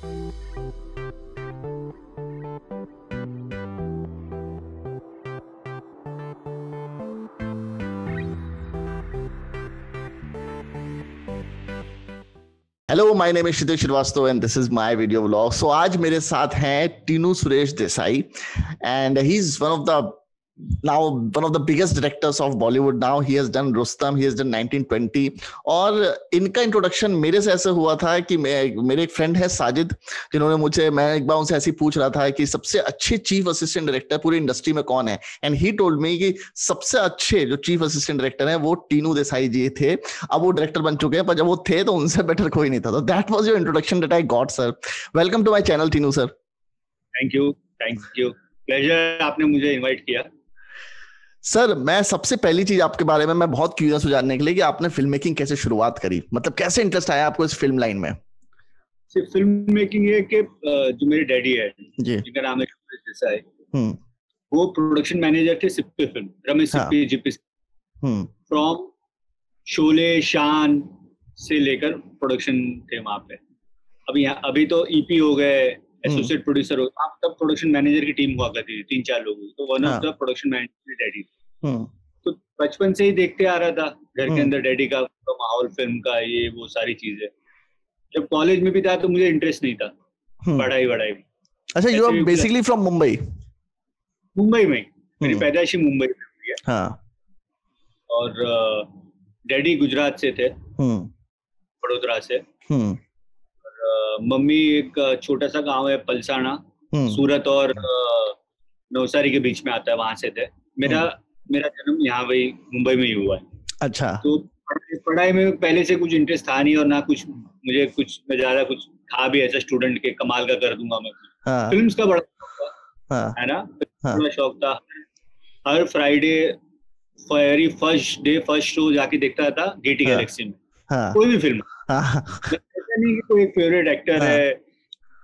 Hello, my name is Kshitij Srivastava and this is my video vlog. So आज मेरे साथ हैं Tinu Suresh Desai and he is one of the biggest directors of Bollywood now. He has done Rustam, he has done 1920 और इनका introduction मेरे से ऐसे हुआ था कि मेरे एक फ्रेंड है साजिद, जिन्होंने मैं एक बार उनसे ऐसे पूछ रहा था कि सबसे अच्छे चीफ असिस्टेंट डायरेक्टर पूरी इंडस्ट्री में कौन है, एंड ही टोल्ड मी कि सबसे अच्छे जो चीफ असिस्टेंट डायरेक्टर हैं वो टीनू देसाई जी थे। अब वो डायरेक्टर बन चुके हैं, पर जब वो थे तो उनसे बेटर कोई नहीं था। तो that was your introduction that I got sir. Welcome to my channel Tinu sir. Thank you pleasure, आपने मुझे इनवाइट किया। सर, मैं सबसे पहली चीज आपके बारे में मैं बहुत क्यूरियस हो जानने के लिए कि आपने फिल्म मेकिंग कैसे शुरुआत करी, मतलब कैसे इंटरेस्ट आया आपको इस फिल्म लाइन में? सिर्फ फिल्म मेकिंग है कि जो मेरे डैडी है जी, जिनका नाम है देसाई, वो प्रोडक्शन मैनेजर थे Sippy film, Ramesh Sippy GP, from Sholay शान से लेकर प्रोडक्शन थे वहां पे। अभी तो ईपी हो गए, एसोसिएट प्रोड्यूसर हो, आप तब प्रोडक्शन मैनेजर की टीम हुआ करती थी, 3-4 लोग। तो one of the production manager daddy. तो बचपन से ही देखते आ रहा था घर के अंदर डैडी का माहौल, फिल्म का, ये वो सारी चीजें। जब कॉलेज में भी था तो मुझे इंटरेस्ट नहीं था पढ़ाई वढ़ाई में। अच्छा, you are basically from Mumbai? Mumbai में, मेरी पैदाइश ही मुंबई में हुई है। हाँ। और डैडी गुजरात से थे, बड़ोदरा से। मम्मी एक छोटा सा गांव है पलसाना, सूरत और नवसारी के बीच में आता है, वहां से थे। मेरा जन्म यहाँ वही मुंबई में ही हुआ है। अच्छा। तो पढ़ाई में पहले से कुछ इंटरेस्ट था नहीं, और ना कुछ मुझे मैं ज्यादा कुछ था भी ऐसा स्टूडेंट के कमाल का कर दूंगा मैं। फिल्म्स का बड़ा शौक था, है ना, बड़ा शौक था। हर फ्राइडे फर्स्ट शो जाके देखता था गेटी गैलेक्सी में, कोई भी फिल्म। ऐसा नहीं कि कोई फेवरेट एक्टर है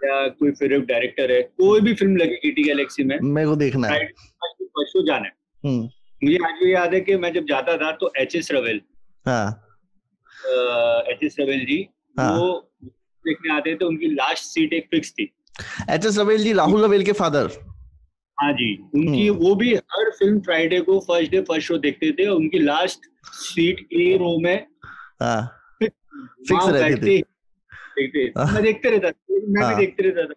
या कोई फेवरेट डायरेक्टर है, कोई भी फिल्म लगी गेटी गैलेक्सी में मेरे को देखना है, फर्स्ट शो जाना है। मुझे आज भी याद है कि मैं जब जाता था तो एच.एस. रवेल जी वो देखने आते थे, उनकी लास्ट सीट एक फिक्स थी। एच.एस. रवेल जी राहुल रवेल के फादर? हाँ जी, उनकी वो भी हर फिल्म फ्राइडे को फर्स्ट शो देखते थे, उनकी लास्ट सीट ए रो में फिक्स रहती थी। मैं देखते रहता था, मैं भी देखते रहता था।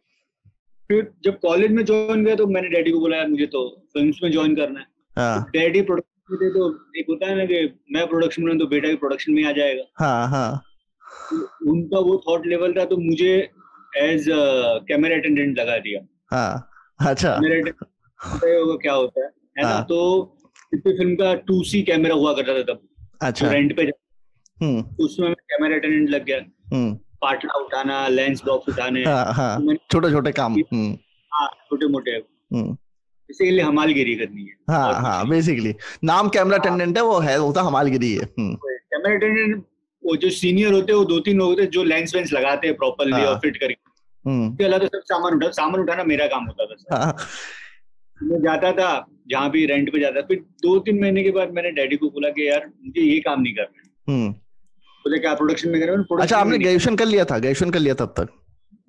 फिर जब कॉलेज में ज्वाइन किया तो मैंने डैडी को बोला, मुझे तो फिल्म्स में ज्वाइन करना है। तो डैडी प्रोडक्शन में थे, तो एक होता है ना कि मैं प्रोडक्शन में, तो बेटा भी प्रोडक्शन में आ जाएगा। तो उनका वो थॉट लेवल था, तो मुझे एज कैमरा अटेंडेंट लगा दिया। अच्छा। कैमरा क्या होता है ना, तो फिल्म का 2C कैमरा हुआ करता था तब। अच्छा। तो रेंट पे उसमें मैं कैमरा अटेंडेंट लग गया, पाटला उठाना, लेंस बॉक्स उठाने, छोटे छोटे काम। छोटे मोटे, बेसिकली हमालगिरी करनी है। बेसिकली नाम कैमरा अटेंडेंट है, वो होता हमालगिरी है। कैमरा अटेंडेंट वो जो सीनियर होते हैं, वो 2-3 लोग होते हैं जो लेंस वेंस लगाते हैं प्रॉपर्ली और फिट करके। तो सब सामान उठाना मेरा काम होता था। मैं जाता था जहाँ भी रेंट पे जाता। फिर 2-3 महीने के बाद मैंने डैडी को बोला कि यार मुझे ये काम नहीं करना। बोले क्या प्रोडक्शन में करें? अच्छा, आपने ग्रेजुएशन कर लिया था? ग्रेजुएशन कर लिया तब तक?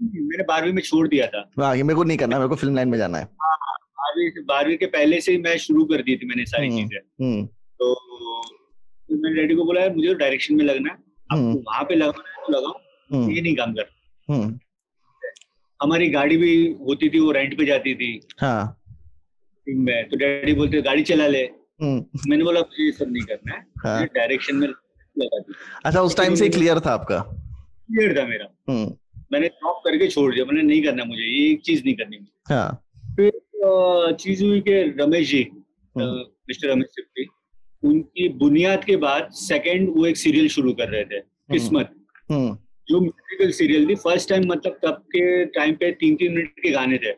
मैंने 12वीं में छोड़ दिया था। ये मेरे को नहीं करना, मेरे को फिल्म लाइन में जाना है। 12वीं के पहले से ही मैं शुरू कर दी थी मैंने सारी चीजें। तो मैंने डैडी को बोला मुझे डायरेक्शन में लगना है, आपको वहां पे लगाना है तो लगाओ, ये नहीं काम कर। हमारी गाड़ी भी होती थी, वो रेंट पे जाती थी में, तो डैडी बोलते गाड़ी चला ले। मैंने बोला मुझे ये सब नहीं करना है, डायरेक्शन में लगा दी। अच्छा, उस टाइम से क्लियर था आपका? क्लियर था मेरा। मैंने ड्रॉप करके छोड़ दिया, मैंने नहीं करना, मुझे ये एक चीज नहीं करनी। फिर चीज हुई कि रमेश जी, मिस्टर रमेश सिप्पी, उनकी बुनियाद के बाद सेकंड वो एक सीरियल शुरू कर रहे थे, किस्मत, जो म्यूजिकल सीरियल थी। फर्स्ट टाइम, मतलब तब के टाइम पे 3-3 मिनट के गाने थे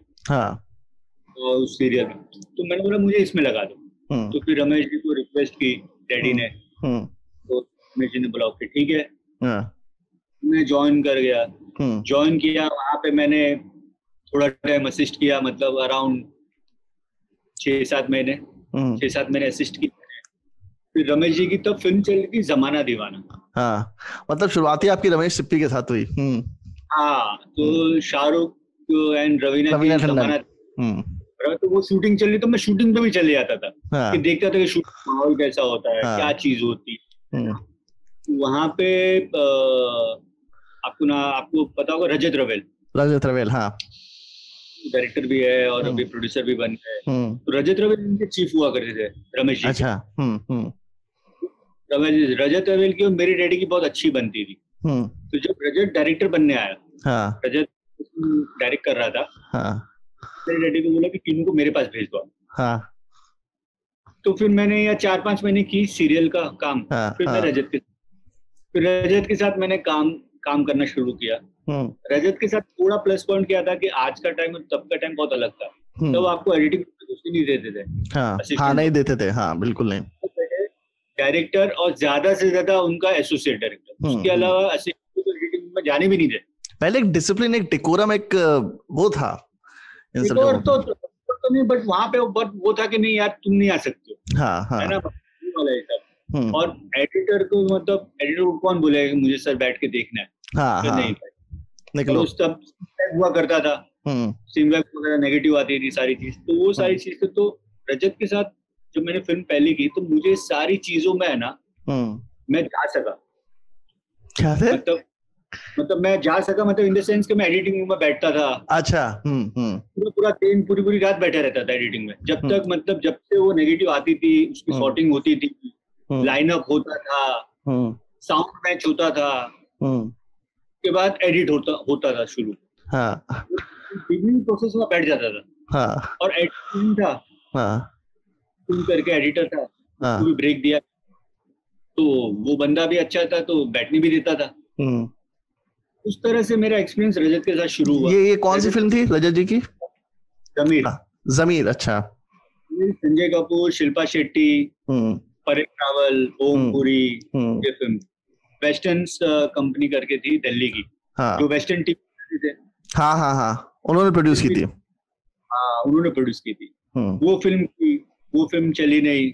उस सीरियल में। तो मैंने बोला मुझे इसमें लगा दो। तो फिर रमेश जी को रिक्वेस्ट की डैडी ने, तो रमेश जी ने बोला ओके ठीक है। मैं ज्वाइन कर गया। ज्वाइन किया, वहां पे मैंने थोड़ा टाइम असिस्ट किया, मतलब अराउंड 6-7 महीने असिस्ट किया। फिर रमेश जी की तब फिल्म चल रही थी जमाना दीवाना। मतलब शुरुआती आपकी रमेश सिप्पी के साथ हुई? हाँ, तो शाहरुख एंड रवीना टंडन, तो वो शूटिंग चल रही तो मैं शूटिंग पे भी चले जाता था। कि देखता था कि शूटिंग माहौल कैसा होता है, क्या चीज होती है। वहां पे आपको पता होगा रजत रवेल, हाँ, डायरेक्टर भी है और अभी प्रोड्यूसर भी बन गए। तो रजत रवेल इनके चीफ हुआ करते थे, रमेश जी। अच्छा। रजत रवेल की और मेरी डैडी की बहुत अच्छी बनती थी। तो जब रजत डायरेक्टर बनने आया, रजत डायरेक्ट कर रहा था, मेरे डैडी को बोला कि टीनू को मेरे पास भेज दो। तो फिर मैंने यह 4-5 महीने की सीरियल का काम। फिर मैं रजत के साथ मैंने काम करना शुरू किया। रजत के साथ थोड़ा प्लस पॉइंट क्या था कि आज का टाइम और तब का टाइम बहुत अलग था। तब आपको एडिटिंग नहीं देते थे। नहीं देते थे, बिल्कुल नहीं। डायरेक्टर और ज्यादा से ज्यादा उनका एसोसिएट डायरेक्टर, उसके अलावा असिस्टेंट एडिटिंग में जाने भी नहीं थे। पहले एक डिसिप्लिन, एक डेकोरम, एक वो था। तो नहीं, बट वहां पे वो था कि नहीं यार तुम नहीं आ सकते हो, है ना। और एडिटर को मतलब एडिटर को कौन बोलेगा मुझे सर बैठ के देखना है। नहीं, निकलो तब हुआ करता था, सीमवैक वगैरह नेगेटिव आती थी सारी चीज। तो वो सारी चीज तो रजत के साथ जब मैंने फिल्म पहली की तो मुझे सारी चीजों में है ना मैं जा सका। क्या मतलब मैं जा सका, मतलब इन द सेंस कि मैं एडिटिंग रूम में बैठता था। अच्छा। पूरा दिन पूरी रात बैठा रहता था एडिटिंग में, जब तक मतलब जब से वो नेगेटिव आती थी, उसकी शॉटिंग होती थी, लाइनअप होता था, साउंड मैच होता था, के बाद एडिट होता था शुरू। बिगिनिंग प्रोसेस में बैठ जाता था। और एडिटिंग था, तुम करके एडिटर था, उसको भी ब्रेक दिया तो वो बंदा भी अच्छा था तो बैठने भी देता था। उस तरह से मेरा एक्सपीरियंस रजत के साथ शुरू हुआ। ये कौन सी फिल्म थी रजत जी की? जमीर। अच्छा। संजय कपूर, शिल्पा शेट्टी, परेश रावल, ओम पुरी, ये फिल्म वेस्टर्न कंपनी करके थी दिल्ली की, जो वेस्टर्न टीवी थे। उन्होंने प्रोड्यूस की थी। उन्होंने प्रोड्यूस की थी। वो फिल्म चली नहीं।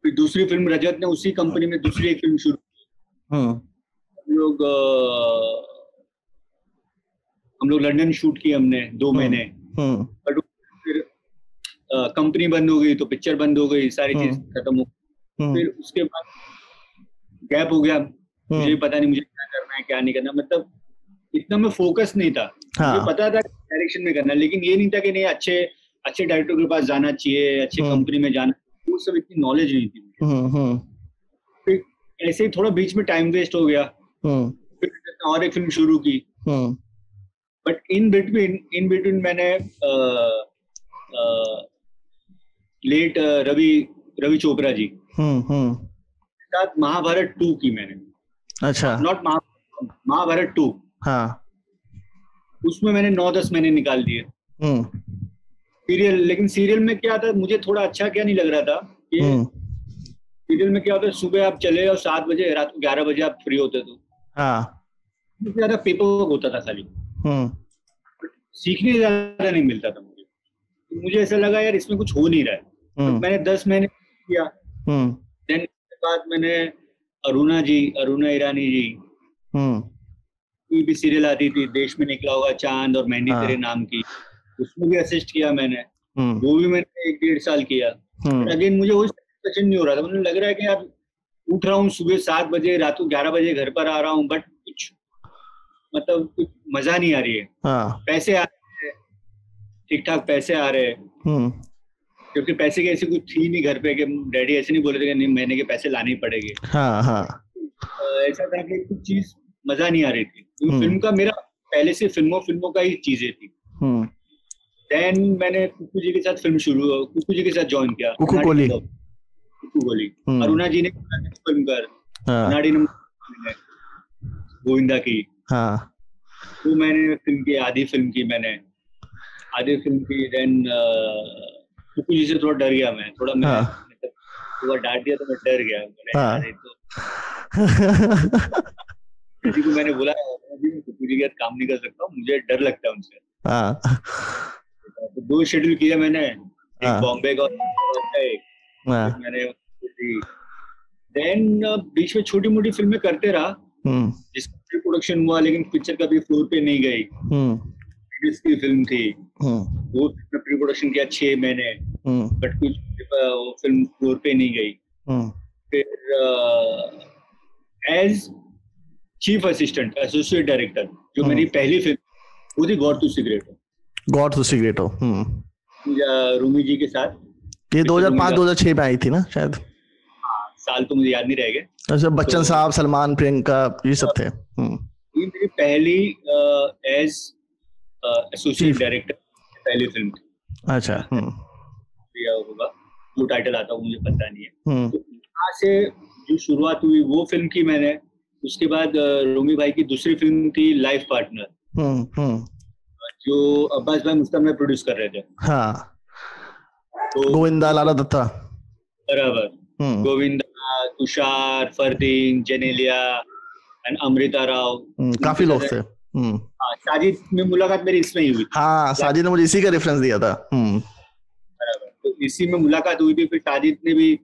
फिर दूसरी फिल्म रजत ने उसी कंपनी में दूसरी एक फिल्म शुरू की। हम लोग लंदन शूट की हमने 2 महीने। बट फिर कंपनी बंद हो गई तो पिक्चर बंद हो गई, सारी चीज खत्म हो गई। फिर उसके बाद गैप हो गया, मुझे पता नहीं मुझे क्या करना है क्या नहीं करना। मतलब इतना मैं फोकस नहीं था। मुझे पता था डायरेक्शन में करना, लेकिन ये नहीं था कि नहीं अच्छे डायरेक्टर के पास जाना चाहिए, अच्छी कंपनी में जाना, वो सब इतनी नॉलेज नहीं थी। फिर ऐसे ही थोड़ा बीच में टाइम वेस्ट हो गया। फिर और एक फिल्म शुरू की। बट इन बिटवीन मैंने लेट रवि चोपड़ा जी साथ महाभारत 2 की मैंने। अच्छा। नॉट महाभारत 2। उसमें मैंने 9-10 महीने निकाल दिए। सीरियल, लेकिन सीरियल में क्या था, मुझे थोड़ा अच्छा क्या नहीं लग रहा था कि सीरियल में क्या होता है, सुबह आप चले और 7 बजे, रात को 11 बजे आप फ्री होते तो ज्यादा पेपर वर्क होता था खाली। सीखने ज्यादा नहीं मिलता था मुझे। तो मुझे ऐसा लगा यार इसमें कुछ हो नहीं रहा है। तो मैंने 10 महीने किया। देन उसके बाद मैंने अरुणा ईरानी जी की भी सीरियल आती थी, देश में निकला होगा चांद और मेहंदी तेरे नाम की, उसमें भी असिस्ट किया मैंने। वो भी मैंने 1-1.5 साल किया। अगेन मुझे वो सेशन नहीं हो रहा था। मुझे लग रहा है कि यार उठ रहा हूँ सुबह 7 बजे, रात को 11 बजे घर पर आ रहा हूँ, बट कुछ मजा नहीं आ रही है। पैसे आ रहे हैं, ठीक ठाक पैसे आ रहे हैं, क्योंकि पैसे की ऐसी कुछ थी नहीं घर पे कि डैडी ऐसे नहीं बोले थे कि नहीं महीने के पैसे लाने ही पड़ेंगे। ऐसा था कि कुछ चीज मजा नहीं आ रही थी। फिल्म का मेरा पहले से फिल्मों का ही चीजें थी। देन मैंने कुकू जी के साथ ज्वाइन किया। कुकू गोली अरुणा जी ने फिल्म कर गोविंदा की। वो मैंने फिल्म की, आधी फिल्म की। देन कुकू जी से थोड़ा डर गया मैं, थोड़ा डांट दिया तो मैं डर गया। किसी को मैंने बोला कुकू जी के साथ काम नहीं कर सकता, मुझे डर लगता है उनसे। तो 2 शेड्यूल किया मैंने, एक बॉम्बे का मैंने। देन बीच में छोटी मोटी फिल्में करते रहा। जिसका प्री प्रोडक्शन हुआ लेकिन पिक्चर कभी फ्लोर पे नहीं गई, की फिल्म थी, वो प्री प्रोडक्शन किया 6 महीने, बट कुछ फिल्म फ्लोर पे नहीं गई। फिर as chief assistant associate director जो मेरी पहली फिल्म वो थी गॉड टू सिगरेटो, रूमी जी के साथ। ये 2005-2006 में आई थी ना शायद। हाँ, साल तो मुझे याद नहीं रहेगा। अच्छा, बच्चन साहब, सलमान, प्रियंका, ये सब थे। ये मेरी पहली एज एसोसिएट डायरेक्टर पहली फिल्म थी। अच्छा। होगा वो टाइटल आता मुझे पता नहीं है। तो यहाँ से जो शुरुआत हुई वो फिल्म की मैंने। उसके बाद रोमी भाई की दूसरी फिल्म थी लाइफ पार्टनर, जो अब्बास भाई मुस्तफा में प्रोड्यूस कर रहे थे। हाँ, तो गोविंदा, लाला दत्ता, बराबर, गोविंदा, तुषार, फरदीन, जेनेलिया एंड अमृता राव, काफी लोग थे। हाँ, साजिद में मुलाकात मेरी इसमें ही हुई। हाँ, साजिद ने मुझे इसी का रेफरेंस दिया था। बराबर, तो इसी में मुलाकात हुई थी। फिर साजिद ने भी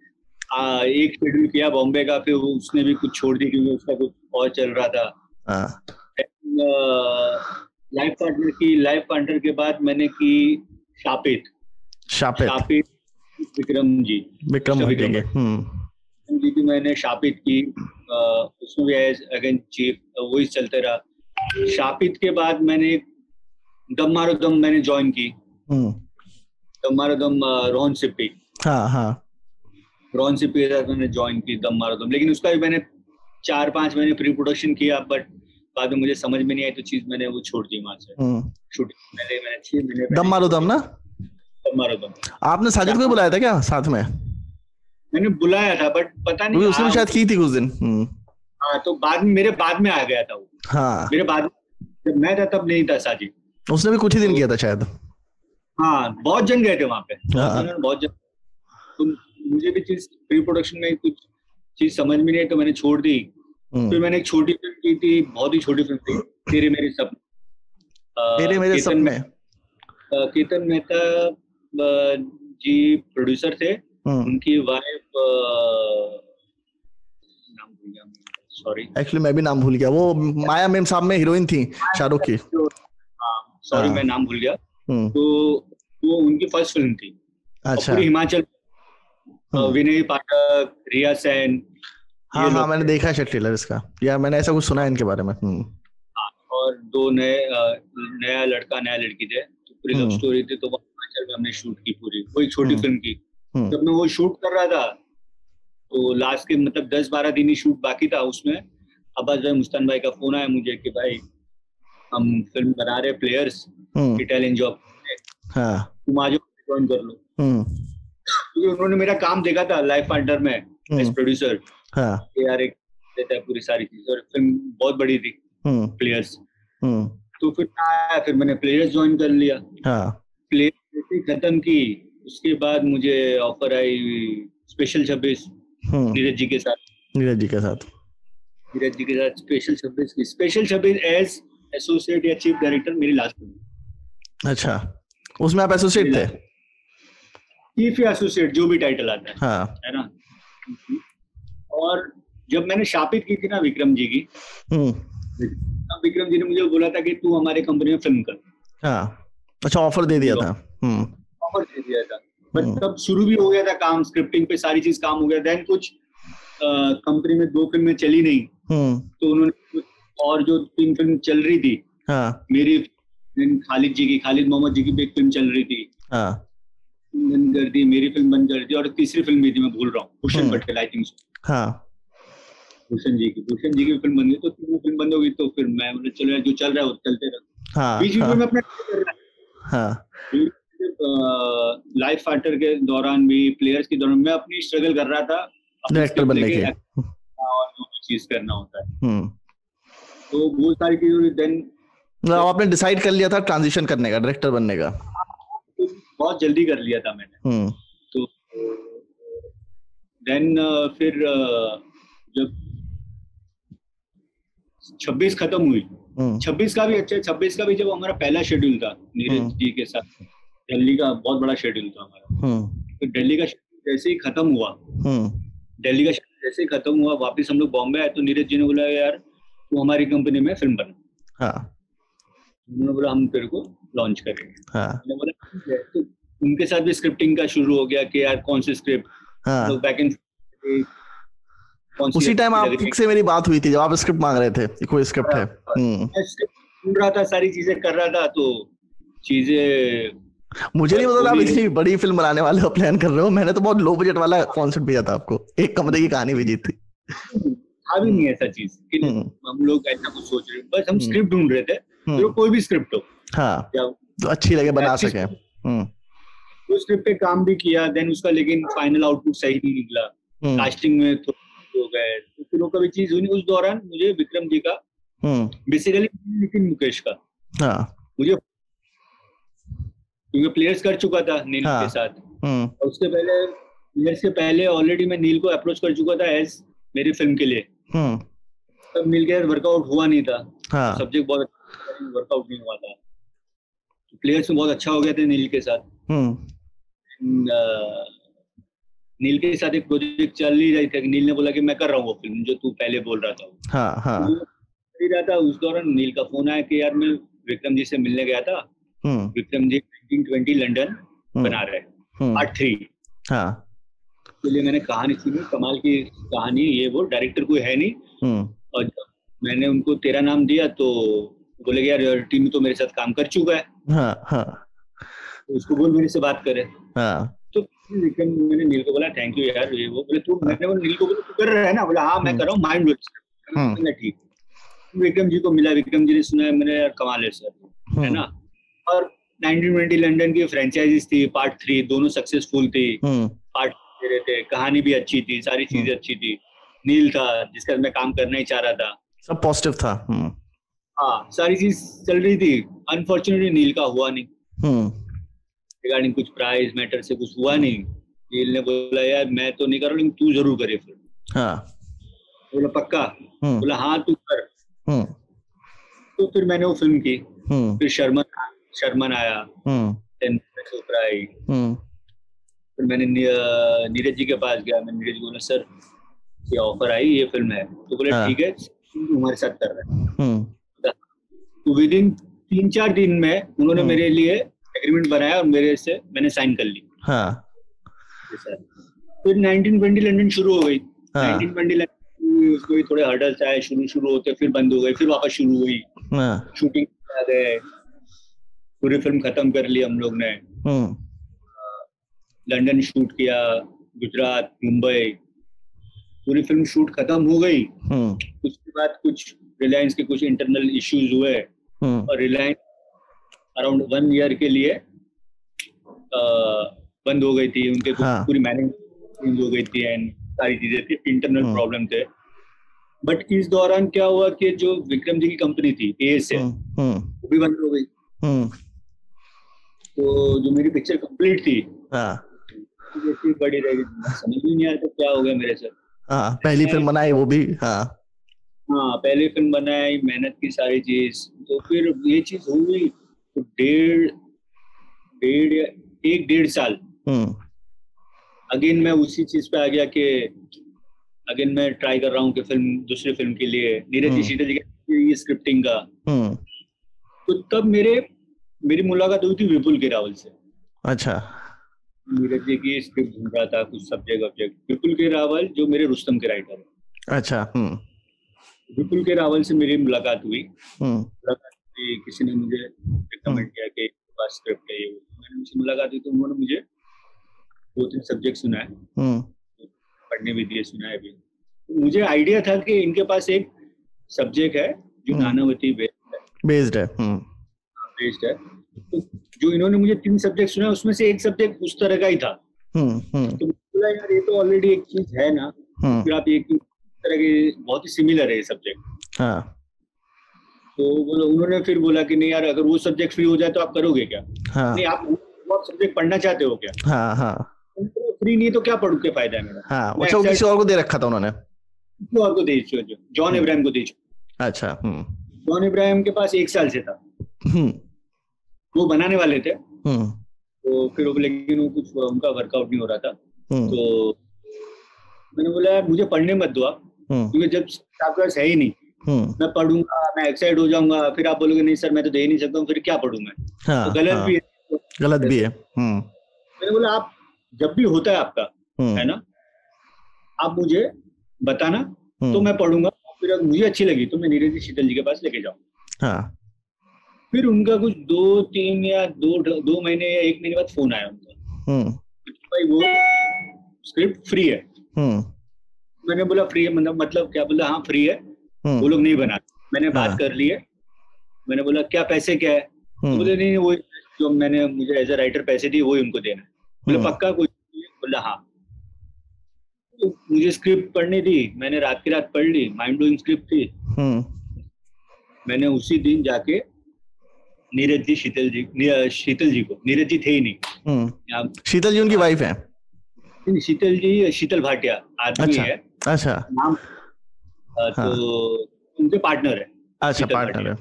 एक शेड्यूल किया बॉम्बे का, फिर उसने भी कुछ छोड़ दी क्योंकि उसका कुछ और चल रहा था। लाइफ पार्टनर के बाद मैंने की शापित विक्रम जी की मैंने शापित की। उसमें भी अगेन चीफ वही चलते रहा। शापित के बाद मैंने दम मारो दम मैंने ज्वाइन की। दम मारो दम रोहन सिप्पी, रोहन सिप्पी के साथ मैंने ज्वाइन की दम मारो दम। लेकिन उसका भी मैंने 4-5 महीने प्री प्रोडक्शन किया, बट बाद में मुझे समझ में नहीं आई तो चीज मैंने वो छोड़ दी वहां से। शूटिंग मैंने 6 महीने दम मारो दम ना, दम मारो दम। आपने साजिद को बुलाया था क्या साथ में? मैंने बुलाया था बट पता नहीं, उसने शायद की थी कुछ दिन। हाँ, तो मेरे बाद में आ गया था वो। हाँ, मेरे बाद जब मैं था तब नहीं था साजिद, उसने भी कुछ ही दिन किया था शायद। हाँ, बहुत जन गए थे वहां पे, बहुत जन। तो मुझे भी चीज प्री प्रोडक्शन में कुछ चीज समझ में नहीं आई तो मैंने छोड़ दी। फिर मैंने एक छोटी फिल्म की थी, बहुत ही छोटी फिल्म थी, तेरे मेरे सपने। केतन मेहता जी प्रोड्यूसर थे, उनकी वाइफ नाम भूल गया, सॉरी, एक्चुअली मैं भी नाम भूल गया। वो माया मेम साहब में हीरोइन थी शाहरुख की। सॉरी, मैं नाम भूल गया। तो वो उनकी फर्स्ट फिल्म थी। अच्छा। पूरी हिमाचल, विनय पाठक, रिया सेन। हाँ, मैंने देखा है ट्रेलर इसका, या मैंने ऐसा कुछ सुना है इनके बारे में। और 2 नया लड़का नया लड़की थे, तो पूरी लव स्टोरी थी। तो हिमाचल में हमने शूट की पूरी, कोई छोटी फिल्म की। जब मैं वो शूट कर रहा था तो लास्ट के मतलब 10-12 दिन ही शूट बाकी था। उसमें अब्बास भाई मुस्तान भाई का फोन आया मुझे कि भाई हम फिल्म बना रहे प्लेयर्स, इटालियन जॉब, तुम आ जाओ ज्वाइन कर लो। क्योंकि उन्होंने मेरा काम देखा था लाइफ पार्टनर में एज प्रोड्यूसर। यार एक देता है पूरी सारी चीज, और फिल्म बहुत बड़ी थी प्लेयर्स। तो फिर मैंने प्लेयर्स ज्वाइन कर लिया। प्लेयर्स खत्म की, उसके बाद मुझे ऑफर आई स्पेशल 26 नीरज जी के साथ स्पेशल 26 की। स्पेशल 26 एज एसोसिएट या चीफ डायरेक्टर मेरी लास्ट फिल्म। अच्छा, उसमें आप एसोसिएट थे? चीफ या एसोसिएट जो भी टाइटल आता है ना। और जब मैंने शापित की थी ना विक्रम जी की, विक्रम जी ने मुझे बोला था कि तू हमारे कंपनी में फिल्म कर। अच्छा, ऑफर दे दिया था। बट तब शुरू भी हो गया था काम, स्क्रिप्टिंग पे सारी चीज काम हो गया। देन कुछ कंपनी में 2 फिल्में चली नहीं, तो उन्होंने और जो 3 फिल्म चल रही थी, मेरी खालिद मोहम्मद जी की एक फिल्म चल रही थी, बंद कर दी, मेरी फिल्म बंद कर दी। और तीसरी फिल्म भी थी, मैं भूल रहा हूँ, भूषण पटेल आई थिंक। भूषण जी की फिल्म बंद गई, तो तीनों फिल्म बंद हो गई। तो फिर मैं बोला चलो यार, जो चल रहा है वो चलते रहा। बीच में मैं अपना लाइफ फाइटर के दौरान भी, प्लेयर्स के दौरान मैं अपनी स्ट्रगल कर रहा था डायरेक्टर बनने के, और जो चीज करना होता है। तो वो सारी चीजें देन आपने डिसाइड कर लिया था ट्रांजिशन करने का, डायरेक्टर बनने का? तो बहुत जल्दी कर लिया था मैंने। तो देन फिर जब 26 खत्म हुई, 26 का भी अच्छा, 26 का भी जब हमारा पहला शेड्यूल था नीरज जी के साथ, दिल्ली का बहुत बड़ा शेड्यूल था हमारा। तो दिल्ली का शेड्यूल जैसे ही खत्म हुआ, वापस हम लोग बॉम्बे आए तो नीरज जी ने बोला यार तो हमारी कंपनी में फिल्म बना। हाँ। उन्होंने बोला हम तेरे को लॉन्च करेंगे। हाँ। मैंने बोला ठीक है। तो उनके साथ भी स्क्रिप्टिंग का शुरू हो गया कि यार कौन सी स्क्रिप्ट। हाँ। तो बैक एंड उसी टाइम आपसे मेरी बात हुई थी जब आप स्क्रिप्ट मांग रहे थे, कोई स्क्रिप्ट है। मैं स्क्रिप्ट ढूंढ रहा था, सारी चीजें कर रहा था, तो चीजें मुझे नहीं पता था आप इतनी बड़ी फिल्म बनाने वाले हो, प्लान कर रहे हो। मैंने तो बहुत लो बजट वाला कॉन्सेप्ट भेजा था आपको, एक कमरे की कहानी भेजी थी। था भी नहीं ऐसा चीज कि हम लोग ऐसा कुछ सोच रहे, बस हम स्क्रिप्ट ढूंढ रहे थे, तो कोई भी स्क्रिप्ट हो, हाँ, तो अच्छी लगे, बना सके। तो स्क्रिप्ट पे काम भी किया, देन उसका लेकिन फाइनल आउटपुट सही नहीं निकला, कास्टिंग में हो गए, तो फिर वो कभी चीज हुई नहीं। उस दौरान मुझे विक्रम जी का, बेसिकली नितिन मुकेश का, मुझे क्योंकि प्लेयर्स कर चुका था नील के साथ, और उसके पहले प्लेयर्स के पहले ऑलरेडी मैं नील को अप्रोच कर चुका था एज मेरी फिल्म के लिए। तब नील के साथ वर्कआउट हुआ नहीं था, सब्जेक्ट बहुत वर्कआउट नहीं हुआ था, तो प्लेयर्स में बहुत अच्छा हो गया था नील के साथ। नील के साथ एक प्रोजेक्ट चल ही रही थी, नील ने बोला कि मैं कर रहा हूँ वो फिल्म जो तू पहले बोल रहा था। कर ही रहा था, उस दौरान नील का फोन आया कि यार मैं विक्रम जी से मिलने गया था, विक्रम जी 1920 लंदन बना रहे पार्ट 3। तो लिए मैंने कहानी सुनी, कमाल की कहानी, ये वो डायरेक्टर कोई है नहीं, और जब मैंने उनको तेरा नाम दिया तो बोले यार टीम तो मेरे साथ काम कर चुका है, तो उसको बोल मेरे से बात करे। तो मैंने नील को बोला थैंक यू यार, ये वो बोले तू, मैंने बोला नील को बोला तू कर रहा है ना, बोला हाँ मैं कर रहा हूँ, माइंड ब्लोइंग। ठीक, विक्रम जी को मिला, विक्रम जी ने सुना, मैंने यार कमाल है सर, है ना। और 1920 लंदन की फ्रेंचाइजीज थी, पार्ट 3 दोनों सक्सेसफुल थी, पार्ट दे रहे थे, कहानी भी अच्छी थी, सारी चीजें अच्छी थी, नील था जिसका मैं काम करना ही चाह रहा था, सब पॉजिटिव था। हाँ, सारी चीज चल रही थी। अनफॉर्चुनेटली नील का हुआ नहीं, रिगार्डिंग कुछ प्राइस मैटर से कुछ हुआ नहीं। नील ने बोला यार मैं तो नहीं कर रहा, लेकिन तू जरूर करे फिल्म। बोला पक्का? बोला हाँ तू कर। तो फिर मैंने वो फिल्म की, फिर शर्मन आया, चोपड़ा आई, फिर मैंने नीरज जी के पास गया, मैं नीरज जी बोला सर ये ऑफर आई, ये फिल्म है, तो बोले ठीक है हमारे साथ कर रहे हैं। तो विद इन 3-4 दिन में उन्होंने मेरे लिए एग्रीमेंट बनाया और मेरे से मैंने साइन कर ली। फिर 1920 लंदन शुरू हो गई। 1920 लंदन उसको भी थोड़े हर्डल्स आए, शुरू होते फिर बंद हो गई, फिर वापस शुरू हुई, शूटिंग आ गए, पूरी फिल्म खत्म कर ली हम लोग ने। लंदन शूट किया, गुजरात, मुंबई, पूरी फिल्म शूट खत्म हो गई। उसके बाद कुछ रिलायंस के कुछ इंटरनल इश्यूज हुए, और रिलायंस अराउंड 1 ईयर के लिए बंद हो गई थी, उनके कुछ पूरी मैनेजमेंट हो गई थी एंड सारी चीजें थी, इंटरनल प्रॉब्लम थे। बट इस दौरान क्या हुआ कि जो विक्रम जी की कंपनी थी ASA, वो भी बंद हो गई। तो जो मेरी पिक्चर कंप्लीट थी जैसी बड़ी रही, समझ भी नहीं आया था क्या हो गया मेरे से। पहली फिल्म बनाई वो भी। पहली फिल्म बनाई, मेहनत की सारी चीज, तो फिर ये चीज हुई तो 1.5 साल अगेन मैं उसी चीज पे आ गया कि अगेन मैं ट्राई कर रहा हूँ कि दूसरी फिल्म के लिए नीरज जी शीतल जी की स्क्रिप्टिंग का। तो तब मेरी मुलाकात हुई थी विपुल के रावल से। अच्छा। नीरज जी की स्क्रिप्ट ढूंढ रहा था, कुछ सब्जेक्ट ऑब्जेक्ट। विपुल के रावल जो मेरे रुस्तम के राइटर है। अच्छा। विपुल के रावल से मेरी मुलाकात हुई। किसी ने मुझे रिकमेंड किया कि पास स्क्रिप्ट है, मैंने उनसे मुलाकात हुई तो उन्होंने मुझे 2-3 सब्जेक्ट सुनाए, पढ़ने भी दिए, सुनाए भी। तो मुझे आइडिया था कि इनके पास एक सब्जेक्ट है जो नानावती बेस्ड है। तो जो इन्होंने मुझे 3 सब्जेक्ट सुना, उसमें से एक सब्जेक्ट उस तरह का ही था। तो बोला यार ये तो ऑलरेडी एक चीज है ना, फिर आप एक तरह के बहुत ही सिमिलर है ये सब्जेक्ट। तो उन्होंने फिर बोला कि नहीं यार अगर वो सब्जेक्ट फ्री हो जाए तो आप करोगे क्या? नहीं आप सब्जेक्ट पढ़ना चाहते हो क्या? फ्री नहीं तो क्या पढ़ के फायदा है मेरा। वो किसी और को दे रखा था उन्होंने, किसी और को दे चुके, जॉन इब्राहिम को दे चुके। अच्छा। जॉन इब्राहिम के पास 1 साल से था, वो बनाने वाले थे। तो फिर लेकिन वो कुछ उनका वर्कआउट नहीं हो रहा था। तो मैंने बोला यार मुझे पढ़ने मत दो आप, क्योंकि जब आपके पास है ही नहीं, मैं पढ़ूंगा, मैं एक्साइट हो जाऊंगा, फिर आप बोलोगे नहीं सर मैं तो दे ही नहीं सकता हूँ, फिर क्या पढ़ूं मैं? तो गलत भी है, गलत भी है। मैंने बोला आप जब भी होता है आपका, है ना, आप मुझे बताना तो मैं पढ़ूंगा, फिर अगर मुझे अच्छी लगी तो मैं नीरज जी शीतल जी के पास लेके जाऊँ। फिर उनका कुछ 2-3 या 2 महीने या 1 महीने बाद फोन आया उनका, भाई वो स्क्रिप्ट फ्री है। मैंने बोला फ्री है मतलब क्या? बोला हाँ फ्री है, वो लोग नहीं बना। मैंने बात कर ली है। मैंने बोला क्या पैसे क्या है? तो बोले नहीं वो जो मैंने मुझे एज ए राइटर पैसे दिए वही उनको देना है। बोले पक्का? कुछ? बोला हाँ। तो मुझे स्क्रिप्ट पढ़नी थी, मैंने रात की रात पढ़ ली, माइंड ब्लोइंग स्क्रिप्ट थी। मैंने उसी दिन जाके नीरज जी शीतल जी को, नीरज जी थे ही नहीं, शीतल जी उनकी वाइफ है? शीतल जी शीतल भाटिया आदमी है। अच्छा नाम तो उनके पार्टनर है। अच्छा पार्टनर है।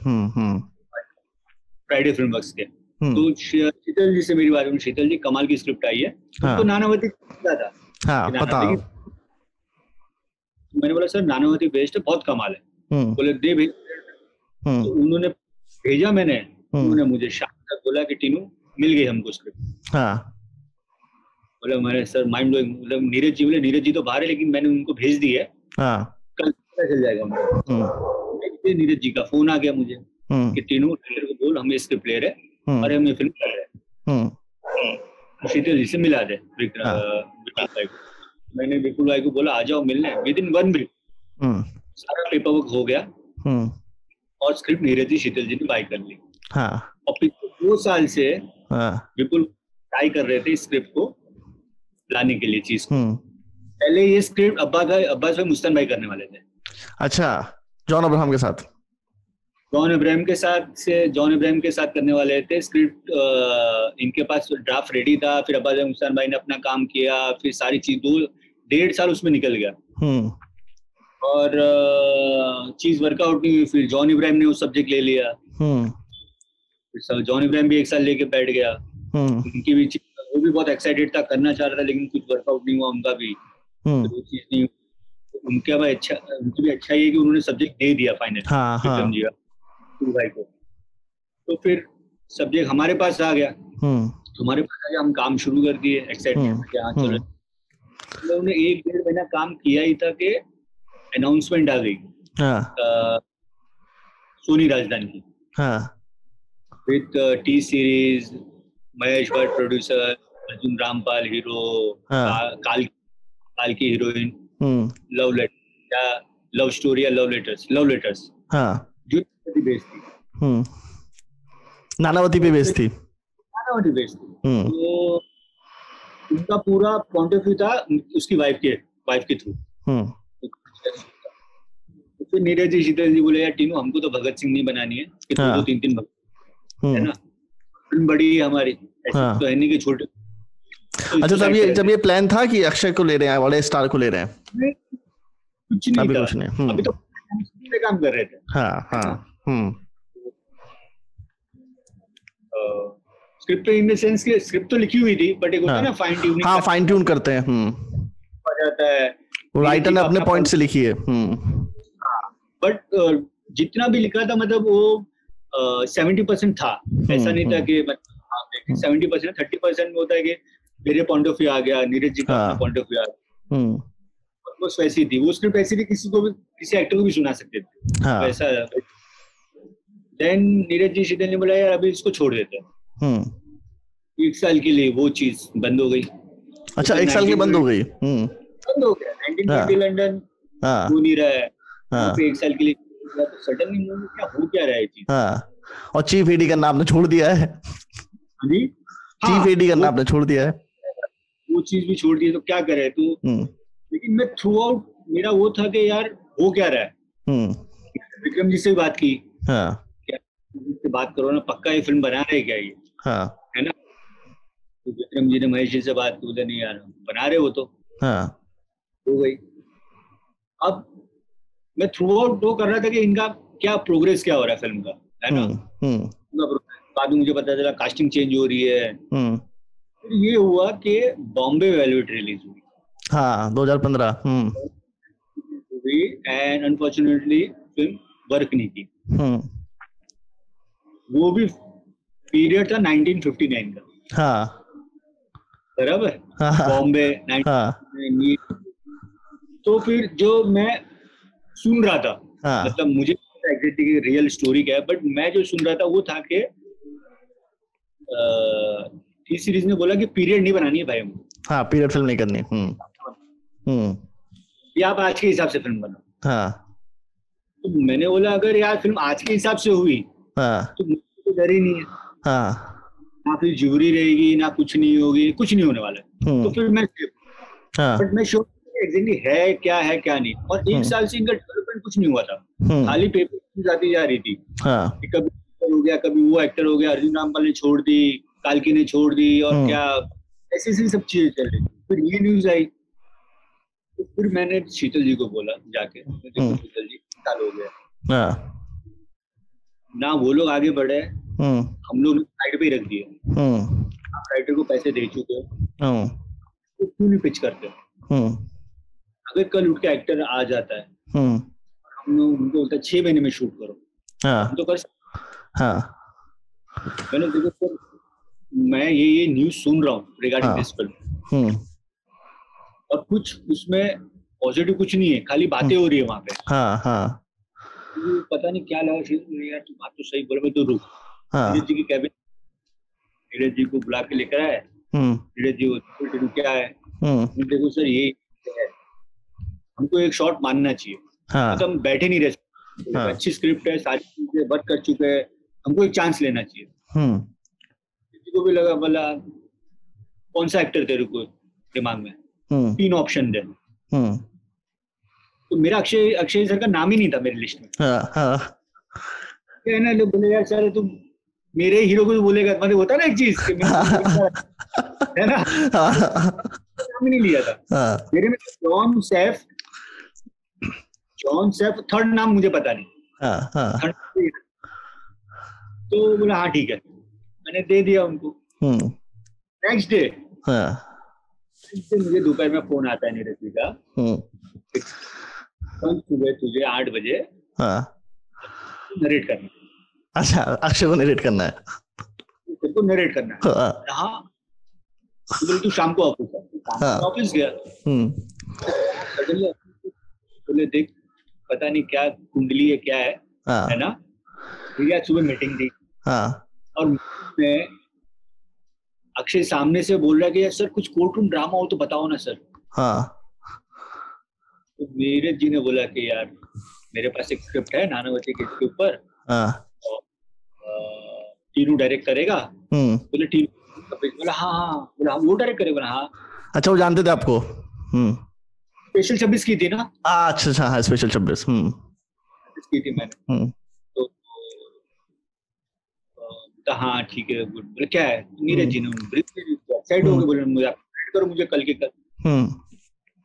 फ्राइडे फिल्म वर्क्स के। तो शीतल जी से मेरी बात हुई, शीतल जी कमाल की स्क्रिप्ट आई है, तो नानावती था। पता। मैंने बोला सर नानावती बेस्ट है, बहुत कमाल है। बोले दे भेज। तो उन्होंने भेजा, मैंने उन्होंने मुझे शाम तक बोला कि टीनू मिल गई हमको स्क्रिप्ट। बोले मैंने सर माइंड ब्लोइंग। मतलब नीरज जी, बोले नीरज जी तो बाहर है लेकिन मैंने उनको भेज दी है, कल पता चल जाएगा मुझे। नीरज जी का फोन आ गया मुझे कि टीनू टीचर को बोल हम स्क्रिप्ट ले रहे और हम ये फिल्म कर रहे हैं, शीतल जी से मिला दे विपुल भाई को। मैंने विपुल भाई को बोला आ जाओ मिलने। विद इन 1 वीक सारा पेपर वर्क हो गया और स्क्रिप्ट नीरज जी शीतल जी ने बाय कर ली। और पिछले 2 साल से विपुल ट्राई कर रहे थे स्क्रिप्ट को लाने के लिए चीज को। पहले ये स्क्रिप्ट अब्बास भाई मुस्तन भाई करने वाले थे। अच्छा, जॉन अब्राहम के साथ? जॉन इब्राहिम के साथ करने वाले थे स्क्रिप्ट। इनके पास ड्राफ्ट रेडी था, फिर अब्बास भाई मुस्तन भाई ने अपना काम किया, फिर सारी चीज 2-1.5 साल उसमें निकल गया और चीज वर्कआउट नहीं हुई। फिर जॉन इब्राहिम ने वो सब्जेक्ट ले लिया। जॉन इब्राहिम भी 1 साल लेके बैठ गया। उनकी भी वो भी बहुत एक्साइटेड था, करना चाह रहा था, लेकिन कुछ वर्कआउट नहीं हुआ उनका भी। वो चीज नहीं, उनका भी अच्छा, उनकी भी अच्छा है कि उन्होंने सब्जेक्ट दे दिया फाइनल विक्रम जी भाई को। तो फिर सब्जेक्ट हमारे पास आ गया, हमारे पास आ गया, हम काम शुरू कर दिए एक्साइटमेंट के। हाँ चलो। तो उन्होंने 1-1.5 महीना काम किया ही था कि अनाउंसमेंट आ गई सोनी राजधानी की, with T series, Mahesh Bhatt producer, Arjun Rampal hero, काल की हीरोइन, लव स्टोरी या लव लेटर्स जो बेस्ड थी, नानावती पे बेस्ड थी। तो उनका पूरा पॉइंट ऑफ व्यू था उसकी वाइफ के थ्रू। तो फिर नीरज जी शीतल जी बोले यार टीनू हमको तो भगत सिंह नहीं बनानी है कि 2-3 भगत, है ना, फिल्म बड़ी है हमारी, ऐसे तो है नहीं कि छोटे। तो अच्छा, जब ये प्लान था कि अक्षय को ले रहे हैं, बड़े स्टार को ले रहे हैं? कुछ नहीं था, कुछ नहीं। अभी तो काम कर रहे थे। स्क्रिप्ट इन द सेंस कि स्क्रिप्ट तो लिखी हुई थी, बट एक होता है ना फाइन ट्यूनिंग। फाइन ट्यून करते हैं। हो जाता है, राइटर ने अपने पॉइंट से लिखी है। बट जितना भी लिखा था मतलब वो 70% था। ऐसा नहीं था कि 70%, 30% में होता है कि मेरे पॉइंट ऑफ व्यू आ गया, नीरज जी का पॉइंट ऑफ व्यू आ गया। बस वैसी थी वो स्क्रिप्ट, ऐसी थी किसी एक्टर को भी सुना सकते थे वैसा। देन नीरज जी शीतल ने बोला यार अभी इसको छोड़ देते हैं। 1 साल के लिए वो चीज बंद हो गई। अच्छा, 1 साल के बंद हो गई? बंद हो गया। 1920 लंदन हो नहीं रहा है, 1 साल के लिए तो सडनली क्या हो क्या रहा है चीज। और चीफ एडी करना आपने छोड़ दिया है। चीफ एडी करना आपने छोड़ दिया है, वो चीज भी छोड़ दी है, तो क्या करे तू। लेकिन मैं थ्रू आउट मेरा वो था कि यार हो क्या रहा है। विक्रम जी से बात की, बात करो ना, पक्का ये फिल्म बना रहे क्या ये, है ना। तो विक्रम जी ने महेश जी से बात की, बोले नहीं यार बना रहे वो तो हो गई। अब मैं थ्रू आउट वो कर रहा था कि इनका क्या प्रोग्रेस क्या हो रहा है फिल्म का, है ना। बाद में मुझे पता चला कास्टिंग चेंज हो रही है। फिर ये हुआ कि बॉम्बे वेलवेट रिलीज हुई 2015 एंड अनफॉर्चुनेटली फिल्म वर्क नहीं की। वो भी पीरियड था 1959 का। हाँ बराबर, बॉम्बे 1959। तो फिर जो मैं सुन रहा था, मतलब मुझे एग्जैक्टली रियल स्टोरी क्या है, बट मैं जो सुन रहा था वो था कि टी सीरीज ने बोला कि पीरियड नहीं बनानी है भाई हमको। हाँ, पीरियड फिल्म नहीं करनी। ये आप आज के हिसाब से फिल्म बनाओ। हाँ। तो मैंने बोला अगर यार फिल्म आज के हिसाब से हुई तो मुझे तो डर ही नहीं है। ना फिर ज्यूरी रहेगी, ना कुछ नहीं होगी, कुछ नहीं होने वाला है। तो फिर मैं बट मैं श्योर एग्जैक्टली है क्या नहीं। और 1 साल से इनका डेवलपमेंट कुछ नहीं हुआ था, खाली पेपर जाती जा रही थी। कभी एक्टर हो गया, कभी वो एक्टर हो गया, अर्जुन रामपाल ने छोड़ दी, काल्की ने छोड़ दी, और क्या ऐसी सब चीजें चल रही। फिर ये न्यूज आई, तो फिर मैंने शीतल जी को बोला जाके, शीतल जी साल हो गया ना, वो लोग आगे बढ़े, हम लोग साइड पे ही रख दिए। आप राइटर को पैसे दे चुके हो, तो क्यों नहीं पिच करते? अगर कल उठ के एक्टर आ जाता है, हम लोग उनको बोलते 6 महीने में शूट करो, हम तो कर सकते। मैंने देखो सर, मैं ये न्यूज सुन रहा हूँ रिगार्डिंग दिस फिल्म, और कुछ उसमें पॉजिटिव कुछ नहीं है, खाली बातें हो रही है वहां पे। पता नहीं क्या लगा, यार तू बात तो सही बोल, मैं तो रुक। नीरज जी की कैबिन, नीरज जी को बुला के लेकर आए, नीरज जी क्या है, देखो सर ये है, हमको एक शॉट मानना चाहिए। तो हम बैठे नहीं रह सकते, अच्छी स्क्रिप्ट है, सारी चीजें वर्क कर चुके हैं, हमको एक चांस लेना चाहिए। किसी को भी लगा बोला कौन सा एक्टर तेरे को दिमाग में, 3 ऑप्शन दे। तो मेरा अक्षय सर का नाम ही नहीं था मेरी लिस्ट में। कहना लोग बोले यार सर तुम मेरे ही हीरो को बोलेगा, मतलब होता ना एक चीज है ना, नाम ही नहीं लिया था मेरे में। जॉन सैफ थर्ड नाम मुझे पता नहीं। तो बोला हाँ ठीक है, मैंने दे दिया उनको। नेक्स्ट डे मुझे दोपहर में फोन आता है नीरज जी का, कल सुबह तुझे 8 बजे नरेट करना। अच्छा, अक्षय को नरेट करना है, तेरे नरेट करना है। हाँ, तू शाम को ऑफिस गया, बोले देख पता नहीं क्या कुंडली है क्या है ना, भैया सुबह मीटिंग थी, और मैं अक्षय सामने से बोल रहा है कि सर कुछ कोर्ट रूम ड्रामा हो तो बताओ ना सर। तो नीरज जी ने बोला कि यार मेरे पास एक स्क्रिप्ट है नानावती के इसके ऊपर, टीनू डायरेक्ट करेगा। बोले टीनू, बोला हाँ, बोला वो डायरेक्ट करेगा। हाँ, अच्छा, वो जानते थे आपको? स्पेशल 26 की थी ना। अच्छा, हाँ, स्पेशल 26 की थी मैंने। तो हाँ ठीक है, गुड। बोले क्या है? नीरज जी ने एक्साइट हो गए, बोले मुझे आप करो, मुझे कल के कल।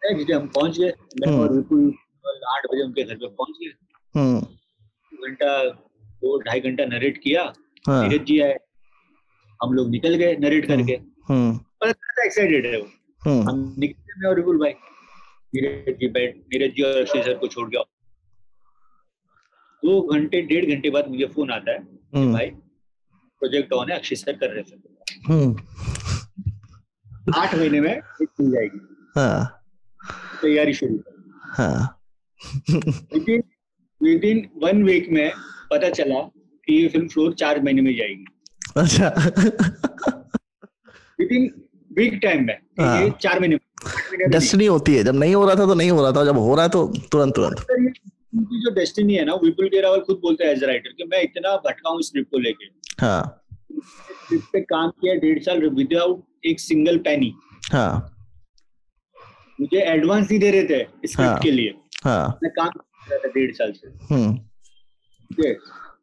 नेक्स्ट डे हम पहुंच गए, मैं और विपुल 8 बजे उनके घर पे पहुंच गए। 2-2.5 घंटा नरेट किया, नीरज जी आए, हम लोग निकल गए नरेट करके। पर एक्साइटेड है वो। हम निकले, मैं और विपुल भाई, नीरज जी और अक्षय सर को छोड़ गया। 2 घंटे 1.5 घंटे बाद मुझे फोन आता है कि भाई प्रोजेक्ट ऑन है, अक्षय सर कर रहे थे। 8 महीने में मिल जाएगी, तैयारी शुरू कर। विदिन 1 वीक में पता चला कि ये फिल्म फ्लोर 4 महीने में जाएगी। अच्छा, विदिन वीक टाइम में ये 4 महीने में। डेस्टिनी होती है, जब नहीं हो रहा था तो नहीं हो रहा था, जब हो रहा है तो तुरंत। उनकी जो डेस्टिनी है ना, विपुल केरावल खुद बोलते हैं एज राइटर कि मैं इतना भटका हूँ स्क्रिप्ट को लेके। स्क्रिप्ट पे काम किया 1.5 साल विदाउट एक सिंगल पेनी। मुझे एडवांस नहीं दे रहे थे स्क्रिप्ट के लिए। मैं काम कर रहा था 1.5 साल से।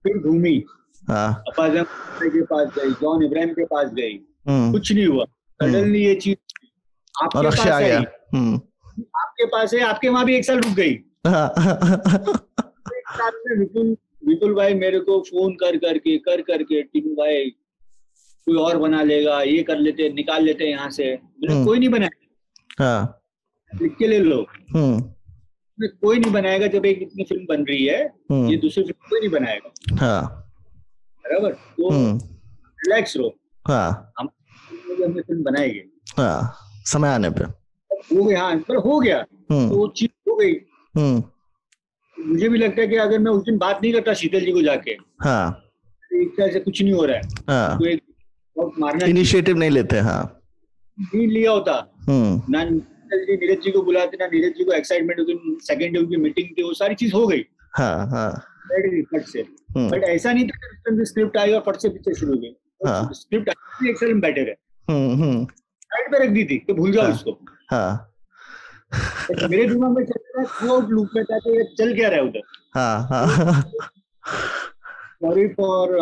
फिर घूमी, अपाजम के पास गई, जॉन इब्राहिम के पास गई, कुछ नहीं हुआ। सडनली ये चीज आपके पास आई, आपके पास है, आपके वहां भी 1 साल रुक गई। विपुल भाई मेरे को फोन कर करके टीनू भाई कोई और बना लेगा, ये कर लेते, निकाल लेते यहाँ से। कोई नहीं बनाया, लिख के ले लो। कोई नहीं बनाएगा जब एक इतनी फिल्म बन रही है, ये दूसरी फिल्म कोई नहीं बनाएगा। हाँ बराबर, तो रिलैक्स रहो। हाँ, हम अपनी फिल्म बनाएंगे। हाँ, समय आने पे हो गया। हाँ, पर हो गया तो वो चीज हो गई। मुझे भी लगता है कि अगर मैं उस दिन बात नहीं करता शीतल जी को जाके, हाँ, एक तरह से कुछ नहीं हो रहा है, हाँ, तो एक मारना इनिशिएटिव नहीं लेते, हाँ, नहीं लिया होता ना, नीरज जी को बुलाते ना, नीरज जी को एक्साइटमेंट होती, सेकंड डे उनकी मीटिंग थी, वो सारी चीज हो गई। हाँ, हाँ, फट से। बट ऐसा नहीं था कि स्क्रिप्ट आई और फट से पिक्चर शुरू हो गई। स्क्रिप्ट एक्सेलेंट बेटर है, साइड पे रख दी थी कि भूल जाओ इसको। हाँ, मेरे दिमाग में चल रहा है, आउट लूप में था कि ये चल क्या रहा है उधर। हाँ, हाँ, सॉरी फॉर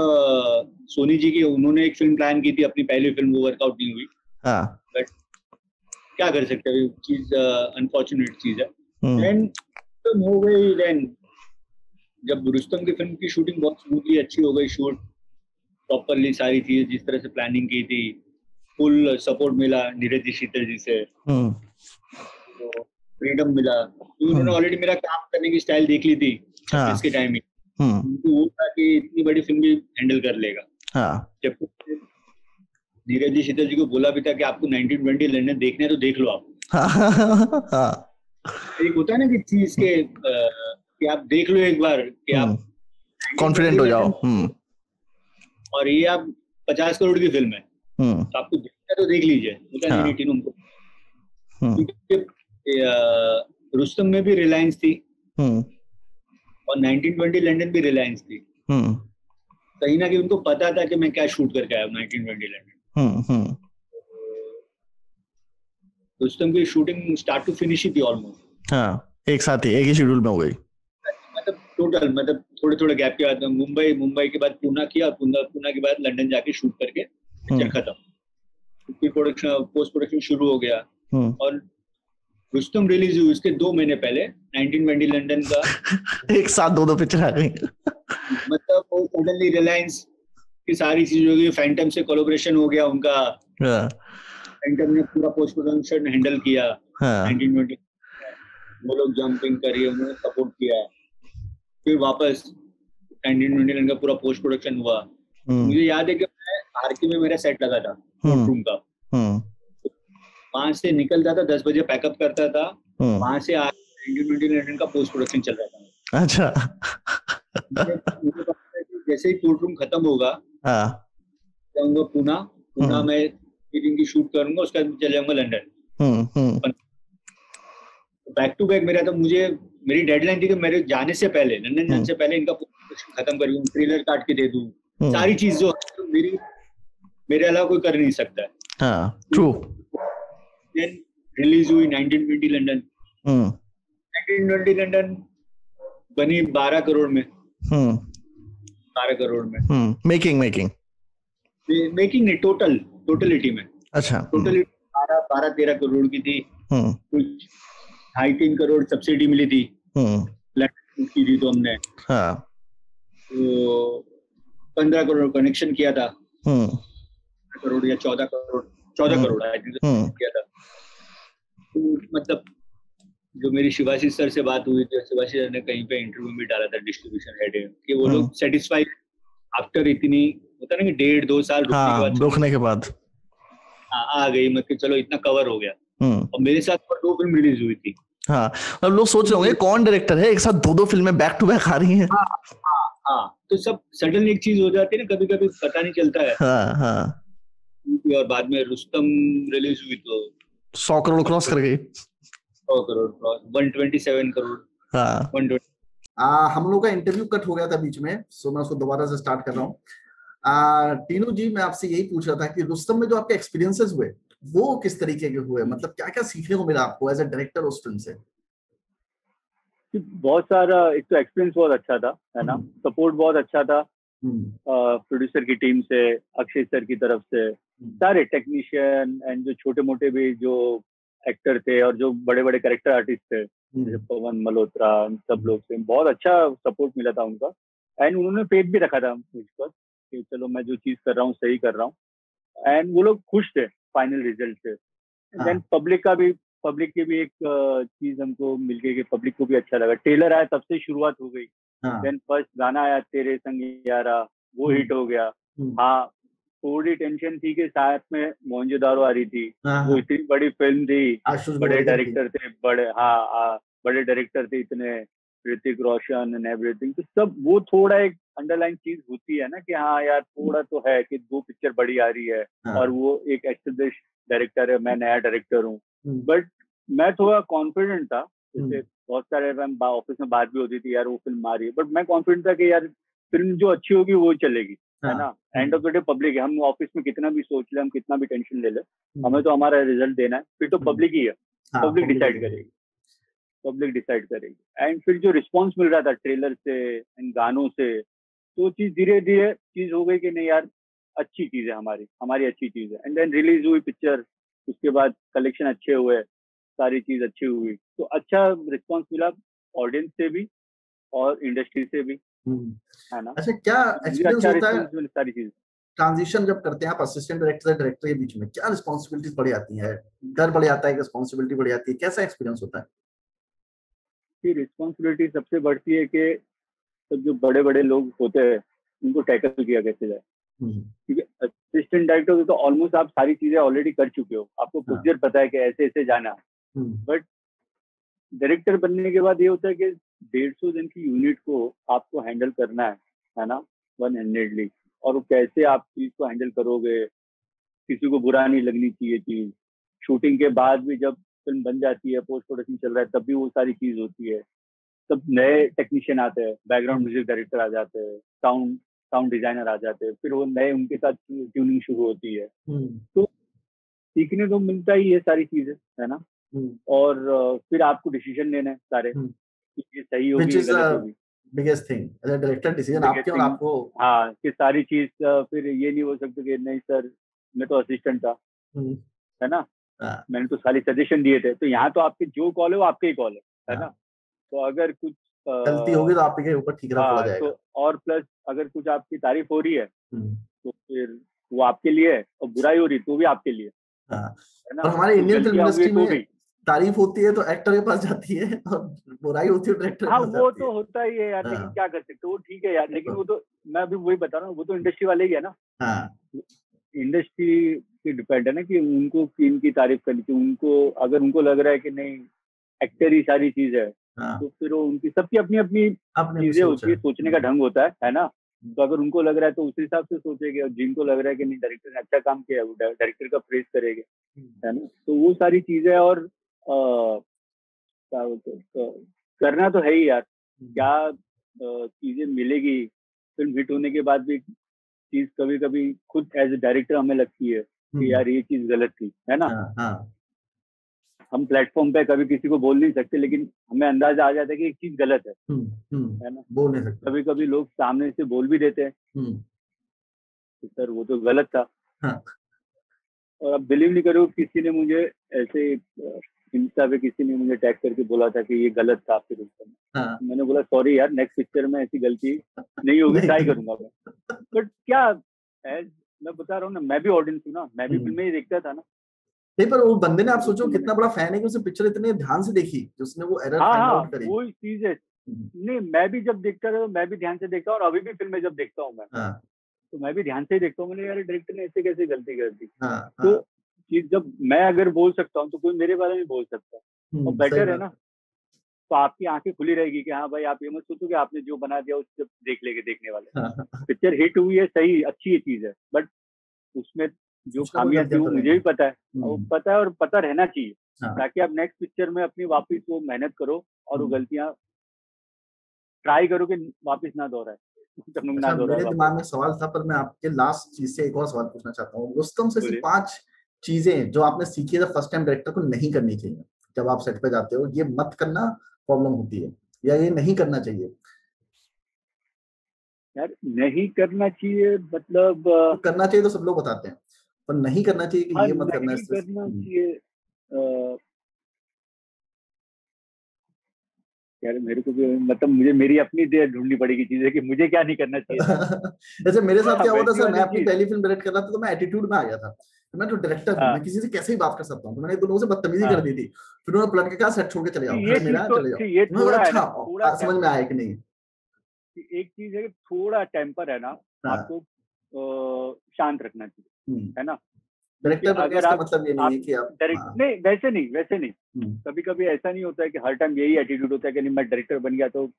सोनी जी की, उन्होंने एक फिल्म प्लान की थी, अपनी पहली फिल्म, वो वर्कआउट नहीं हुई। बट क्या कर सकते हैं, चीज अनफॉर्चुनेट चीज है। देन तो हो गई। देन जब रुस्तम की फिल्म की शूटिंग बहुत स्मूथली अच्छी हो गई, शूट प्रॉपरली, सारी चीजें जिस तरह से प्लानिंग की थी, फुल सपोर्ट मिला नीरज जी, शीतल जी से, तो फ्रीडम मिला। तो उन्होंने ऑलरेडी मेरा काम करने की स्टाइल देख ली थी इसके टाइम में, उनको वो था कि इतनी बड़ी फिल्म भी हैंडल कर लेगा। जब नीरज जी शीतल जी को बोला भी था कि आपको 1920 लंदन देखना है तो देख लो आप। एक होता है ना कि चीज के कि आप देख लो एक बार, कि आप कॉन्फिडेंट हो जाओ, और ये आप 50 करोड़ की फिल्म है, तो आपको देखना है तो देख लीजिए। रुस्तम में भी रिलायंस थी और 1920 लंदन भी रिलायंस थी। कहीं ना कहीं उनको पता था कि मैं क्या शूट करके आया 1920 लंदन। रुस्तम की शूटिंग स्टार्ट टू फिनिश ही थी ऑलमोस्ट। एक साथ ही, एक ही शेड्यूल में हो गई, मतलब टोटल, मतलब थोड़े थोड़े गैप के बाद मुंबई के बाद पूना किया, पूना के बाद लंदन जाके शूट करके पिक्चर खत्म, प्रोडक्शन पोस्ट प्रोडक्शन शुरू हो गया। और रुस्तम रिलीज हुई उसके 2 महीने पहले 1920 लंदन का एक साथ दो पिक्चर आ गई। मतलब वो सडनली रिलायंस की सारी चीज हो गई, फैंटम से कोलैबोरेशन हो गया उनका, फैंटम ने पूरा पोस्ट प्रोडक्शन हैंडल किया। 1920 वो लोग जंपिंग करिए, उन्होंने सपोर्ट किया। फिर वापस 1920 लंदन का पूरा पोस्ट प्रोडक्शन हुआ। मुझे याद है कि मैं आरके में मेरा सेट लगा था रूम का, 5 से निकलता था, 10 बजे पैकअप करता था, 5 से 1920 लंदन का पोस्ट प्रोडक्शन चल रहा था। अच्छा। मुझे पता है कि जैसे ही कोर्ट रूम खत्म होगा, जाऊंगा पूना में 3 दिन की शूट करूंगा, उसके बाद चले जाऊंगा लंदन। बैक टू बैक मेरा, तो मेरी डेडलाइन थी कि मेरे जाने से पहले, लंदन जाने से पहले इनका प्रोडक्शन खत्म कर दूं, ट्रेलर काट के दे दूं, सारी चीज जो मेरे अलावा कोई कर नहीं सकता है। ट्रू। रिलीज हुई 1920 लंदन। 1920 लंदन बनी 12 करोड़ में। 12 करोड़ में मेकिंग नहीं, टोटलिटी में। अच्छा, टोटली 12-13 करोड़ की थी। कुछ 2.5-3 करोड़ सब्सिडी मिली थी की थी, तो हमने तो 15 करोड़ कनेक्शन किया था, करोड़ या 14 करोड़ आई थिंक किया था। तो मतलब जो मेरी शिवाशी सर से बात हुई थी, शिवाशी सर ने कहीं पे इंटरव्यू भी डाला था डिस्ट्रीब्यूशन हेड कि वो लोग सेटिस्फाइड आफ्टर इतनी, होता ना कि 1.5-2 साल रुकने के बाद आ गई, मतलब चलो इतना कवर हो गया। और मेरे साथ 2 फिल्म रिलीज हुई थी। अब लोग सोच रहे होंगे कौन डायरेक्टर है, एक साथ 2 फिल्में बैक टू बैक आ रही हैं। तो सब सडनली एक चीज हो जाती है ना, कभी कभी पता नहीं चलता है। और बाद में रुस्तम रिलीज हुई तो 100 करोड़ क्रॉस कर गई। 100 करोड़ क्रॉस, 127 करोड़। 120। हम लोग का इंटरव्यू कट हो गया था बीच में, सो मैं उसको दोबारा से स्टार्ट कर रहा हूँ। टीनू जी, मैं आपसे यही पूछ रहा था कि रुस्तम में जो आपके एक्सपीरियंसेस हुए वो किस तरीके के हुए, मतलब क्या क्या सीखने को मिला आपको एज अ डायरेक्टर उस फिल्म से? बहुत सारा, एक तो एक्सपीरियंस बहुत अच्छा था, है ना, सपोर्ट बहुत अच्छा था प्रोड्यूसर की टीम से, अक्षय सर की तरफ से, सारे टेक्नीशियन एंड जो छोटे मोटे भी जो एक्टर थे और जो बड़े बड़े कैरेक्टर आर्टिस्ट थे, जैसे पवन मल्होत्रा, सब लोग से बहुत अच्छा सपोर्ट मिला था उनका। एंड उन्होंने फेथ भी रखा था मुझ पर कि चलो मैं जो चीज कर रहा हूँ सही कर रहा हूँ। एंड वो लोग खुश थे फाइनल रिजल्ट से। देन पब्लिक का भी पब्लिक की भी एक चीज हमको मिल गई कि पब्लिक को भी अच्छा लगा। ट्रेलर आया तब से शुरुआत हो गई। देन फर्स्ट गाना आया तेरे संग यारा, वो हिट हो गया। हाँ, थोड़ी टेंशन थी कि साथ में मोहनजोदारो आ रही थी, वो इतनी बड़ी फिल्म थी, बड़े डायरेक्टर थे, बड़े डायरेक्टर थे इतने, ऋतिक रोशन एंड एवरीथिंग, तो सब वो थोड़ा एक अंडरलाइन चीज होती है ना कि हाँ यार थोड़ा तो है कि 2 पिक्चर बड़ी आ रही है और वो एक एस्टेब्लिश डायरेक्टर है, मैं नया डायरेक्टर हूँ। बट मैं थोड़ा कॉन्फिडेंट था, जैसे बहुत सारे ऑफिस में बात भी होती थी यार वो फिल्म आ रही है, बट मैं कॉन्फिडेंट था कि यार फिल्म जो अच्छी होगी वो चलेगी, है ना। End of the day public है, हम ऑफिस में कितना भी सोच ले, हम कितना भी टेंशन ले ले, हमें तो हमारा रिजल्ट देना है, फिर तो पब्लिक ही है, पब्लिक डिसाइड करेगी, पब्लिक डिसाइड करेगी। एंड फिर जो रिस्पॉन्स मिल रहा था ट्रेलर से एंड गानों से, तो चीज धीरे धीरे चीज हो गई कि नहीं यार अच्छी चीज है, हमारी अच्छी चीज है। एंड देन रिलीज हुई पिक्चर, उसके बाद कलेक्शन अच्छे हुए, सारी चीज अच्छी हुई, तो अच्छा रिस्पॉन्स मिला ऑडियंस से भी और इंडस्ट्री से भी, है ना। अच्छा, क्या एक्सपीरियंस होता है सारी चीज ट्रांजिशन जब करते हैं आप असिस्टेंट डायरेक्टर से डायरेक्टर के बीच में, क्या रिस्पॉन्सिबिलिटीज बढ़ जाती है, डर बढ़ जाता है, रिस्पॉन्सिबिलिटी बढ़ जाती है, कैसा एक्सपीरियंस होता है? रिस्पॉन्सिबिलिटी सबसे बढ़ती है कि सब जो बड़े बड़े लोग होते हैं उनको टैकल किया कैसे जाए, क्योंकि असिस्टेंट डायरेक्टर तो ऑलमोस्ट आप सारी चीजें ऑलरेडी कर चुके हो, आपको प्रोसीजर पता है कि ऐसे ऐसे जाना। बट डायरेक्टर बनने के बाद ये होता है कि 150 जन की यूनिट को आपको हैंडल करना है ना, 100ली, और वो कैसे आप चीज को हैंडल करोगे, किसी को बुरा नहीं लगनी चाहिए चीज। शूटिंग के बाद भी जब फिल्म बन जाती है, पोस्ट प्रोडक्शन चल रहा है, तब भी वो सारी चीज होती है, तब नए टेक्नीशियन आते हैं, बैकग्राउंड म्यूजिक डायरेक्टर आ जाते हैं, साउंड डिजाइनर आ जाते हैं, फिर वो नए उनके साथ ट्यूनिंग शुरू होती है, तो सीखने को मिलता ही ये सारी चीजें, है ना। और फिर आपको डिसीजन लेना है सारे, ये सही होगी गलत होगी, biggest thing as a director decision आपके और आपको, हाँ, कि सारी चीज फिर ये नहीं हो सकता कि नहीं सर मैं तो असिस्टेंट था, है ना, मैंने तो सारी सजेशन दिए थे, तो यहाँ तो आपके जो कॉल है वो आपके ही कॉल है ना। तो अगर कुछ गलती होगी तो आपके ऊपर ठीकरा पड़ा जाएगा, तो और प्लस अगर कुछ आपकी तारीफ हो रही है तो फिर वो आपके लिए है, और बुराई हो रही तो भी आपके लिए, है ना। और हमारे इंडियन फिल्म इंडस्ट्री में तारीफ होती है तो एक्टर के पास जाती है और बुराई होती है डायरेक्टर के पास जाती है। वो तो होता ही है यार, लेकिन क्या कर सकते, वो ठीक है यार, लेकिन वो तो मैं अभी वही बता रहा हूँ, वो तो इंडस्ट्री वाले ही है ना। इंडस्ट्री पे डिपेंड है ना कि उनको इनकी तारीफ करनी चाहिए, उनको अगर उनको लग रहा है कि नहीं एक्टर ही सारी चीज है, तो फिर वो उनकी सबकी अपनी अपनी चीजें होती है, सोचने का ढंग होता है ना। तो अगर उनको लग रहा है तो उस हिसाब से सोचेंगे, और जिनको लग रहा है कि नहीं डायरेक्टर ने अच्छा काम किया है वो डायरेक्टर का प्रेज करेंगे, है ना। तो वो सारी चीजें, और क्या करना तो है ही यार, क्या चीजें मिलेगी फिल्म हिट होने के बाद भी, चीज कभी कभी खुद एज ए डायरेक्टर हमें लगती है कि यार ये चीज गलत थी, है ना। हम प्लेटफॉर्म पे कभी किसी को बोल नहीं सकते, लेकिन हमें अंदाजा आ जाता है कि एक चीज गलत है ना, बोल नहीं सकते। कभी कभी लोग सामने से बोल भी देते हैं कि सर वो तो गलत था। और अब बिलीव नहीं करो, किसी ने मुझे ऐसे इंस्टा पे किसी ने मुझे टैग करके बोला था कि ये गलत था आपके रूप में। मैंने बोला सॉरी यार, नेक्स्ट पिक्चर में ऐसी गलती नहीं होगी, ट्राई करूंगा मैं। बट क्या मैं बता रहा हूँ ना, मैं भी ऑडियंस हूँ ना, मैं भी फिल्में ही देखता था ना। नहीं, पर वो बंदे ने, आप सोचो कितना बड़ा फैन है कि उसने पिक्चर इतने ध्यान से देखी कि उसने वो एरर फाइंड आउट करी। वही चीज है। नहीं, मैं भी जब देखता था मैं भी ध्यान से देखता हूँ, और अभी भी फिल्में जब देखता हूँ मैं तो मैं भी ध्यान से देखता हूँ। मैंने यार डायरेक्टर ने ऐसे कैसे गलती कर दी। तो चीज जब मैं अगर बोल सकता हूँ तो कोई मेरे बारे में बोल सकता है, और बेटर है ना। तो आपकी आंखें खुली रहेगी कि हाँ भाई आप ये मत सोचो कि आपने जो बना दिया उससे देख लेंगे देखने वाले। पिक्चर हिट हुई है, सही अच्छी चीज है, बट उसमें जो खामियां थी वो मुझे भी पता है, वो पता है, और पता रहना चाहिए, ताकि आप नेक्स्ट पिक्चर में अपनी वापस वो मेहनत करो और वो गलतियां ट्राई करो कि वापस ना दोहराए। मेरे दिमाग में सवाल था, पर मैं आपके लास्ट चीज से एक और सवाल पूछना चाहता हूँ। रुस्तम से सिर्फ 5 चीजें जो आपने सीखी है फर्स्ट टाइम डायरेक्टर को नहीं करनी चाहिए, जब आप सेट पे जाते हो, ये मत करना प्रॉब्लम होती है, या ये नहीं करना चाहिए। यार नहीं करना चाहिए मतलब तो करना चाहिए तो सब लोग बताते हैं, पर नहीं करना चाहिए कि ये मत करना चाहिए। यार मेरे को भी मतलब मुझे मेरी अपनी ढूंढनी पड़ेगी चीजें कि मुझे क्या नहीं करना चाहिए। जैसे मेरे साथ क्या हुआ था सर, मैं अपनी पहली फिल्म डायरेक्ट कर रहा था तो मैं एटीट्यूड में आ गया था मैं जो डायरेक्टर हूँ मैं किसी से कैसे ही बात कर सकता हूँ, तो मैंने एक दो लोगों से बदतमीजी कर दी थी, फिर उन्होंने पलट के कहा सेट छोड़ के चले जाओ, घर मेरा चले जाओ। ये थोड़ा है ना, अच्छा समझ में आया कि नहीं? एक चीज है कि थोड़ा टेम्पर है ना, आपको शांत रखना चाहिए, है ना। डायरेक्टर अगर आप मतलब ये नहीं है कि आप नहीं, वैसे नहीं कभी कभी ऐसा नहीं होता है कि हर टाइम यही एटीट्यूड होता है कि नहीं मैं डायरेक्टर बन गया तो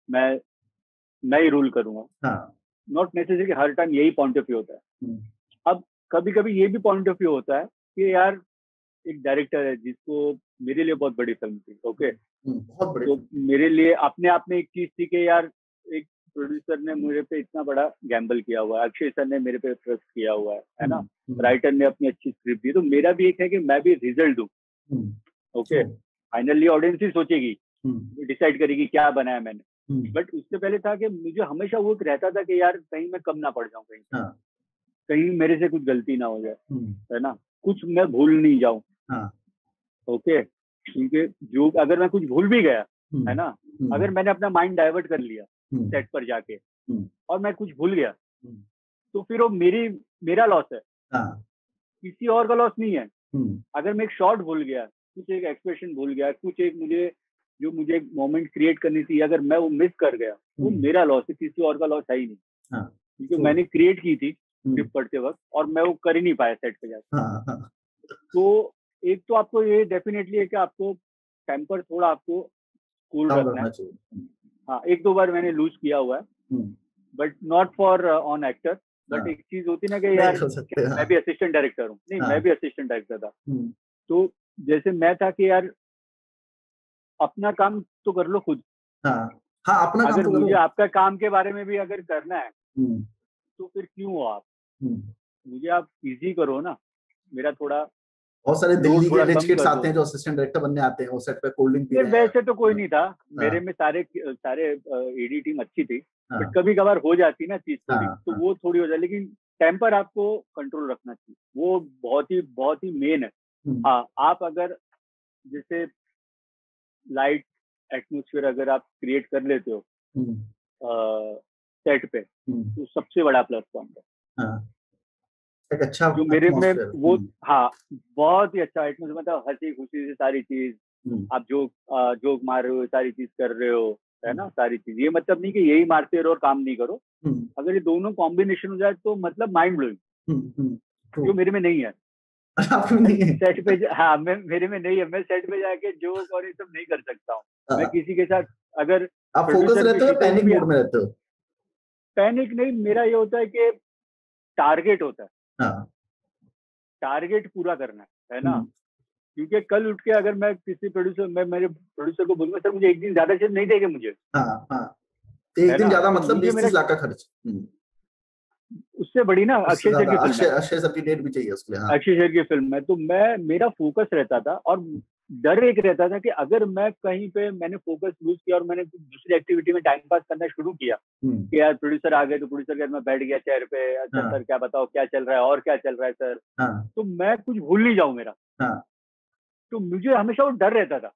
मैं ही रूल करूंगा। नॉट नेसेसरी हर टाइम यही पॉइंट ऑफ व्यू होता है। अब कभी कभी ये भी पॉइंट ऑफ व्यू होता है कि यार एक डायरेक्टर है जिसको, मेरे लिए बहुत बड़ी फिल्म थी, ओके, बहुत बड़ी, तो मेरे लिए अपने आप में एक चीज थी कि यार एक प्रोड्यूसर ने मुझे पे इतना बड़ा गैम्बल किया हुआ है, अक्षय सर ने मेरे पे ट्रस्ट किया हुआ है ना, राइटर ने अपनी अच्छी स्क्रिप्ट दी, तो मेरा भी एक है कि मैं भी रिजल्ट दूं, ओके। फाइनली ऑडियंस ही सोचेगी, डिसाइड करेगी क्या बनाया मैंने, बट उससे पहले था कि मुझे हमेशा वो रहता था कि यार कहीं मैं कम ना पड़ जाऊं, कहीं मेरे से कुछ गलती ना हो जाए, है ना, कुछ मैं भूल नहीं जाऊं, ओके, क्योंकि जो अगर मैं कुछ भूल भी गया, है ना, अगर मैंने अपना माइंड डाइवर्ट कर लिया सेट पर जाके और मैं कुछ भूल गया, तो फिर वो मेरा लॉस है, किसी और का लॉस नहीं है। अगर मैं एक शॉट भूल गया, कुछ एक एक्सप्रेशन भूल गया, कुछ एक मुझे मोमेंट क्रिएट करनी थी, अगर मैं वो मिस कर गया, वो मेरा लॉस है, किसी और का लॉस है ही नहीं, क्योंकि मैंने क्रिएट की थी स्क्रिप्ट पढ़ते वक्त और मैं वो कर ही नहीं पाया सेट पे जाके। तो एक तो आपको ये डेफिनेटली है कि आपको टेम्पर थोड़ा आपको कूल रखना है। हाँ, एक दो बार मैंने लूज किया हुआ है, but not for on actor, but एक चीज होती ना कि यार मैं भी असिस्टेंट डायरेक्टर हूँ, नहीं मैं भी असिस्टेंट डायरेक्टर था, तो जैसे मैं था कि यार अपना काम तो कर लो खुद, अपना अगर काम तो मुझे आपका काम के बारे में भी अगर करना है तो फिर क्यों हो आप, मुझे आप इजी करो ना, मेरा थोड़ा बहुत सारे दिल्ली के रिच किड्स आते हैं जो असिस्टेंट डायरेक्टर बनने आते हैं, वो सेट पे कोल्ड ड्रिंक पी रहे हैं। वैसे तो कोई नहीं था मेरे में, सारे एडी टीम अच्छी थी, बट कभी कभार हो जाती ना चीज थोड़ी, तो वो थोड़ी हो जाए, लेकिन टेम्पर आपको कंट्रोल रखना चाहिए, वो बहुत ही मेन है। हाँ, आप अगर जैसे लाइट एटमोस्फेयर अगर आप क्रिएट कर लेते हो सेट पे, तो सबसे बड़ा प्लस पॉइंट है। एक अच्छा जो मेरे में वो, हाँ, बहुत ही अच्छा एटमोस्फेयर, मतलब हंसी खुशी से सारी चीज, आप जोक मार रहे हो, सारी चीज कर रहे हो, है ना, सारी चीज, ये मतलब नहीं कि यही मारते रहो और काम नहीं करो, अगर ये दोनों कॉम्बिनेशन हो जाए तो मतलब माइंड ब्लोइंग, जो मेरे में नहीं है। सेट पे, हाँ, मेरे में नहीं है, मैं सेट पे जाके जोक और ये सब नहीं कर सकता हूँ। मैं किसी के साथ अगर आप फोकस रहते हो, पैनिक मोड में रहते हो? पैनिक नहीं, मेरा ये होता है कि टारगेट होता है, टारगेट पूरा करना है ना, क्योंकि कल उठ के अगर मैं किसी मेरे प्रोड्यूसर को बोलूंगा सर मुझे एक दिन ज्यादा चीज नहीं देंगे मुझे, एक दिन ज्यादा मतलब 20-30 लाख का खर्च, उससे बड़ी ना अक्षय सर की फिल्म है, अक्षय सर की डेट भी चाहिए उसके लिए, अक्षय सर की फिल्म है, तो मेरा फोकस रहता था, और डर एक रहता था कि अगर मैं कहीं पे मैंने फोकस लूज किया और मैंने दूसरी एक्टिविटी में टाइम पास करना शुरू किया कि यार प्रोड्यूसर आ गए, तो प्रोड्यूसर के मैं बैठ गया चेयर पे, अच्छा सर क्या बताओ क्या चल रहा है और क्या चल रहा है सर, तो मैं कुछ भूल नहीं जाऊं मेरा, तो मुझे हमेशा वो डर रहता था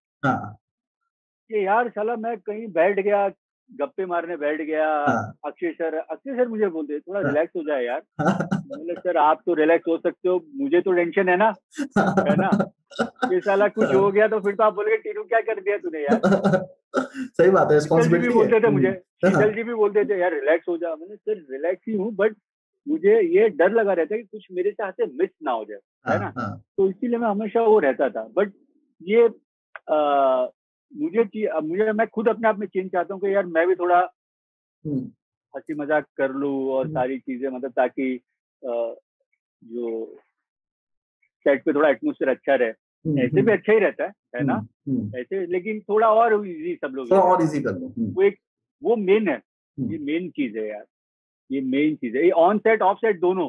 कि यार साला मैं कहीं बैठ गया, गप्पे मारने बैठ गया, अक्षय सर मुझे बोलते थोड़ा रिलैक्स हो जाए यार, मतलब सर आप तो रिलैक्स हो सकते हो, मुझे तो टेंशन है ना, ये साला कुछ हो गया तो फिर तो आप बोलेंगे टीनू क्या कर दिया तूने यार। सही बात है, रिस्पांसिबिलिटी है। बोलते थे मुझे, शीतल जी भी बोलते थे यार रिलैक्स हो जा, मैंने सर रिलैक्स ही हूँ, बट मुझे ये डर लगा रहता है कि कुछ मेरे से हाथ से मिस ना हो जाए, है ना, तो इसीलिए मैं हमेशा वो रहता था। बट ये मुझे मैं खुद अपने आप में चेंज चाहता हूँ कि यार मैं भी थोड़ा हंसी मजाक कर लूँ और सारी चीजें, मतलब ताकि जो सेट पे थोड़ा एटमोस्फेयर अच्छा रहे, ऐसे भी अच्छा ही रहता है ना, ऐसे, लेकिन थोड़ा और इजी सब लोग और इजी कर लो, वो मेन है, ये मेन चीज है यार, ये मेन चीज है, ये ऑन सेट ऑफ सेट दोनों।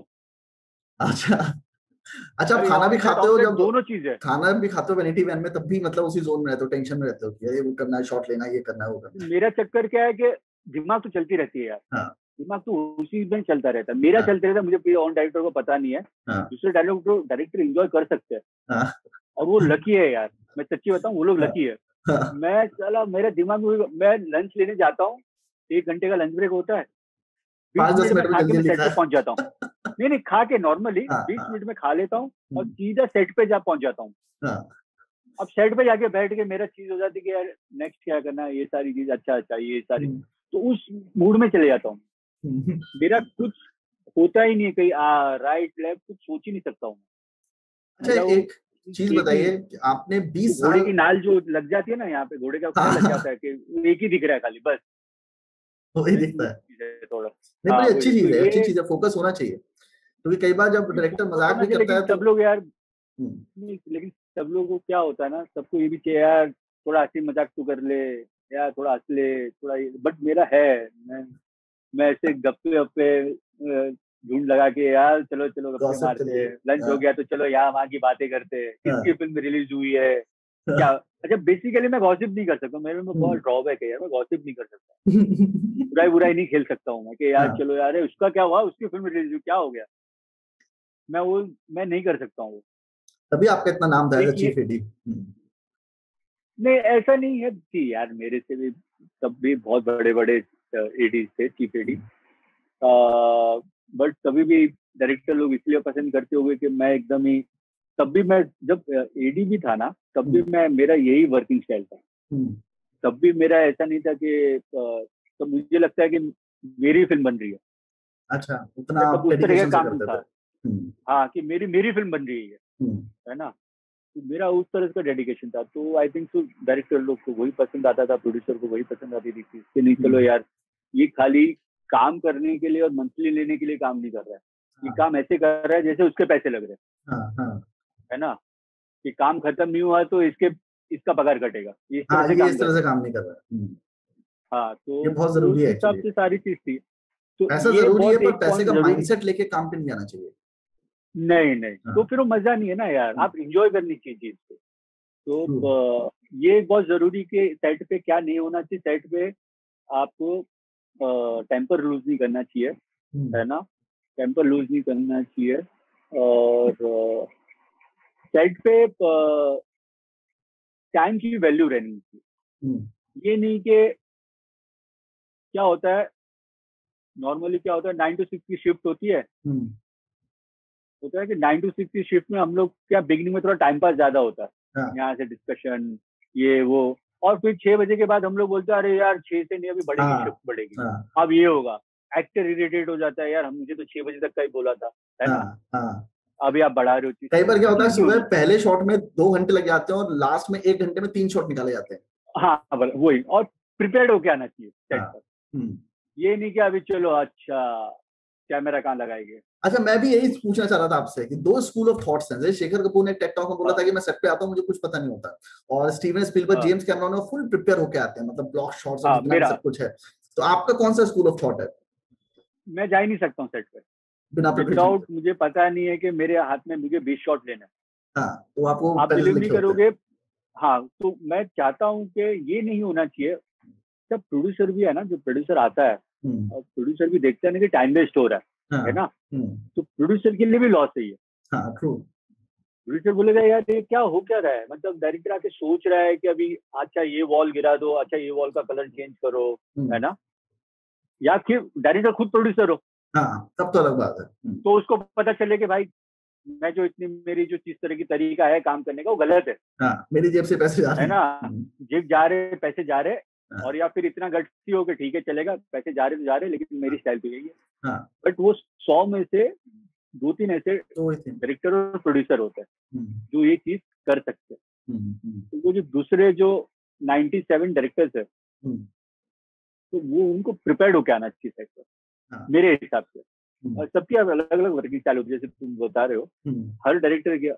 अच्छा खाना भी खाते हो, जब दोनों चीजें खाना भी खाते हो वैनिटी वैन में, तब भी मतलब उसी जोन में रहते हो, टेंशन में रहते हो कि ये वो करना है, शॉट लेना है, ये करना है, वो करना है। मेरा चक्कर क्या है कि दिमाग तो चलती रहती है यार, दिमाग तो उसी में चलता रहता है, मेरा चलता रहता है, मुझे कोई ऑन डायरेक्टर को पता नहीं है, दूसरे डायरेक्टर एंजॉय कर सकते हैं, और वो लकी है यार, मैं सच्ची बताऊं, वो लोग लकी है। मैं साला मेरे दिमाग में, मैं लंच लेने जाता हूँ, 1 घंटे का लंच ब्रेक होता है, 5-10 मिनट में जल्दी सेट पे पहुंच जाता हूँ। नहीं खा के नॉर्मली 20 मिनट में खा लेता हूँ और सीधा सेट पे जा पहुंच जाता हूँ। अब सेट पे जाके बैठ के मेरा चीज हो जाती है कि यार नेक्स्ट क्या करना है, ये सारी चीज अच्छा ये सारी, तो उस मूड में चले जाता हूँ। मेरा कुछ होता ही नहीं, कहीं राइट लेफ्ट कुछ सोच ही नहीं सकता हूँ। अच्छा एक चीज बताइए, आपने 20 साल घोड़े की नाल जो लग जाती है ना यहाँ पे, घोड़े का क्या लग जाता है कि एक ही दिख रहा है खाली, बस वही दिखता है थोड़ा। नहीं, बड़ी अच्छी चीज है, फोकस होना चाहिए। क्योंकि कई बार जब डायरेक्टर मजाक भी करता है तो सब लोग यार, लेकिन सब लोगों को क्या होता है ना, सबको ये भी चाहिए यार थोड़ा हंसी मजाक तो कर ले यार, थोड़ा हंस ले थोड़ा, बट मेरा है मैं ऐसे गप्पे वप्पे ढूंढ लगा के यार चलो गप्पे मारते, लंच हो गया तो चलो यहाँ वहाँ की बातें करते, किसकी फिल्म रिलीज हुई है क्या। अच्छा बेसिकली मैं गॉसिप नहीं कर सकता, मेरे में बहुत ड्रॉबैक है यार, मैं गॉसिप नहीं कर सकता, बुराई नहीं खेल सकता हूँ मैं कि यार चलो यार उसका क्या हुआ, उसकी फिल्म रिलीज हुई क्या हो गया, मैं नहीं कर सकता हूँ। तभी आपका इतना नाम था चीफ एडी। नहीं ऐसा नहीं है कि यार मेरे से भी तब भी बहुत बड़े एडी थे, चीफ एडी, बट तभी भी डायरेक्टर लोग इसलिए पसंद करते होंगे कि मैं एकदम ही, तब भी मैं जब एडी भी था ना तब भी मेरा यही वर्किंग स्टाइल था। तब भी मेरा ऐसा नहीं था कि तो मुझे लगता है कि मेरी फिल्म बन रही है। अच्छा उतना उस तरह का काम था। हाँ कि मेरी फिल्म बन रही है ना, तो मेरा उस तरह का डेडिकेशन था। तो आई थिंक तो डायरेक्टर लोग को वही पसंद आता था, प्रोड्यूसर को वही पसंद आती थी कि नहीं चलो यार ये खाली काम करने के लिए और मंथली लेने के लिए काम नहीं कर रहा है, ये काम ऐसे कर रहा है जैसे उसके पैसे लग रहे हैं, है ना, कि काम खत्म नहीं हुआ तो इसका पगार कटेगा, इस तरह से काम नहीं कर रहा है। हाँ तो ये बहुत जरूरी है, हिसाब से सारी चीज थी। तो पैसा जरूरी है पर पैसे का माइंडसेट लेके काम पे नहीं जाना चाहिए। नहीं तो फिर वो मजा नहीं है ना यार, आप एंजॉय करनी चाहिए चीज को। तो ये बहुत जरूरी कि सेट पे क्या नहीं होना चाहिए, सेट पे आपको टेम्पर लूज नहीं करना चाहिए, है ना, टेम्पर लूज नहीं करना चाहिए, और सेट पे टाइम की वैल्यू रहनी चाहिए। ये नहीं कि क्या होता है नॉर्मली, क्या होता है 9 to 6 की शिफ्ट होती है, होता है कि 9 to 6 की शिफ्ट में हम लोग क्या बिगिनिंग में थोड़ा टाइम पास ज्यादा होता है, यहाँ से डिस्कशन ये वो, और फिर 6 बजे के बाद हम लोग बोलते हैं अरे यार 6 से नहीं अभी बढ़ेगी, शिफ्ट बढ़ेगी, अब ये होगा, एक्टर इरिटेट हो जाता है यार मुझे तो 6 बजे तक का ही बोला था, है ना, अभी आप बढ़ा रहे हो। कई बार क्या होता है सुबह पहले शॉट में 2 घंटे लग जाते हैं और लास्ट में 1 घंटे में 3 शॉट निकाले जाते हैं। हाँ वही, और प्रिपेयर्ड होके आना चाहिए सेट पर, ये नहीं कि अभी चलो अच्छा कैमरा कहाँ लगाएंगे। अच्छा मैं भी यही पूछना चाह रहा था आपसे कि 2 स्कूल ऑफ थॉट्स हैं, जैसे शेखर कपूर ने टेक टॉक में बोला था कि मैं सेट पे आता हूँ मुझे कुछ पता नहीं होता, और स्टीवन स्पीलबर्ग जेम्स कैमरॉन ने फुल प्रिपेयर होके आते हैं, मतलब ब्लॉक शॉट्स और जितना सब कुछ है। तो आपका कौन सा स्कूल ऑफ थॉट है? मैं जा ही नहीं सकता हूँ सेट पे विदाउट, मुझे पता नहीं है कि मेरे हाथ में मुझे 20 शॉट लेना है। तो आप बिलीव नहीं करोगे। हाँ तो मैं चाहता हूँ कि ये नहीं होना चाहिए, जब प्रोड्यूसर भी है ना, जो प्रोड्यूसर आता है और प्रोड्यूसर भी देखता है ना कि टाइम वेस्ट हो रहा है ना, तो प्रोड्यूसर के लिए भी लॉस है ये। प्रोड्यूसर बोलेगा यार ये क्या हो क्या रहा है, मतलब डायरेक्टर आके सोच रहा है कि अभी अच्छा ये वॉल गिरा दो, अच्छा ये वॉल का कलर चेंज करो, है ना, या फिर डायरेक्टर खुद प्रोड्यूसर हो, तब तो अलग बात है। तो उसको पता चले कि भाई मैं जो मेरी जो जिस तरह की तरीका है काम करने का वो गलत है, मेरी जेब से पैसे जा रहे हैं, है ना, जेब जा रहे पैसे जा रहे, और या फिर इतना गट्सी हो कि ठीक है चलेगा पैसे जा रहे तो जा रहे, लेकिन मेरी स्टाइल तो यही है। बट वो 100 में से 2-3 ऐसे डायरेक्टर और प्रोड्यूसर होते हैं जो ये चीज कर सकते हैं। तो वो जो दूसरे जो 97 डायरेक्टर्स है तो वो उनको प्रिपेयर्ड होकर आना चाहिए सेट पर मेरे हिसाब से। और सबकी अलग अलग वर्किंग स्टाइल होती है, जैसे तुम बता रहे हो, हर डायरेक्टर की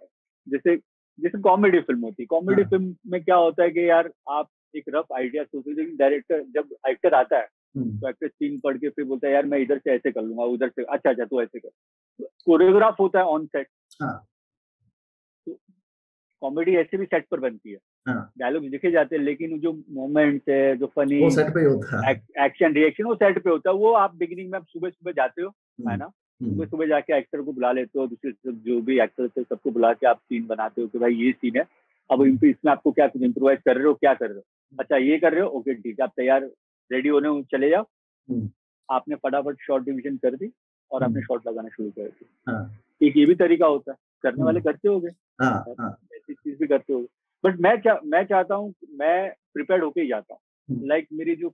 जैसे कॉमेडी फिल्म होती है, कॉमेडी फिल्म में क्या होता है कि यार आप एक रफ आइडिया सोचते हैं, लेकिन डायरेक्टर जब एक्टर आता है तो एक्टर सीन पढ़ के फिर बोलता है यार मैं इधर से ऐसे कर लूंगा, उधर से अच्छा तो ऐसे कर, कोरियोग्राफ होता है ऑन सेट। तो कॉमेडी ऐसे भी सेट पर बनती है, डायलॉग लिखे जाते हैं, लेकिन जो मोमेंट्स है, जो फनी एक्शन रिएक्शन वो सेट पे होता है। वो आप बिगिनिंग में आप सुबह सुबह जाते हो, है ना, सुबह सुबह जाके एक्टर को बुला लेते हो, दूसरे जो भी एक्टर थे सबको बुला के आप सीन बनाते हो कि भाई ये सीन है, अब इसमें आपको क्या कुछ इम्प्रोवाइज कर रहे हो, क्या कर रहे हो, अच्छा ये कर रहे हो, ओके ठीक है, आप तैयार रेडी होने चले जाओ, आपने फटाफट शॉट डिवीजन कर दी और आपने शॉट लगाना शुरू कर दी। एक ये भी तरीका होता है, करने वाले करते होंगे, ऐसी चीज भी करते होंगे, बट मैं चाहता हूँ, मैं प्रिपेयर्ड होके ही जाता हूँ। लाइक मेरी जो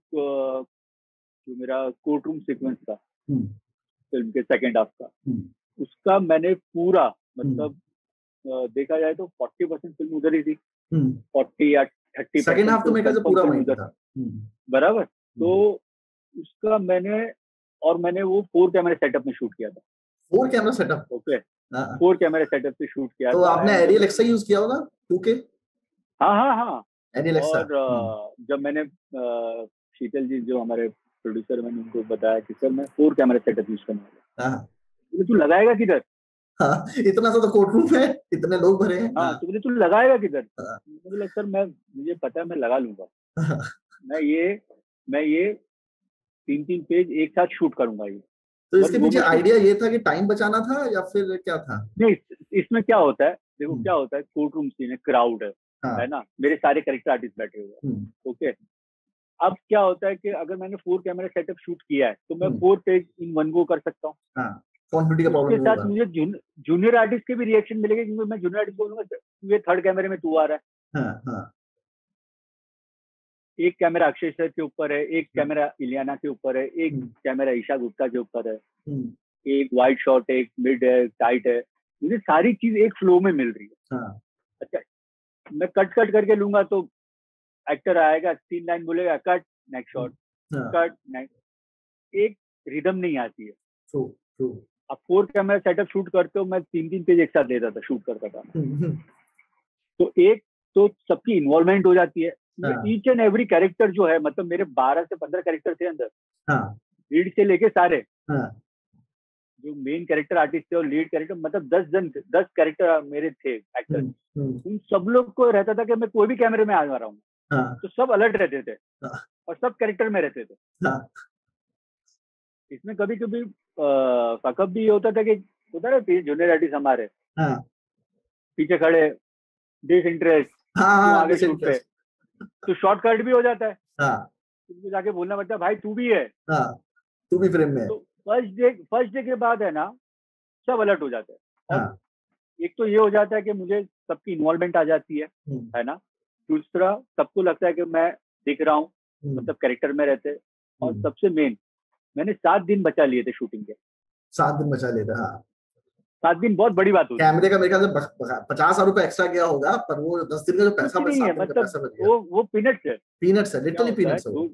मेरा कोर्ट रूम सीक्वेंस था फिल्म के सेकेंड हाफ का, उसका मैंने पूरा मतलब देखा जाए तो 40% फिल्म उधर ही थी, 40 या 30 सेकेंड हाफ तो मेरे ख्याल से पूरा वहीं था बराबर। तो उसका मैंने वो 4 कैमरे सेटअप में शूट किया था। 4 कैमरा सेटअप? ओके, 4 कैमरे सेटअप से शूट किया तो था। आपने एरियल एक्सा यूज किया होगा 2K? हाँ एरियल एक्सा। और जब मैंने शीतल जी जो हमारे प्रोड्यूसर, मैंने उनको बताया कि सर मैं 4 कैमरा सेटअप यूज करने वाला हूँ, तू लगाएगा किधर? इतना सा तो कोर्ट रूम है, इतने लोग भरे हैं। तुमने तू लगाएगा किधर? मुझे सर मुझे पता है मैं लगा लूंगा। मैं ये 3 पेज एक साथ शूट करूंगा। ये तो इसके पीछे आइडिया ये था कि टाइम बचाना था या फिर क्या था? नहीं, इसमें क्या होता है, देखो क्या होता है, कोर्ट रूम सीन है, क्राउड है ना, मेरे सारे कैरेक्टर आर्टिस्ट बैठे हुए हैं, ओके। अब क्या होता है कि अगर मैंने 4 कैमरा सेटअप शूट किया है तो मैं 4 पेज इन वन गो कर सकता हूँ। क्वांटिटी का प्रॉब्लम उसके साथ मुझे जूनियर आर्टिस्ट के भी रिएक्शन मिलेगा, क्योंकि मैं जूनियर आर्टिस्ट बोलूंगा ये 3rd कैमरे में तू आ रहा है। एक कैमरा अक्षय सर के ऊपर है, एक कैमरा इलियाना के ऊपर है, एक कैमरा ईशा गुप्ता के ऊपर है, एक वाइड शॉट, एक मिड है, टाइट है, मुझे सारी चीज एक फ्लो में मिल रही है। अच्छा, मैं कट करके लूंगा तो एक्टर आएगा, 3 लाइन बोलेगा, cut, next shot, cut, next, एक रिदम नहीं आती है। अब 4 कैमरा सेटअप शूट करते हो, मैं 3 पेज एक साथ लेता था, शूट करता था। तो एक तो सबकी इन्वॉल्वमेंट हो जाती है, ईच एंड एवरी कैरेक्टर जो है, मतलब मेरे 12 से 15 कैरेक्टर थे अंदर, लीड से लेके सारे, जो मेन कैरेक्टर आर्टिस्ट थे और लीड कैरेक्टर, मतलब 10 कैरेक्टर मेरे थे एक्टर। उन सब लोग को रहता था कि मैं कोई भी कैमरे में आ रहा हूँ, तो सब अलर्ट रहते थे और सब कैरेक्टर में रहते थे। इसमें कभी कभी फकअप भी होता था कि होता है जूनियर आर्टिस्ट हमारे पीछे खड़े, डिसइंटरेस्ट, आगे शूट पे, तो शॉर्टकट भी हो जाता है। तुमको जाके बोलना पड़ता है भाई तू भी है, तू भी फ्रेम में। तो फर्स्ट डे के बाद है ना, सब अलर्ट हो जाते हैं। और एक तो ये हो जाता है कि मुझे सबकी इन्वॉल्वमेंट आ जाती है ना। दूसरा, सबको लगता है कि मैं दिख रहा हूँ, मतलब कैरेक्टर में रहते। और सबसे मेन, मैंने 7 दिन बचा लिए थे शूटिंग के। 7 दिन बचा लिए थे? 7 दिन बहुत बड़ी बात होती है। कैमरे का मेरे ख्याल से 50,000 रुपए एक्स्ट्रा गया होगा, पर वो 10 दिन का जो पैसा नहीं है, मतलब वो पीनट्स है, लिटरली पीनट्स है।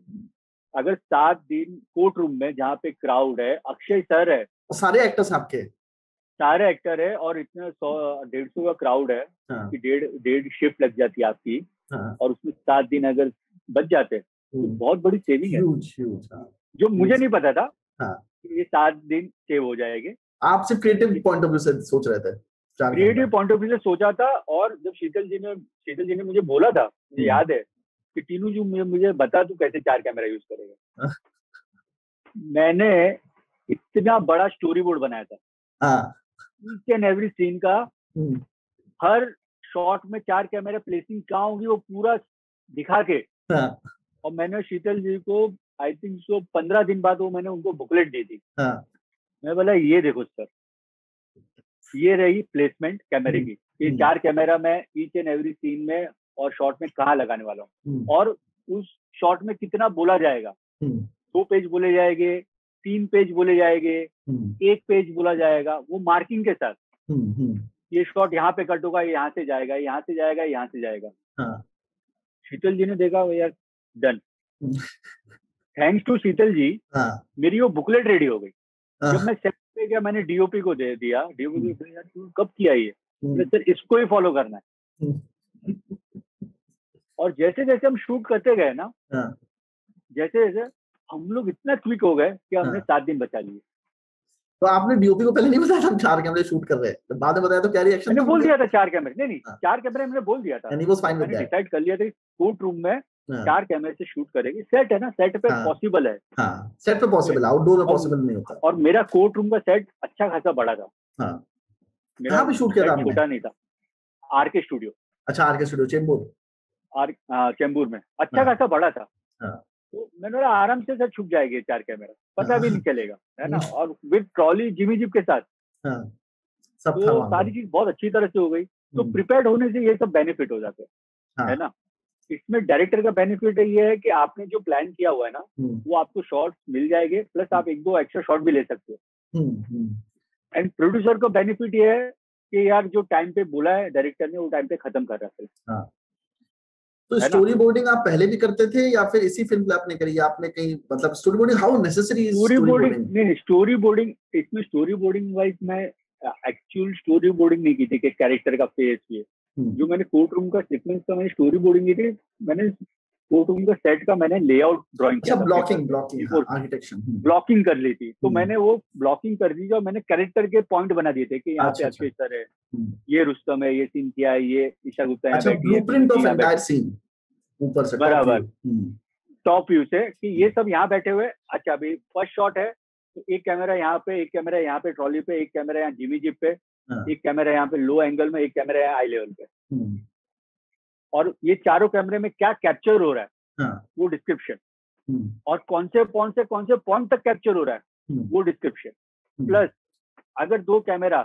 अगर 7 दिन कोर्ट रूम में, जहाँ पे क्राउड है, अक्षय सर है, सारे एक्टर्स आपके, सारे एक्टर है, और इतना 100-150 का क्राउड है कि डेढ़ शिफ्ट लग जाती है आपकी, और उसमें 7 दिन अगर बच जाते तो बहुत बड़ी सेविंग है, जो मुझे नहीं पता था कि ये 7 दिन सेव हो जाएंगे। आप सिर्फ क्रिएटिव पॉइंट ऑफ व्यू से सोच रहे थे? क्रिएटिव पॉइंट ऑफ व्यू से सोचा था। और जब शीतल जी ने मुझे बोला था, मुझे याद है कि टीनू जी मुझे बता तू कैसे 4 कैमरा यूज करेगा। मैंने इतना बड़ा स्टोरी बोर्ड बनाया था, ईच एंड एवरी सीन का, हर शॉट में 4 कैमरा प्लेसिंग कहाँ होगी वो पूरा दिखा के। और मैंने शीतल जी को आई थिंक 15 दिन बाद वो मैंने उनको बुकलेट दी थी। मैं बोला ये देखो सर, ये रही प्लेसमेंट कैमरे की, ये 4 कैमरा मैं ईच एंड एवरी सीन में और शॉट में कहाँ लगाने वाला हूँ, और उस शॉट में कितना बोला जाएगा। 2 पेज बोले जाएंगे, 3 पेज बोले जाएंगे, 1 पेज बोला जाएगा, वो मार्किंग के साथ। ये शॉट यहाँ पे कट होगा, यहाँ से जाएगा, यहाँ से जाएगा, यहाँ से जाएगा। शीतल जी ने देखा, यार डन। थैंक्स टू शीतल जी, मेरी वो बुकलेट रेडी हो गई। जब मैं सेट पे गया, मैंने डीओपी को दे दिया। डीओपी को यार तू कब किया ये? सर इसको ही फॉलो करना है। और जैसे जैसे हम शूट करते गए ना, जैसे जैसे हम लोग इतना क्विक हो गए कि हमने 7 दिन बचा लिए। तो आपने डीओपी को पहले नहीं बताया था हम 4 कैमरे शूट कर रहे हैं? तो बाद में बताया तो क्या रिएक्शन? मैंने बोल दिया था 4 कैमरे। नहीं 4 कैमरे मैंने बोल दिया था। मैंने डिसाइड कर लिया था कोर्ट रूम में 4 कैमरे से शूट करेगी। सेट है ना, सेट पे पॉसिबल है। सेट पे पॉसिबल है, आउटडोर में पॉसिबल नहीं होता। और मेरा कोर्ट रूम का सेट अच्छा खासा बड़ा था। कहाँ पे शूट किया था आपने? छोटा नहीं था, आरके स्टूडियो। अच्छा, आरके स्टूडियो, चेंबूर। चेंबूर में अच्छा खासा बड़ा था। तो मैंने बोला आराम से सर छुप जाएंगे 4 कैमरा, पता भी नहीं चलेगा, है ना, और विद ट्रॉली जिमी जिप के साथ। तो सारी चीज बहुत अच्छी तरह से हो गई। तो प्रिपेयर्ड होने से ये सब बेनिफिट हो जाते हैं, है ना। इसमें डायरेक्टर का बेनिफिट ये है कि आपने जो प्लान किया हुआ है ना, वो आपको शॉट्स मिल जाएंगे, प्लस आप 1-2 एक्स्ट्रा शॉट भी ले सकते हो। एंड प्रोड्यूसर का बेनिफिट ये है कि यार जो टाइम पे बोला है डायरेक्टर ने, वो टाइम पे खत्म कर रहा है। तो स्टोरी बोर्डिंग आप पहले भी करते थे या फिर इसी फिल्म पे आपने करी, आपने कहीं मतलब story boarding how necessary is story boarding? नहीं, स्टोरी बोर्डिंग, इसमें स्टोरी बोर्डिंग वाइज मैं एक्चुअल स्टोरी बोर्डिंग नहीं की थी कि कैरेक्टर का फेस ये, जो मैंने कोर्ट रूम का सीक्वेंस का मैंने स्टोरी बोर्डिंग की थी। मैंने कोर्ट रूम का सेट का मैंने लेआउट ड्राइंग किया, ब्लॉकिंग कर ली थी। तो मैंने वो ब्लॉकिंग कर दी और मैंने कैरेक्टर के पॉइंट बना दिए थे कि यहाँ पे अक्षय सर है, ये रुस्तम है, ये सीन क्या है, ये ईशा गुप्ता है, ब्लूप्रिंट ऑफ एंटायर सीन ऊपर से बराबर टॉप व्यू से कि ये सब यहाँ बैठे हुए। अच्छा अभी फर्स्ट शॉट है तो एक कैमरा यहाँ पे, एक कैमरा यहाँ पे ट्रॉली पे, एक कैमरा यहाँ जिमी जिप पे, एक कैमरा यहाँ पे लो एंगल में, एक कैमरा यहाँ आई लेवल पे, और ये चारों कैमरे में क्या कैप्चर हो रहा है वो डिस्क्रिप्शन, और कौन से पॉइंट तक कैप्चर हो रहा है वो डिस्क्रिप्शन, प्लस अगर 2 कैमरा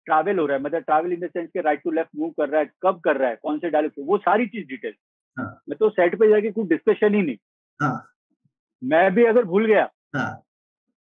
ट्रैवल हो रहा है, मतलब ट्रैवल इन द सेंस के राइट टू लेफ्ट मूव कर रहा है, कब कर रहा है, कौन से डायलॉग से, वो सारी चीज डिटेल। मैं तो सेट पे जाके कुछ डिस्कशन ही नहीं, मैं भी अगर भूल गया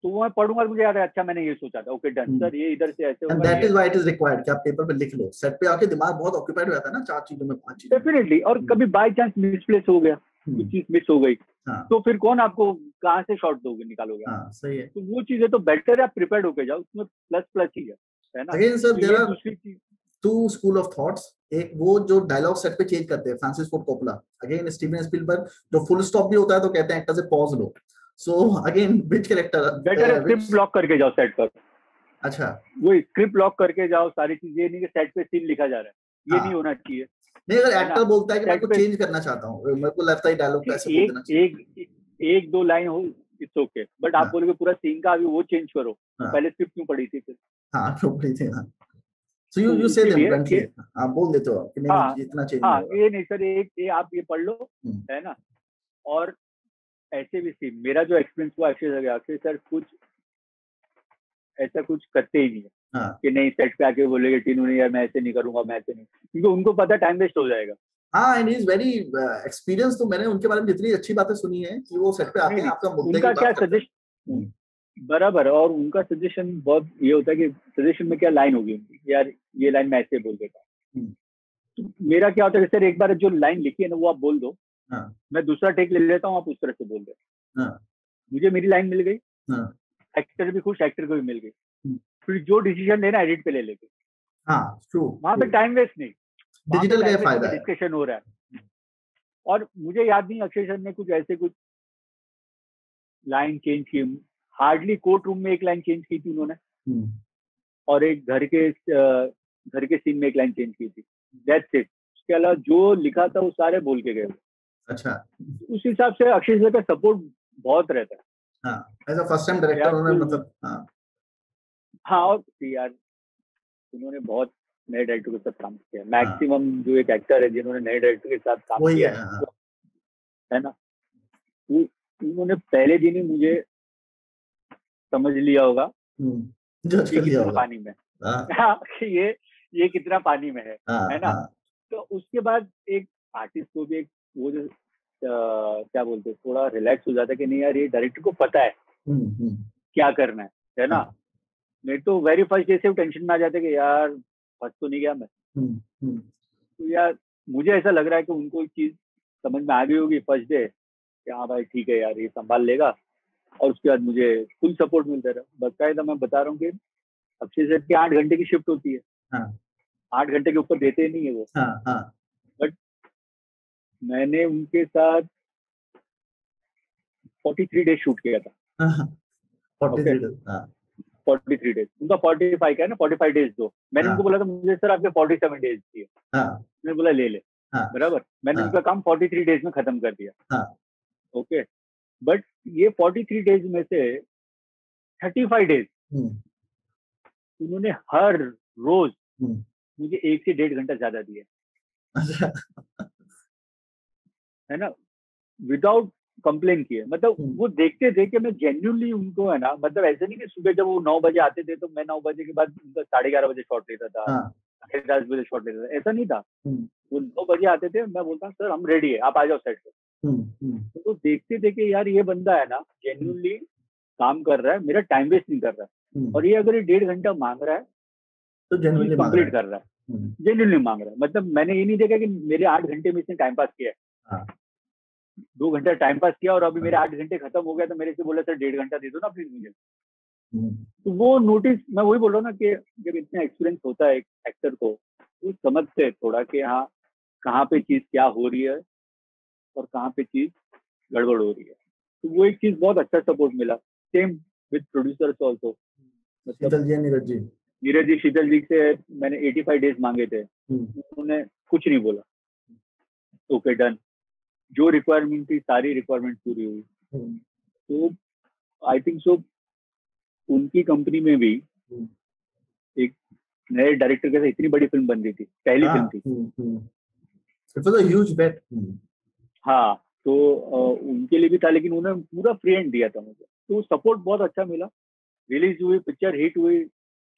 तो वो मैं पढ़ूंगा, मुझे याद है अच्छा मैंने ये सोचा था, ओके डन सर, ये इधर से ऐसे होगा। And that is why it is required कि आप पेपर पे लिख लो, सेट पे आके दिमाग बहुत ऑक्यूपाइड हो जाता है ना 4 चीजों में 5 चीजों। डेफिनेटली, और कभी बाय चांस मिसप्लेस हो गया, कुछ चीज मिस हो गई, तो फिर कौन आपको कहाँ से शॉट दोगे, निकालोगे? सही है। तो वो चीजें तो बेटर है आप प्रिपेयर्ड होके जाओ, उसमें प्लस ही है ना। अगेन सर देयर आर दूसरी चीज 2 स्कूल ऑफ थॉट्स, एक वो जो डायलॉग सेट पे चेंज करते हैं, Francis Ford Coppola, again Steven Spielberg, जो फुल स्टॉप भी होता है तो कहते हैं एक्टर से pause low. So again which character better है स्क्रिप्ट ब्लॉक करके जाओ सेट पर। अच्छा, वो स्क्रिप्ट ब्लॉक करके जाओ, सारी चीजें, ये नहीं कि सेट पे सीन लिखा जा रहा है, ये नहीं होना चाहिए। नहीं, अगर एक्टर बोलता है कि मैं को चेंज करना चाहता हूं, मेरे को लगता है डायलॉग का ऐसे बोल देना चाहिए, एक 2 लाइन हो इट्स ओके, बट आप बोलोगे पूरा सीन का अभी वो चेंज करो, तो पहले स्क्रिप्ट क्यों पढ़ी थी फिर? क्यों पढ़ी थी? सो यू से देम ब्लंटली, आप बोल देते हो कि नहीं इतना चेंज नहीं होगा। ये नहीं सर, ये आप ये पढ़ लो, है ना। और ऐसे भी सीन, मेरा जो एक्सपीरियंस हुआ अक्षय सर कुछ ऐसा कुछ करते ही नहीं है कि नहीं सेट पे आके बोलेगे टीनू नहीं यार मैं ऐसे नहीं करूंगा, मैं ऐसे नहीं, क्योंकि उनको पता टाइम वेस्ट हो जाएगा। And he is very experience. तो मैंने उनके बारे में जितनी अच्छी बातें सुनी है कि वो सेट पे आते हैं आपका मुद्दे की बात करते हैं। उनका क्या सजेशन बराबर, और उनका सजेशन बहुत ये होता है कि सजेशन में क्या लाइन होगी उनकी, यार ये लाइन मैं ऐसे बोल देता हूँ। तो मेरा क्या होता है सर, एक बार जो लाइन लिखी है ना वो आप बोल दो, मैं दूसरा टेक ले लेता हूँ, आप उस तरह से बोल दो। मुझे मेरी लाइन मिल गई, एक्टर भी खुश, एक्टर को भी मिल गई, फिर जो डिसीजन लेना एडिट पे ले लेते। वहां पे टाइम वेस्ट नहीं, डिजिटल का फायदा है, डिस्कशन हो रहा है। और मुझे याद नहीं अक्षय सर ने कुछ ऐसे कुछ लाइन चेंज की, हार्डली कोर्ट रूम में एक लाइन चेंज की थी उन्होंने, और एक घर के सीन में एक लाइन चेंज की थी, दैट्स इट। उसके अलावा जो लिखा था वो सारे बोल के गए। अच्छा, उस हिसाब से अक्षय सर का सपोर्ट बहुत रहता है। As a first time director उन्होंने मतलब और यार उन्होंने बहुत नए डायरेक्टर के साथ काम किया, मैक्सिमम जो एक एक्टर है जिन्होंने नए डायरेक्टर के साथ काम किया है ना, उन्होंने पहले दिन ही मुझे समझ लिया होगा पानी में ये कितना पानी में है ना। तो उसके बाद एक आर्टिस्ट को भी एक वो जो क्या बोलते हैं, थोड़ा रिलैक्स हो जाता है कि नहीं यार ये डायरेक्टर को पता है क्या करना है ना। नहीं तो वेरी फर्स्ट डे से टेंशन में आ जाते कि यार फंस तो नहीं गया मैं। तो यार मुझे ऐसा लग रहा है कि उनको एक चीज समझ में आ गई होगी फर्स्ट डे कि हाँ भाई ठीक है यार ये संभाल लेगा, और उसके बाद मुझे फुल सपोर्ट मिलता रहा। बकायदा मैं बता रहा हूँ कि अक्षय सर की 8 घंटे की शिफ्ट होती है, 8 घंटे के ऊपर देते नहीं है वो। बट मैंने उनके साथ 43 डेज शूट किया था। 43 डेज, उनका 45 का है ना, 45 डेज दो। मैंने उनको बोला था मुझे सर आपके 47 डेज चाहिए, मैंने बोला ले ले, बराबर। मैंने उनका काम 43 डेज में खत्म कर दिया। ओके, बट ये 43 डेज में से 35 डेज उन्होंने हर रोज मुझे 1 से 1.5 घंटा ज्यादा दिया, है ना। विदाउट कंप्लेन किए, मतलब वो देखते थे कि मैं जेन्युइनली उनको है ना, मतलब ऐसे नहीं कि सुबह जब वो 9 बजे आते थे तो मैं 9 बजे के बाद उनका 11:30 बजे शॉट लेता था, 10 बजे शॉट लेता था, ऐसा नहीं था। वो 9 बजे आते थे, मैं बोलता सर हम रेडी है, आप आ जाओ सेट पे। तो देखते थे कि यार ये बंदा है ना जेन्युइनली काम कर रहा है, मेरा टाइम वेस्ट नहीं कर रहा है, और ये अगर 1.5 घंटा मांग रहा है तो जेन्युइनली कंप्लीट कर रहा है, जेन्युइनली मांग रहा है। मतलब मैंने ये नहीं देखा कि मेरे 8 घंटे में इसने टाइम पास किया है, 2 घंटा टाइम पास किया और अभी मेरे 8 घंटे खत्म हो गया तो मेरे से बोला सर 1.5 घंटा दे दो ना प्लीज मुझे। तो वो नोटिस, मैं वही बोल रहा हूँ ना कि जब इतना एक्सपीरियंस होता है एक एक्टर को, वो समझते हैं थोड़ा कि हाँ कहाँ पे चीज क्या हो रही है और कहाँ पे चीज गड़बड़ हो रही है। तो वो एक चीज बहुत अच्छा सपोर्ट मिला। सेम विद प्रोड्यूसर्स ऑल्सो, मतलब नीरज जी शीतल जी से मैंने 85 डेज मांगे थे, उन्होंने कुछ नहीं बोला, ओके डन, जो रिक्वायरमेंट थी सारी रिक्वायरमेंट पूरी हुई। तो आई थिंक सो उनकी कंपनी में भी एक नए डायरेक्टर के साथ इतनी बड़ी फिल्म बन रही थी, पहली फिल्म थी। It was a huge bet. हाँ, तो उनके लिए भी था, लेकिन उन्होंने पूरा फ्री हैंड दिया था मुझे, तो सपोर्ट बहुत अच्छा मिला। रिलीज हुई, पिक्चर हिट हुई,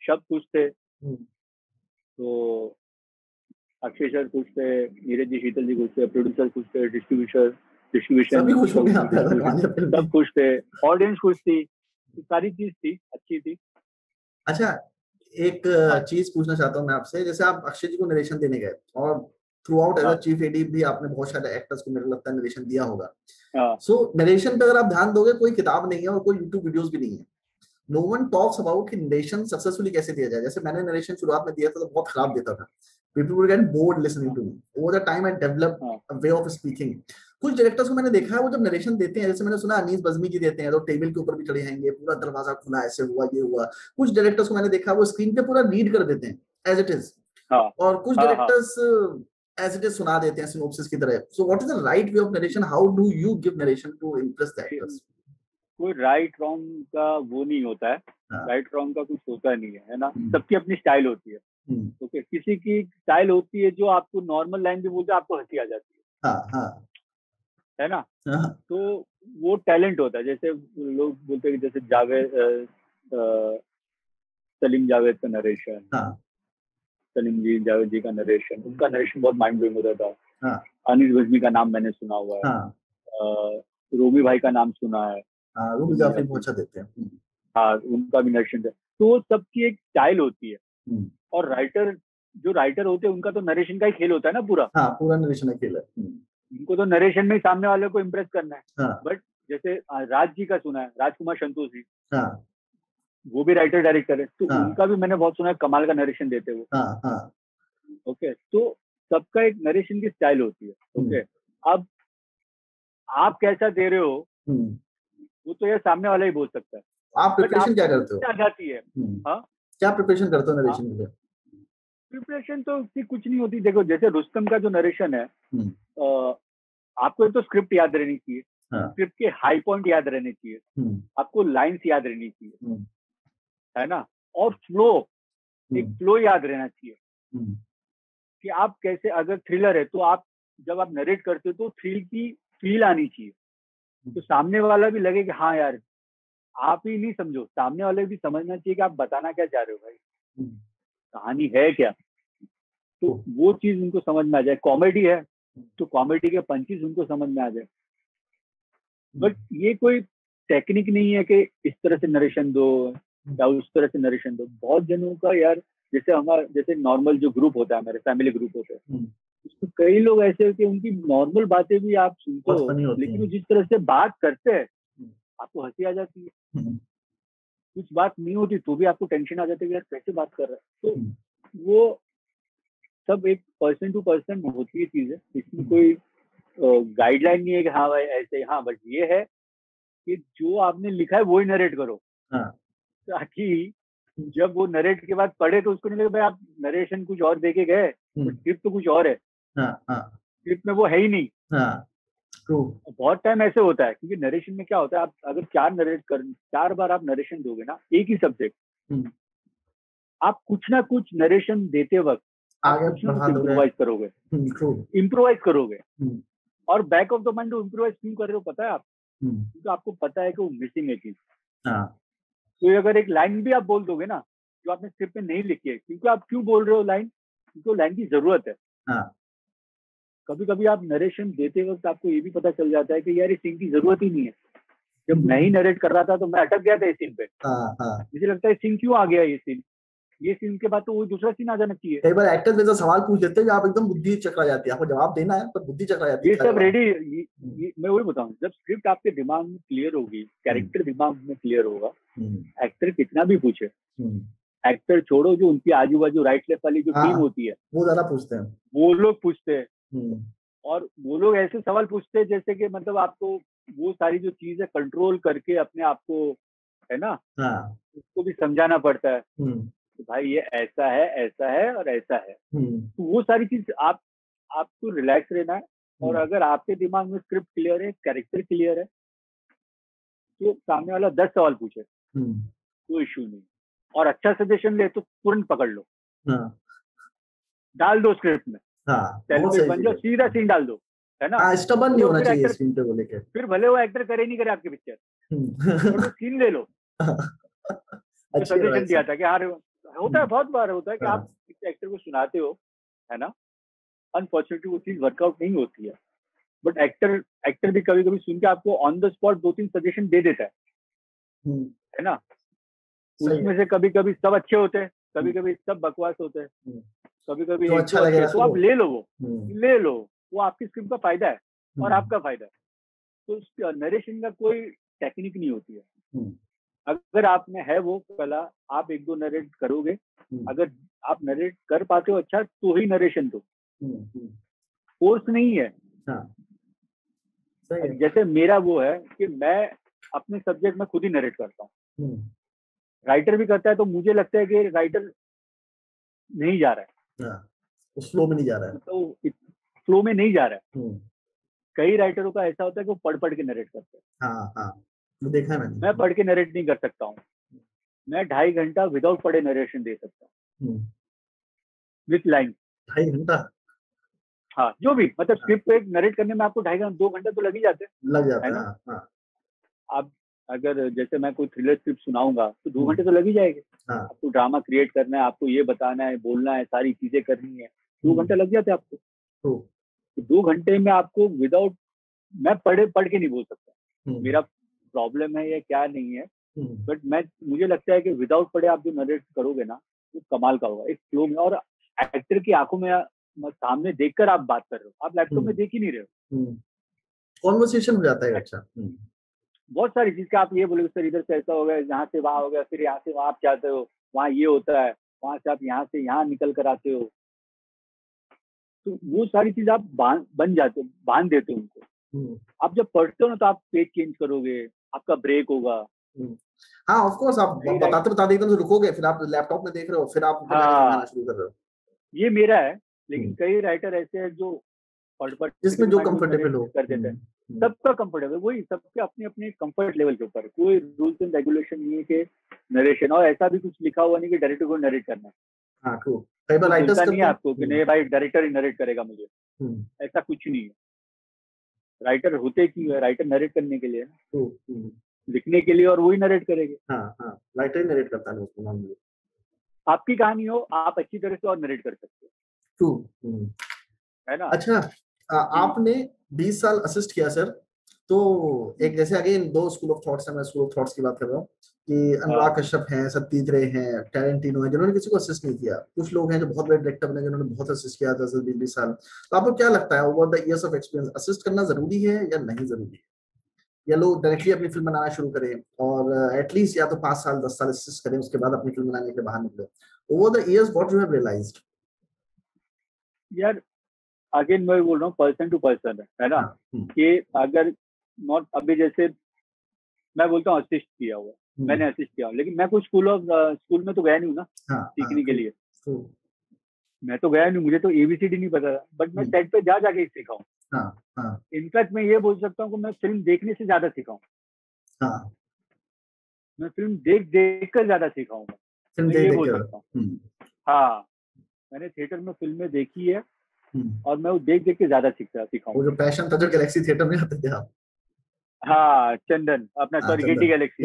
सब खुश थे। तो अक्षय सर खुश थे, नीरज जी शीतल जी खुश थे, प्रोड्यूसर खुश थे, डिस्ट्रीब्यूशन सब खुश थे, ऑडियंस खुश थी, सारी चीज थी, अच्छी थी। अच्छा, एक चीज पूछना चाहता हूँ मैं आपसे, जैसे आप अक्षय जी को नरेशन देने गए और throughout as a chief AD भी आपने बहुत सारे एक्टर्स को मेरे लगता है नरेशन दिया होगा। सो नरेशन पे अगर आप ध्यान दोगे, कोई किताब नहीं है और कोई यूट्यूब वीडियोस भी नहीं है। नो वन टॉक्स अबाउट कि नरेशन सक्सेसफुली कैसे दिया जाए। जैसे मैंने नरेशन शुरुआत में दिया था तो बहुत खराब देता था, people would get bored listening to me. Over the time I developed a way of speaking. कुछ डायरेक्टर्स को मैंने देखा है वो जब नरेशन देते हैं, जैसे मैंने सुना अनीस बज़मी जी देते हैं तो टेबल के ऊपर भी चढ़े आएंगे, पूरा दरवाजा खुला, ऐसे हुआ ये हुआ। कुछ डायरेक्टर्स को मैंने देखा वो स्क्रीन पे पूरा रीड कर देते हैं एज इट इज, और कुछ डायरेक्टर्स एज इट इज सुना देते हैं सिनॉप्सिस की तरह। So what is the right way of narration? How do you give narration to impress the actors? कोई राइट रॉन्ग का वो नहीं होता है, राइट रॉन्ग का कुछ होता नहीं है ना, सबकी अपनी स्टाइल होती है। ओके, किसी की स्टाइल होती है जो आपको नॉर्मल लाइन भी बोलते आपको हंसी आ जाती है, है ना। तो वो टैलेंट होता है। जैसे लोग बोलते हैं कि जैसे जावेद सलीम जावेद का नरेशन, सलीम जी जावेद जी का नरेशन, उनका नरेशन बहुत माइंड ब्लोइंग होता था। अनीस बज़मी का नाम मैंने सुना हुआ है, रोमी भाई का नाम सुना है, रोमी जाफरी बहुत अच्छा देते हैं। हाँ, उनका भी नरेशन है। तो सबकी एक स्टाइल होती है, और राइटर जो राइटर होते हैं उनका तो नरेशन का ही खेल होता है ना पूरा। हाँ, पूरा नरेशन का खेल है। उनको तो नरेशन में ही सामने वाले को इम्प्रेस करना है। बट जैसे राज जी का सुना है, राजकुमार संतोष जी, वो भी राइटर डायरेक्टर है, तो उनका भी मैंने बहुत सुना है, कमाल का नरेशन देते वो। ओके, तो सबका एक नरेशन की स्टाइल होती है। ओके, अब आप कैसा दे रहे हो वो तो यार सामने वाला ही बोल सकता है। आप प्रिपरेशन क्या करते हो? आ जाती है। क्या प्रिपरेशन करते हो नरेशन के लिए? प्रिपरेशन तो कुछ नहीं होती। देखो, जैसे रुस्तम का जो नरेशन है, आपको तो स्क्रिप्ट याद रहनी चाहिए, स्क्रिप्ट के हाई पॉइंट याद रहने चाहिए, आपको लाइंस याद रहनी चाहिए, है ना, और फ्लो, एक फ्लो याद रहना चाहिए कि आप कैसे, अगर थ्रिलर है तो आप जब आप नरेट करते हो तो थ्रिल की फील आनी चाहिए, तो सामने वाला भी लगे कि हाँ यार, आप ही नहीं समझो, सामने वाले भी समझना चाहिए कि आप बताना क्या चाह रहे हो भाई, कहानी है क्या। तो वो चीज उनको समझ में आ जाए। कॉमेडी है तो कॉमेडी के पंचेस उनको समझ में आ जाए। बट ये कोई टेक्निक नहीं है कि इस तरह से नरेशन दो या उस तरह से नरेशन दो। बहुत जनों का यार, जैसे हमारा जैसे नॉर्मल जो ग्रुप होता है, हमारे फैमिली ग्रुप होते हैं, उसमें कई लोग ऐसे होते हैं उनकी नॉर्मल बातें भी आप सुनते हो, लेकिन वो जिस तरह से बात करते हैं आपको हंसी आ जाती है। कुछ बात नहीं होती तो भी आपको टेंशन आ जाती है यार कैसे बात कर रहा है। तो वो सब एक पर्सन टू पर्सन होती है चीजें, इसमें कोई गाइडलाइन नहीं है कि हाँ भाई ऐसे। हाँ, बट ये है कि जो आपने लिखा है वो ही नरेट करो, ताकि जब वो नरेट के बाद पढ़े तो उसको नहीं लगे भाई आप नरेशन कुछ और देके गए, तो स्क्रिप्ट तो कुछ और है, स्क्रिप्ट में वो है ही नहीं। बहुत टाइम ऐसे होता है, क्योंकि नरेशन में क्या होता है, आप अगर 4 बार आप नरेशन दोगे ना एक ही सब्जेक्ट, आप कुछ ना कुछ नरेशन देते वक्त इम्प्रोवाइज करोगे। और back of the mind improvise क्यों कर रहे हो पता है आप? क्योंकि आपको पता है कि वो मिसिंग है चीज। तो अगर एक लाइन भी आप बोल दोगे ना जो आपने स्क्रिप्ट में नहीं लिखी है, क्योंकि आप क्यों बोल रहे हो लाइन, क्योंकि लाइन की जरूरत है। कभी कभी आप नरेशन देते वक्त आपको ये भी पता चल जाता है कि यार इस सीन की जरूरत ही नहीं है। जब मैं ही नरेट कर रहा था तो मैं अटक गया था इस सीन पे। मुझे लगता है सीन क्यों आ गया ये सीन के बाद तो वो दूसरा सीन आ जाना चाहिए। कई बार एक्टर्स जैसा सवाल पूछ देते हैं आप एकदम बुद्धि चकरा जाती है, आपको जवाब देना है पर बुद्धि चकरा जाती है। ये सब रेडी, मैं वही बताऊं, जब स्क्रिप्ट आपके दिमाग में क्लियर होगी, कैरेक्टर दिमाग में क्लियर होगा, एक्टर कितना भी पूछे, एक्टर छोड़ो, जो उनकी आजू बाजू राइट लेफ्ट वाली जो टीम होती है वो ज्यादा पूछते हैं, वो लोग पूछते हैं। और वो लोग ऐसे सवाल पूछते हैं जैसे कि मतलब आपको वो सारी जो चीज है कंट्रोल करके अपने आप को, है ना, उसको भी समझाना पड़ता है कि भाई ये ऐसा है और ऐसा है। तो वो सारी चीज आपको रिलैक्स रहना है। और अगर आपके दिमाग में स्क्रिप्ट क्लियर है, कैरेक्टर क्लियर है, तो सामने वाला 10 सवाल पूछे कोई इश्यू नहीं। और अच्छा सजेशन ले तो तुरंत पकड़ लो, डाल दो स्क्रिप्ट में, बन जाओ, सीधा सीन डाल दो, है ना। स्टबर्न नहीं होना चाहिए स्क्रीन पे बोले के। फिर भले वो एक्टर करे नहीं करे आपके पिक्चर, तो सीन ले लो। सजेशन दिया था कि यार होता है, बहुत बार होता है कि आप एक्टर को सुनाते हो, है ना, अनफॉर्चुनेटली वो चीज वर्कआउट नहीं होती है, बट एक्टर भी कभी कभी सुन के आपको ऑन द स्पॉट 2-3 सजेशन दे देता है ना। उसमें से कभी कभी सब अच्छे होते हैं, कभी कभी सब बकवास होते हैं, कभी कभी तो अच्छा लगेगा तो आप ले लो, वो आपकी स्क्रिप्ट का फायदा है और आपका फायदा है। तो नरेशन का कोई टेक्निक नहीं होती है। अगर आप में है वो कला, आप 1-2 नरेट करोगे, अगर आप नरेट कर पाते हो अच्छा, तो ही नरेशन दो, फोर्स नहीं है। जैसे मेरा वो है कि मैं अपने सब्जेक्ट में खुद ही नरेट करता हूँ, राइटर भी करता है, तो मुझे लगता है कि राइटर नहीं जा रहा है, फ्लो में नहीं जा रहा है, तो फ्लो में नहीं जा रहा है। कई राइटरों का ऐसा होता है कि वो पढ़ के नरेट करते हैं। देखा है मैंने। मैं पढ़ के नरेट नहीं कर सकता हूँ, मैं 2.5 घंटा विदाउट पढ़े नरेशन दे सकता हूँ, विथ लाइन। 2.5 घंटा? हाँ, जो भी मतलब स्क्रिप्ट पे नरेट करने में आपको 2 घंटा तो लग ही जाते हैं, लग जाता है ना। आप अगर जैसे मैं कोई थ्रिलर स्क्रिप्ट सुनाऊंगा तो 2 घंटे तो लग ही जाएंगे। आपको ड्रामा क्रिएट करना है, आपको ये बताना है, बोलना है, सारी चीजें करनी है, 2 घंटे लग जाते हैं आपको। तो 2 घंटे में आपको विदाउट, मैं पढ़ के नहीं बोल सकता, मेरा प्रॉब्लम है या क्या नहीं है, बट मुझे लगता है कि विदाउट पढ़े आप जो नरेट करोगे ना, वो कमाल का होगा, एक फ्लो में। और एक्टर की आंखों में सामने देखकर आप बात कर रहे हो, आप लैपटॉप में देख ही नहीं रहे हो, कॉन्वर्सेशन हो जाता है। अच्छा, बहुत सारी चीज का आप ये बोलोगे सर इधर से ऐसा हो गया, यहाँ से वहां हो गया, फिर यहाँ से वहां आप चाहते हो, वहां ये होता है, वहां से आप यहाँ से यहाँ निकल कर आते हो, तो वो सारी चीज आप बन जाते हो, बांध देते हो उनको। आप जब पढ़ते हो ना तो आप पेज चेंज करोगे, आपका ब्रेक होगा। हाँ, ऑफ कोर्स, आप बताते एकदम से रुकोगे, फिर आप लैपटॉप में देख रहे हो, फिर आप समझाना शुरू कर रहे हो। ये मेरा है, लेकिन कई राइटर ऐसे हैं जो पढ़ जिसमें जो कंफर्टेबल हो कर देते हैं। सबका कंफर्टेबल, वही सबके अपने अपने कंफर्ट लेवल के ऊपर, कोई रूल्स एंड रेगुलेशन नहीं है कि नरेशन, और ऐसा भी कुछ लिखा हुआ नहीं कि डायरेक्टर को नरेट करना है। हाँ, ट्रू। कई बार राइटर्स नहीं है आपको कि नहीं भाई डायरेक्टर ही नरेट करेगा मुझे, ऐसा कुछ नहीं है। राइटर होते क्यों है? राइटर नरेट करने के लिए, लिखने के लिए, और वही नरेट करेंगे। हाँ, राइटर ही नरेट करता है उसको, मान लो आपकी कहानी हो, आप अच्छी तरह से और नरेट कर सकते हो, है ना। अच्छा, आपने 20 साल असिस्ट किया सर, तो एक जैसे अगेन 2 स्कूल ऑफ थॉट्स है, मैं स्कूल ऑफ थॉट्स की बात कर रहा हूँ कि अनुराग कश्यप हैं, सत्यजीत रे हैं, टैरेंटिनो है, जिन्होंने किसी को असिस्ट नहीं किया। कुछ लोग हैं जो बहुत बड़े डायरेक्टर बने जिन्होंने बहुत असिस्ट किया 10-20 साल। तो आपको क्या लगता है, over the years of experience, assist करना जरूरी है या नहीं जरूरी है, या लोग डायरेक्टली अपनी फिल्म बनाना शुरू करें और एटलीस्ट या तो 5 साल 10 साल असिस्ट करें, उसके बाद अपनी फिल्म बनाने के लिए बाहर निकले? Over the years what you have realized? यार अगेन मैं बोल रहा हूँ, पर्सन टू पर्सन है ना, कि अगर नॉट, अभी जैसे मैं बोलता हूँ असिस्ट किया हुआ, मैंने असिस्ट किया, लेकिन मैं कुछ स्कूल में तो गया नहीं हूँ ना सीखने के लिए। मैं तो गया नहीं, मुझे तो ABCD नहीं पता था, बट मैं सेट पे जाके सीखा हूँ। इनफैक्ट मैं ये बोल सकता हूँ कि मैं फिल्म देखने से ज्यादा सीखा हूँ, मैं फिल्म देख कर ज्यादा सीखा हूँ, मैं ये बोल सकता हूँ। हाँ, मैंने थिएटर में फिल्में देखी है, और मैं वो देख देख के ज्यादा सीखा हूँ। वो जो पैशन था जो गैलेक्सी थिएटर में आते थे आप। हाँ चंदन अपना, सॉरी गेटी गैलेक्सी।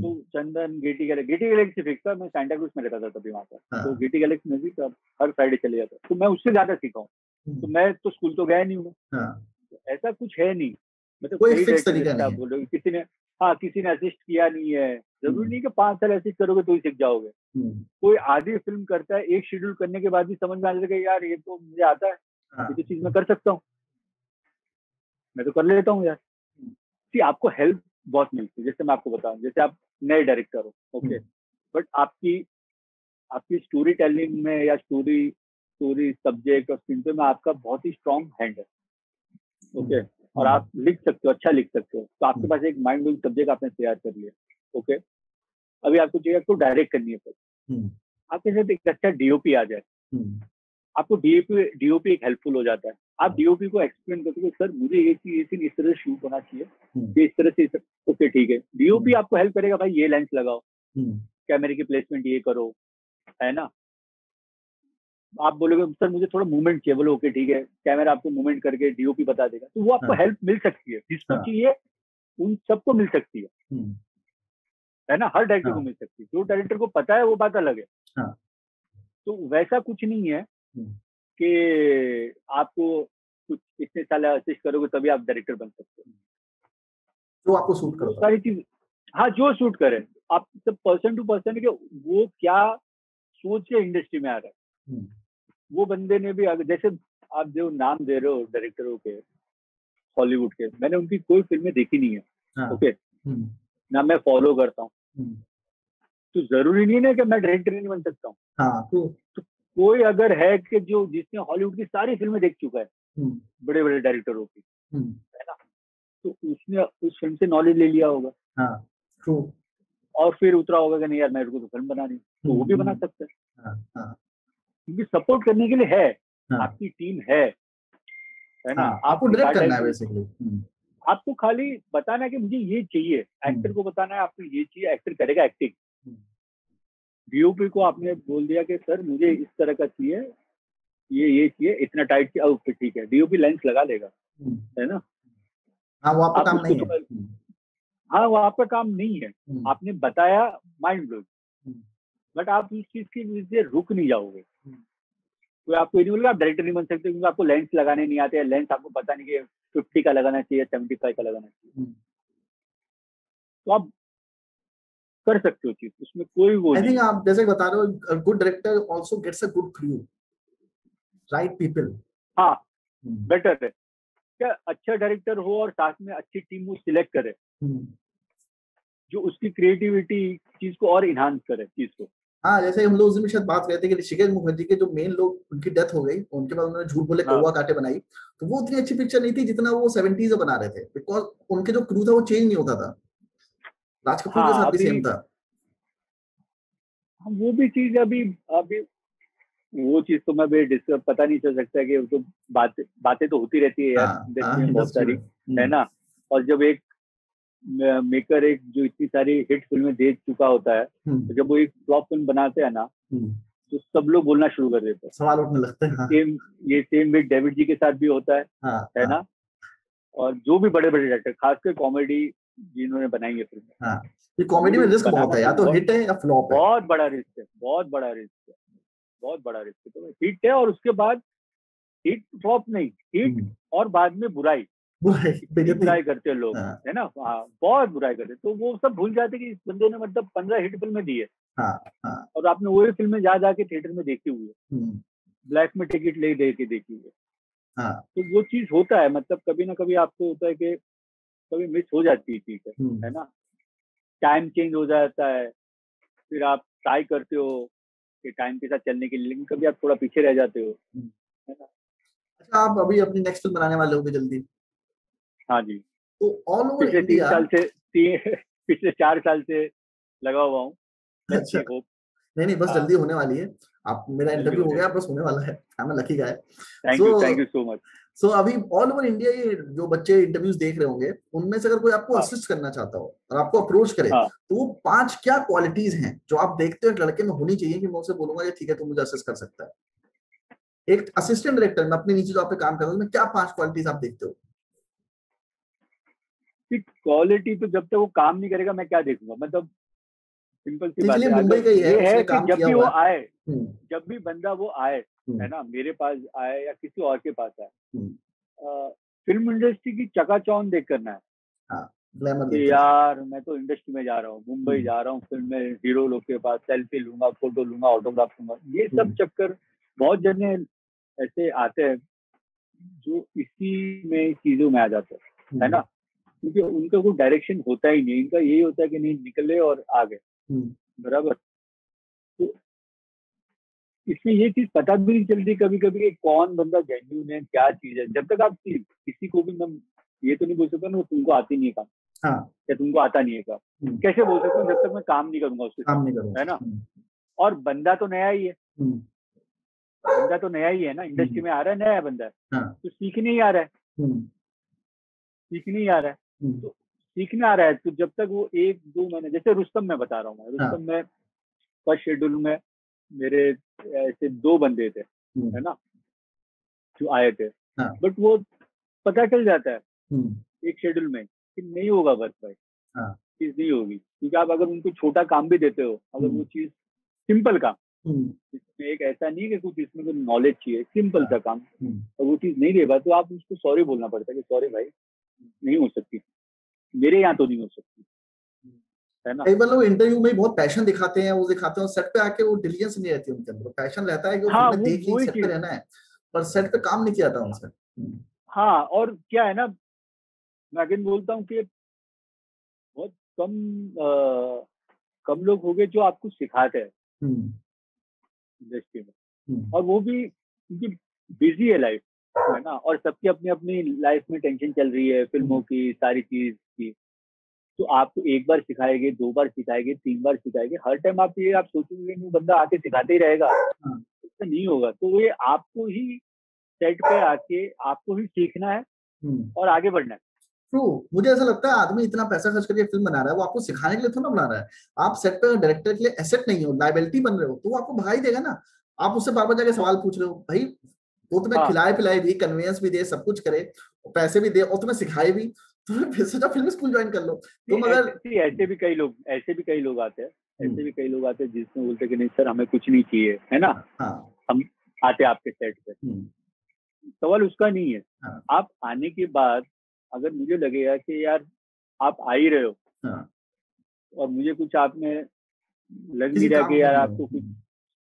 तो चंदन गेटी गैलेक्सी फिक्स था। मैं सैंटा क्रूज में रहता था तभी वहाँ पर, तो गेटी गैलेक्सी में भी तो हर फ्राइडे चले जाता, तो मैं उससे ज्यादा सीखा हूँ। तो मैं तो स्कूल तो गया नहीं हूँ, ऐसा कुछ है नहीं, मतलब कोई फिक्स तरीका नहीं बोलो किसी ने असिस्ट किया नहीं है, जरूरी नहीं कि 5 साल असिस्ट करोगे तो ही सीख जाओगे। कोई आधी फिल्म करता है, एक शेड्यूल करने के बाद भी समझ में आ जाता है यार ये तो मुझे आता है, ये तो चीज मैं कर सकता हूँ, मैं तो कर लेता हूँ यार। आपको हेल्प बहुत मिलती है, जैसे मैं आपको बताऊं, जैसे आप नए डायरेक्टर हो, ओके, बट आपकी स्टोरी टेलिंग में या स्टोरी सब्जेक्ट और स्क्रीन पे में आपका बहुत ही स्ट्रॉन्ग हैंड है, ओके, और आप लिख सकते हो, अच्छा लिख सकते हो, तो आपके पास एक माइंड ब्लोइंग सब्जेक्ट आपने तैयार कर लिया, ओके। अभी आपको चाहिए आपको डायरेक्ट करनी है, फिर आपके साथ एक अच्छा डीओपी आ जाए, आपको डीओपी एक हेल्पफुल हो जाता है। आप डीओपी को एक्सप्लेन करते हो, सर मुझे ये सीन इस तरह से शूट होना चाहिए, ये इस तरह से, ओके ठीक है। डीओपी आपको हेल्प करेगा, भाई ये लेंस लगाओ, कैमरे की प्लेसमेंट ये करो, है ना। आप बोलोगे सर मुझे थोड़ा मूवमेंट चाहिए, बोलो ओके ठीक है, कैमरा आपको मूवमेंट करके डीओपी बता देगा, तो वो आपको हेल्प मिल सकती है, जिसको चाहिए उन सबको मिल सकती है ना, हर डायरेक्टर को मिल सकती है। जो डायरेक्टर को पता है वो बात अलग है। तो वैसा कुछ नहीं है कि आपको कुछ इतने साल असिस्ट करोगे तभी आप डायरेक्टर बन सकते हो, जो आपको सूट करता है, सारी चीज, हाँ जो सूट करे। आप सब पर्सन टू पर्सन है कि वो क्या सोच के इंडस्ट्री में आ रहा है, वो बंदे ने भी, जैसे आप जो नाम दे रहे हो डायरेक्टरों के हॉलीवुड के, मैंने उनकी कोई फिल्में देखी नहीं है, ओके, ना मैं फॉलो करता हूँ, तो जरूरी नहीं है कि मैं डायरेक्टर नहीं बन सकता हूँ। तो कोई अगर है कि जो जिसने हॉलीवुड की सारी फिल्में देख चुका है, बड़े बड़े डायरेक्टरों की, है ना, तो उसने उस फिल्म से नॉलेज ले लिया होगा, और फिर उतरा होगा कि नहीं यार मेरे को तो फिल्म बनानी, तो वो भी बना सकता है, क्योंकि सपोर्ट करने के लिए है, आपकी टीम है ना। आपको डायरेक्ट करना है बेसिकली, आपको खाली बताना है कि मुझे ये चाहिए, एक्टर को बताना है आपको ये चाहिए, एक्टर करेगा एक्टिंग। डीओपी को आपने बोल दिया कि सर मुझे इस तरह का चाहिए, ये चाहिए, इतना टाइट चाहिए, ओके ठीक है, डीओपी लेंस लगा देगा, है ना। हाँ वो आपका काम नहीं है, हाँ वो आपका काम नहीं है, आपने बताया माइंड ब्लोइंग, बट आप इस चीज की वजह रुक नहीं जाओगे। तो आपको ये नहीं बोलेगा आप डायरेक्टर नहीं बन सकते क्योंकि आपको लेंस लगाने नहीं आते, लेंस आपको पता नहीं कि 50 का लगाना चाहिए, 75 का लगाना चाहिए, तो आप कर सकते हो चीज, उसमें कोई वो नहीं। आप जैसे बता रहे हो, good director also gets a good crew, right people. हाँ बेटर है क्या अच्छा डायरेक्टर हो और साथ में अच्छी टीम वो सिलेक्ट करे, जो उसकी क्रिएटिविटी चीज को और इनहांस करे चीज को। हाँ जैसे हम लोग उस दिन शायद बात करते हैं कि ऋषिकेश मुखर्जी के जो मेन लोग, उनकी डेथ हो गई, उनके बाद उन्होंने झूठ बोले कौवा काटे बनाई, तो वो उतनी अच्छी पिक्चर नहीं थी जितना वो 70s में बना रहे थे, बिकॉज उनके जो क्रू था वो चेंज नहीं होता था। राज कपूर के साथ भी सेम था। वो भी चीज अभी वो चीज तो मैं भी डिस्कस पता नहीं चल सकता कि तो बातें तो होती रहती है यार इंडस्ट्री में बहुत सारी, है ना। और जब एक मेकर एक जो इतनी सारी हिट फिल्में दे चुका होता है, तो जब वो एक फ्लॉप फिल्म बनाते हैं ना, तो सब लोग बोलना शुरू कर देते हैं, सवाल उठने लगते हैं। ये सेम विद डेविड जी के साथ भी होता है, ना। और जो भी बड़े बड़े डायरेक्टर, खासकर कॉमेडी जिन्होंने बनाई है फिल्म, कॉमेडी में रिस्क बहुत है, या तो हिट है या फ्लॉप है। बहुत बड़ा रिस्क है, बहुत बड़ा रिस्क है। तो हिट है और उसके बाद हिट फ्लॉप नहीं, हिट और बाद में बुराई करते हैं लोग, है ना। बहुत बुराई करते, तो वो सब भूल जाते कि इस बंदे ने मतलब 15 हिट फिल्में दी है, और आपने वही फिल्में जा जाके थिएटर में देखी हुई है, ब्लैक में टिकट ले दे के देखी हुई है। तो वो चीज होता है, मतलब कभी ना कभी आपको होता है कि कभी मिस हो जाती है चीज, है ना। टाइम चेंज हो जाता है, फिर आप ट्राई करते हो कि टाइम के साथ चलने के लिए, लेकिन कभी आप थोड़ा पीछे रह जाते हो, है ना। अच्छा, आप अभी अपनी नेक्स्ट फिल्म बनाने वाले होंगे जल्दी? हाँ जी, तो ऑल ओवर इंडिया पिछले 4 साल से लगा हुआ हूँ। अच्छा, नहीं बस जल्दी होने वाली है। आप, मेरा इंटरव्यू हो गया, बस होने वाला है। I'm a lucky guy. Thank you so much. So अभी ऑल ओवर इंडिया ये जो बच्चे इंटरव्यूज देख रहे होंगे, उनमें से अगर कोई आपको असिस्ट करना चाहता हो और आपको अप्रोच करे, तो वो 5 क्या क्वालिटीज हैं जो आप देखते हो एक लड़के में होनी चाहिए कि मैं उसे बोलूंगा कि ठीक है तुम मुझे असिस्ट कर सकता है? एक असिस्टेंट डायरेक्टर में अपने नीचे जो आप पे काम कर रहे हो, उसमें क्या 5 क्वालिटीज आप देखते हो? क्वालिटी तो जब तक वो काम नहीं करेगा मैं क्या देखूंगा, मतलब सिंपल सी बात है। मुंबई का ही है, ये है कि जब भी वो आए, जब भी बंदा वो आए, है ना, मेरे पास आए या किसी और के पास आए, फिल्म इंडस्ट्री की चकाचौंध देख करना है कि यार मैं तो इंडस्ट्री में जा रहा हूँ, मुंबई जा रहा हूँ, फिल्म में हीरो लोग के पास सेल्फी लूंगा, फोटो लूंगा, ऑटोग्राफ लूंगा। ये सब चक्कर बहुत जने ऐसे आते हैं जो इसी में चीजों में आ जाते हैं, है ना, क्योंकि उनका कोई डायरेक्शन होता ही नहीं। इनका यही होता है कि नहीं निकले और आ गए, बराबर। तो इसमें ये चीज पता भी नहीं चलती कभी कभी कि कौन बंदा जेन्युइन है, क्या चीज है। जब तक आप किसी को भी, मैं ये तो नहीं बोल सकता ना तुमको आती नहीं है काम, या तुमको आता नहीं है काम, कैसे बोल सकता हूँ जब तक मैं काम नहीं करूंगा उसके साथ, है ना। और बंदा तो नया ही है, बंदा तो नया ही है ना, इंडस्ट्री में आ रहा है, नया बंदा है, तो सीखने ही आ रहा है, सीखने ही आ रहा है। तो सीखने आ रहा है, तो जब तक वो 1-2 महीने, जैसे रुस्तम मैं बता रहा हूँ, मैं रुस्तम में फर्स्ट शेड्यूल में मेरे ऐसे 2 बंदे थे, है ना, जो आए थे, बट वो पता चल जाता है एक शेड्यूल में कि नहीं होगा वर्क भाई, चीज नहीं होगी। क्योंकि आप अगर उनको छोटा काम भी देते हो, अगर वो चीज सिंपल काम, इसमें एक ऐसा नहीं है कि कुछ इसमें कोई नॉलेज चाहिए, सिंपल सा काम, और वो चीज नहीं दे पाए तो आप उसको सॉरी बोलना पड़ता है कि सॉरी भाई नहीं हो सकती, मेरे यहाँ तो नहीं हो सकती, है ना। कई बार लोग इंटरव्यू में बहुत पैशन दिखाते हैं, वो दिखाते हैं, सेट पे आके वो डिलीजेंस नहीं रहती उनके अंदर। पैशन रहता है कि वो देख ली, सेट पे रहना है, पर सेट पे काम नहीं किया था उनसे। हाँ, और क्या है ना, मैं अगेन बोलता हूँ कि बहुत कम लोग हो गए जो आपको सिखाते हैं इंडस्ट्री में, और वो भी क्योंकि बिजी है लाइफ, है ना, और सबकी अपनी अपनी लाइफ में टेंशन चल रही है, फिल्मों की, सारी चीज की। तो आपको 1 बार सिखाएंगे, 2 बार सिखाएंगे, 3 बार सिखाएंगे, हर टाइम आप सोचोगे वो बंदा आके सिखाते ही रहेगा, इससे नहीं होगा। तो ये आपको ही सेट पे आके आपको ही सीखना है और आगे बढ़ना है। ट्रू, मुझे ऐसा लगता है आदमी इतना पैसा खर्च करके फिल्म बना रहा है, वो आपको सिखाने के लिए थोड़ा बना रहा है। आप सेट पे डायरेक्टर के लिए एसेट नहीं हो, लायबिलिटी बन रहे हो, तो वो आपको भगा ही देगा ना। आप उससे बार बार जाके सवाल पूछ रहे हो, भाई वो तुम्हें खिलाए पिलाए भी, कन्वेंस भी दे, सब कुछ करे, पैसे भी दे, और तुम्हें सिखाए भी, तुम्हें फिर से फिल्म स्कूल ज्वाइन कर लो। तुम अगर ऐसे भी कई लोग आते हैं, जिसमें बोलते हैं कि नहीं सर हमें कुछ नहीं चाहिए, है ना, हम आते आपके सेट पे। सवाल उसका नहीं है, आप आने के बाद अगर मुझे लगेगा कि यार आप आ ही रहे हो और मुझे कुछ आप में लग नहीं रहा कि यार आपको कुछ,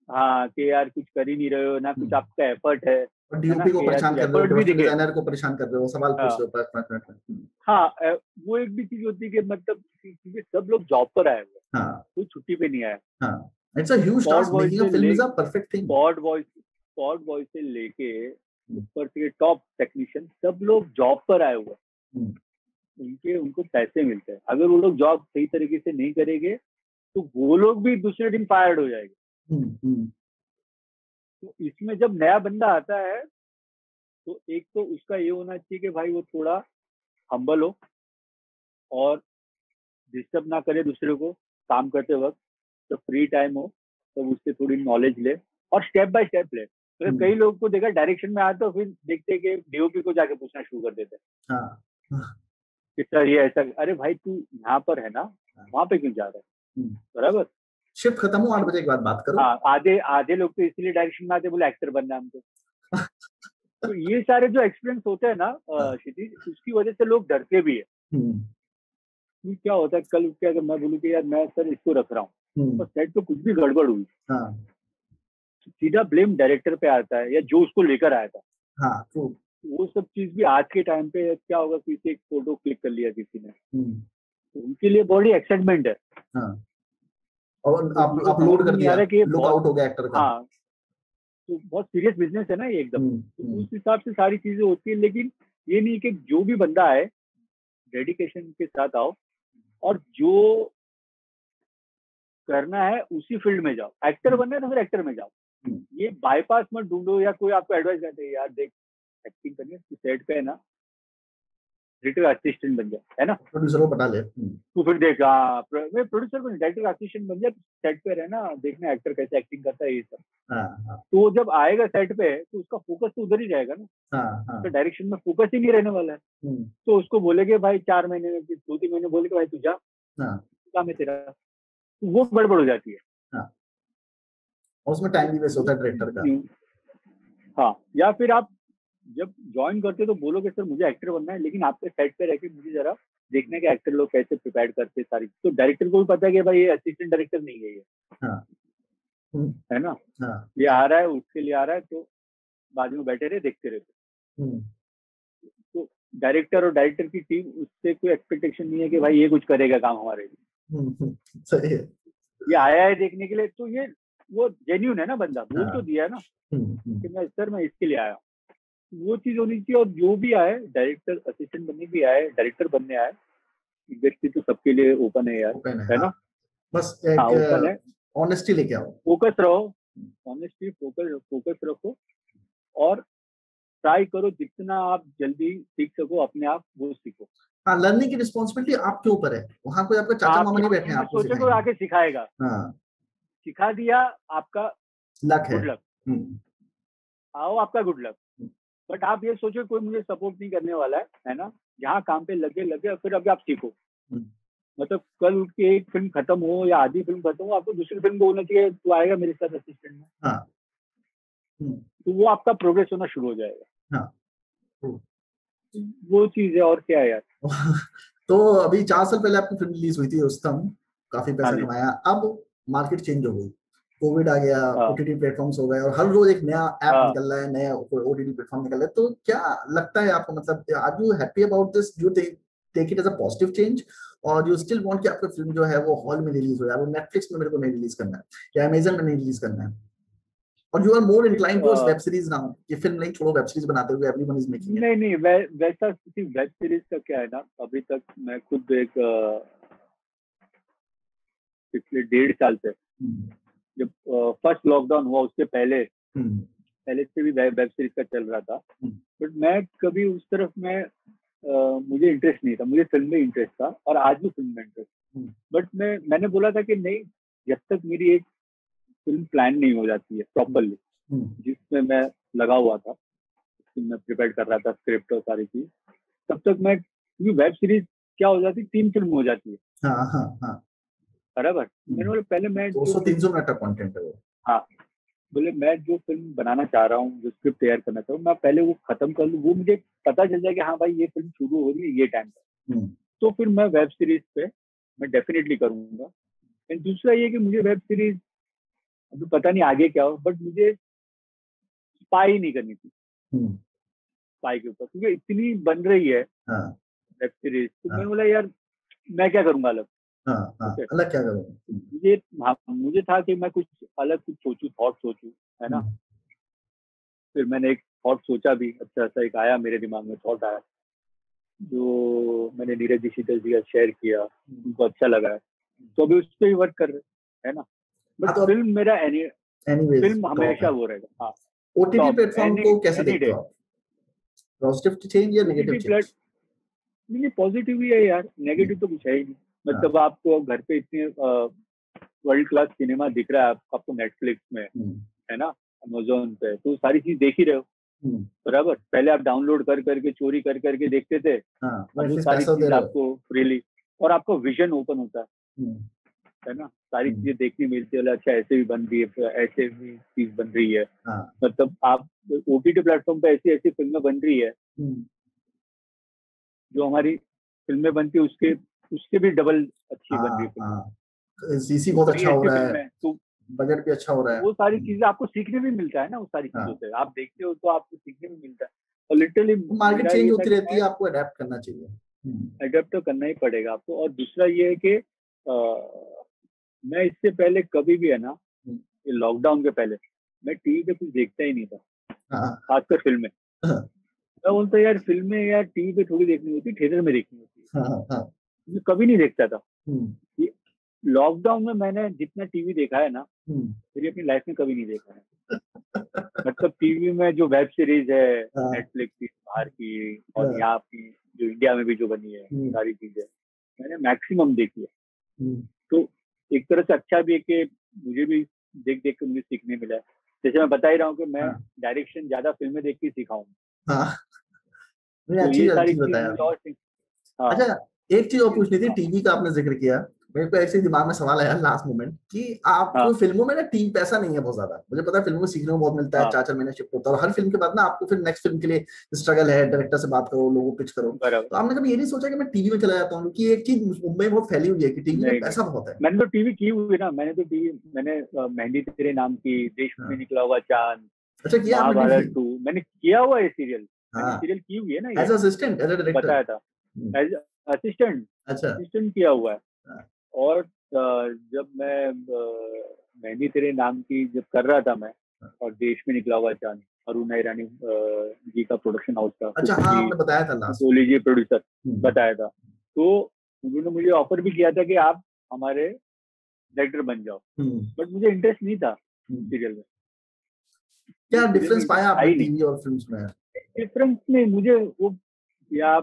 कि यार कुछ कर ही नहीं रहे हो ना, कुछ आपका एफर्ट है, डीओपी को परेशान कर रहे हो, प्रोडक्शन डिजाइनर को परेशान कर रहे हो, सवाल पूछ रहे हो। वो एक भी चीज होती है कि मतलब क्योंकि सब लोग जॉब पर आए हुए, कोई छुट्टी पे नहीं आया। It's a huge task, making a film is a perfect thing. Spot boy से लेके ऊपर से टॉप टेक्नीशियन, सब लोग जॉब पर आए हुए, उनको पैसे मिलते हैं। अगर वो लोग जॉब सही तरीके से नहीं करेंगे तो वो लोग भी दूसरे दिन फायर्ड हो जाएंगे। तो इसमें जब नया बंदा आता है तो एक तो उसका ये होना चाहिए कि भाई वो थोड़ा हम्बल हो और डिस्टर्ब ना करे दूसरे को काम करते वक्त, तो फ्री टाइम हो तो उससे थोड़ी नॉलेज ले और स्टेप बाय स्टेप ले। तो कई लोग को देखा डायरेक्शन में आते हो, फिर देखते कि डीओपी को जाके पूछना शुरू कर देते कि सर ये ऐसा, अरे भाई तू यहाँ पर है ना, वहां पे क्यों जा रहा है, बराबर। शिफ्ट खत्म हो 8 बजे के बाद बात करो। आधे लोग तो इसलिए डायरेक्शन में आते बोले एक्टर बनना हमको। तो ये सारे जो एक्सपीरियंस होते हैं ना क्षितिज, उसकी वजह से लोग डरते भी है। क्या होता है कल उठ के अगर मैं बोलूँ कि यार मैं सर इसको रख रहा हूँ, और सेट पे कुछ भी गड़बड़ हुई, सीधा ब्लेम डायरेक्टर पे आता है या जो उसको लेकर आया था। वो सब चीज भी आज के टाइम पे क्या होगा, किसी एक फोटो क्लिक कर लिया किसी ने, तो उनके लिए बड़ी एक्साइटमेंट है, और अपलोड कर दिया, लुक आउट हो गया एक्टर का। तो बहुत सीरियस बिजनेस है ना ये एकदम। तो उस हिसाब से सारी चीजें होती है, लेकिन ये नहीं कि जो भी बंदा आए डेडिकेशन के साथ आओ और जो करना है उसी फील्ड में जाओ। एक्टर बनना है तो फिर एक्टर में जाओ, ये बाईपास मत ढूंढो या कोई आपको एडवाइस करते है यार देख एक्टिंग करनी है सेट पे है ना, डायरेक्टर असिस्टेंट बन जाए, है ना, प्रोड्यूसर को पटा ले। तो फिर देख, हाँ प्रोड्यूसर को डायरेक्टर असिस्टेंट बन जाए, सेट पे रहना, देखना एक्टर कैसे एक्टिंग करता है, ये सब। तो जब आएगा सेट पे तो उसका फोकस तो उधर ही जाएगा ना, तो डायरेक्शन में फोकस ही नहीं रहने वाला है। तो उसको बोलेगे भाई 4 महीने में 2-3 महीने बोलेगे भाई तू जा, काम है तेरा, तो वो गड़बड़ हो जाती है। उसमें टाइम भी वेस्ट होता है डायरेक्टर का। हाँ, या फिर आप जब ज्वाइन करते तो बोलोगे सर मुझे एक्टर बनना है, लेकिन आपके सेट पे रह के मुझे जरा देखना है कि एक्टर लोग कैसे प्रिपेयर करते हैं सारी, तो डायरेक्टर को भी पता है कि भाई ये असिस्टेंट डायरेक्टर नहीं है ये, है ना, ये आ रहा है उसके लिए आ रहा है, तो बाद में बैठे रहे देखते रहते। तो डायरेक्टर और डायरेक्टर की टीम, उससे कोई एक्सपेक्टेशन नहीं है कि भाई ये कुछ करेगा काम हमारे लिए, सही है, ये आया है देखने के लिए, तो ये वो जेन्युइन है ना, बंदा बोल तो दिया है ना कि मैं सर मैं इसके लिए आया, वो चीज होनी चाहिए। और जो भी आए, डायरेक्टर असिस्टेंट बनने भी आए, डायरेक्टर बनने आए, इंडस्ट्री तो सबके लिए ओपन है यार, है ना, बस एक ओपन है, ऑनेस्टी लेके आओ, फोकस रहो, ऑनेस्टी फोकस रखो, और ट्राई करो जितना आप जल्दी सीख सको अपने आप वो सीखो। हाँ, लर्निंग की रिस्पॉन्सिबिलिटी आपके ऊपर है, वहाँ कोई आपका चाचा मामा नहीं बैठे हैं आपको सोचे कोई आके सिखाएगा, सिखा दिया आपका लक है, गुड लक, आओ आपका गुड लक, बट आप ये सोचो कोई मुझे सपोर्ट नहीं करने वाला है ना, जहाँ काम पे लगे, फिर अभी आप सीखो। मतलब कल उठ के एक फिल्म खत्म हो या आधी फिल्म खत्म हो, आपको दूसरी फिल्म बोलना चाहिए तू आएगा मेरे साथ असिस्टेंट में, तो वो आपका प्रोग्रेस होना शुरू हो जाएगा। वो चीज है, और क्या है यार। तो अभी 4 साल पहले आपकी फिल्म रिलीज हुई थी रुस्तम, काफी पैसा कमाया, अब मार्केट चेंज हो गई, कोविड आ गया, ओटीटी प्लेटफॉर्म्स हो गए, और हर रोज एक नया ऐप निकल रहा है, नया ओटीटी प्लेटफॉर्म निकल रहा है, तो क्या लगता है आपको, मतलब are you happy about this, do you take it as a positive change, और यू स्टिल वांट कि आपकी फिल्म जो है वो हॉल में रिलीज हो जाए, वो नेटफ्लिक्स में मेरे को नहीं रिलीज करना है या अमेज़न में नहीं रिलीज करना है, और you are more inclined towards web series now, ये फिल्म नहीं छोड़ो, वेब सीरीज बनाते हुए एवरीवन इज मेकिंग। नहीं वैसा वेब सीरीज का क्या है ना, अभी तक मैं खुद एक पिछले 1.5 साल से, जब फर्स्ट लॉकडाउन हुआ उसके पहले से भी वेब सीरीज का चल रहा था, बट मैं कभी उस तरफ में मुझे इंटरेस्ट नहीं था, मुझे फिल्म में इंटरेस्ट था, और आज भी फिल्म में इंटरेस्ट, बट मैंने बोला था कि नहीं, जब तक मेरी एक फिल्म प्लान नहीं हो जाती है प्रॉपरली, जिसमें मैं लगा हुआ था, मैं प्रिपेयर कर रहा था स्क्रिप्ट और सारी चीज, तब तक मैं, क्योंकि वेब सीरीज क्या हो जाती है, 3 फिल्म हो जाती है, बराबर। मैंने बोला पहले मैं 200-300 मिनट का कंटेंट है वो, हाँ, बोले मैं जो फिल्म बनाना चाह रहा हूँ, जो स्क्रिप्ट तैयार करना चाह रहा हूँ, मैं पहले वो खत्म कर लूँ, वो मुझे पता चल जाए कि हाँ भाई ये फिल्म शुरू हो रही है ये टाइम पर, तो फिर मैं वेब सीरीज पे मैं डेफिनेटली करूंगा। एंड दूसरा ये कि मुझे वेब सीरीज अभी पता नहीं आगे क्या हो, बट मुझे स्पाई नहीं करनी थी, स्पाई के ऊपर, क्योंकि इतनी बन रही है वेब सीरीज, तो मैंने बोला यार मैं क्या करूंगा अलग, अलग क्या करूंगा, मुझे था कि मैं कुछ अलग कुछ सोचूं, थॉट सोचूं, है ना। फिर मैंने एक थॉट सोचा भी, अच्छा सा एक आया मेरे दिमाग में, थॉट आया जो मैंने नीरज डिजिटल जी का शेयर किया, उनको अच्छा लगा है, तो अभी उस पर ही वर्क कर रहे, है ना। बट फिल्म मेरा फिल्म हमेशा वो रहेगा। हाँ, ओटीटी प्लेटफॉर्म को कैसे देखते हो आप, पॉजिटिव चेंज या नेगेटिव चेंज? नहीं, पॉजिटिव ही है यार, नेगेटिव तो कुछ है ही नहीं। मतलब आपको घर पे इतने वर्ल्ड क्लास सिनेमा दिख रहा है आपको नेटफ्लिक्स में, है ना, अमेज़न पे, तो सारी चीज देख ही रहे हो, बराबर। पहले आप डाउनलोड कर करके चोरी कर करके देखते थे, वो सारी चीज आपको फ्रीली, और आपका विजन ओपन होता है ना, सारी चीजें देखने मिलती है, अच्छा ऐसे भी बन रही है, ऐसे भी चीज बन रही है, मतलब आप ओटीटी प्लेटफॉर्म पे ऐसी ऐसी फिल्में बन रही है जो हमारी फिल्में बनती है उसके भी डबल अच्छी बन रही है, सीसी बहुत अच्छा हो रहा है, तो बजट भी अच्छा हो रहा है, वो सारी चीजें आपको सीखने भी मिलता है ना, उस सारी चीजों से आप देखते हो तो आपको सीखने भी मिलता है, और लिटरली मार्केट चेंज होती रहती है, आपको अडेप्ट करना चाहिए, अडेप्ट तो करना ही पड़ेगा आपको। और दूसरा ये है कि मैं इससे पहले कभी भी, है ना, ये लॉकडाउन के पहले मैं टीवी पे कुछ देखता ही नहीं था, खासकर फिल्में। मैं बोलता यार फिल्में यार टीवी पे थोड़ी देखनी होती, थिएटर में देखनी होती, मैं कभी नहीं देखता था। लॉकडाउन में मैंने जितना टीवी देखा है ना, मेरी अपनी लाइफ में कभी नहीं देखा है। मतलब टीवी में जो वेब सीरीज है नेटफ्लिक्स की, बाहर की, और यहाँ की जो जो इंडिया में भी जो बनी है सारी चीजें मैंने मैक्सिमम देखी है। तो एक तरह से अच्छा भी है कि मुझे भी देख देख के मुझे सीखने मिला है। जैसे मैं बता ही रहा हूँ कि मैं डायरेक्शन ज्यादा फिल्में देख के सीखा हूँ। तो ये सारी चीजें। अच्छा, एक चीज और पूछनी थी, टीवी का आपने जिक्र किया, मेरे को ऐसे दिमाग में सवाल आया लास्ट मोमेंट कि आपको फिल्मों में ना टीम पैसा नहीं है बहुत ज्यादा, मुझे पता है फिल्मों में सीखने को बहुत मिलता है, 4-4 महीने शिफ्ट होता है और हर फिल्म के बाद ना आपको फिर नेक्स्ट फिल्म के लिए स्ट्रगल है, डायरेक्टर से बात करो, लोगों को पिच करो। तो आपने कभी ये नहीं सोचा कि मैं टीवी में चला जाता हूँ? क्योंकि एक चीज मुंबई में बहुत फैली हुई है कि टीवी में पैसा बहुत है। मैंने तो टीवी की हुई है ना, मैंने मेहंदी तेरे नाम की, देश में निकला हुआ चांद, अच्छा किया महाभारत 2 मैंने किया हुआ है सीरियल, सीरियल की हुई है ना, as assistant, as a director बताया था, एज असिस्टेंट, अच्छा असिस्टेंट किया हुआ है। और जब मैं मेहंदी तेरे नाम की जब कर रहा था मैं, और देश में निकला हुआ चांद, अरुण ईरानी जी का प्रोडक्शन हाउस था, अच्छा हाँ आपने बताया था लास्ट, कोहली जी प्रोड्यूसर बताया था, तो उन्होंने मुझे ऑफर भी किया था कि आप हमारे डायरेक्टर बन जाओ, बट मुझे इंटरेस्ट नहीं था सीरियल में। क्या डिफरेंस पाया आपने टीवी और फिल्म्स में? डिफरेंस में मुझे वो, या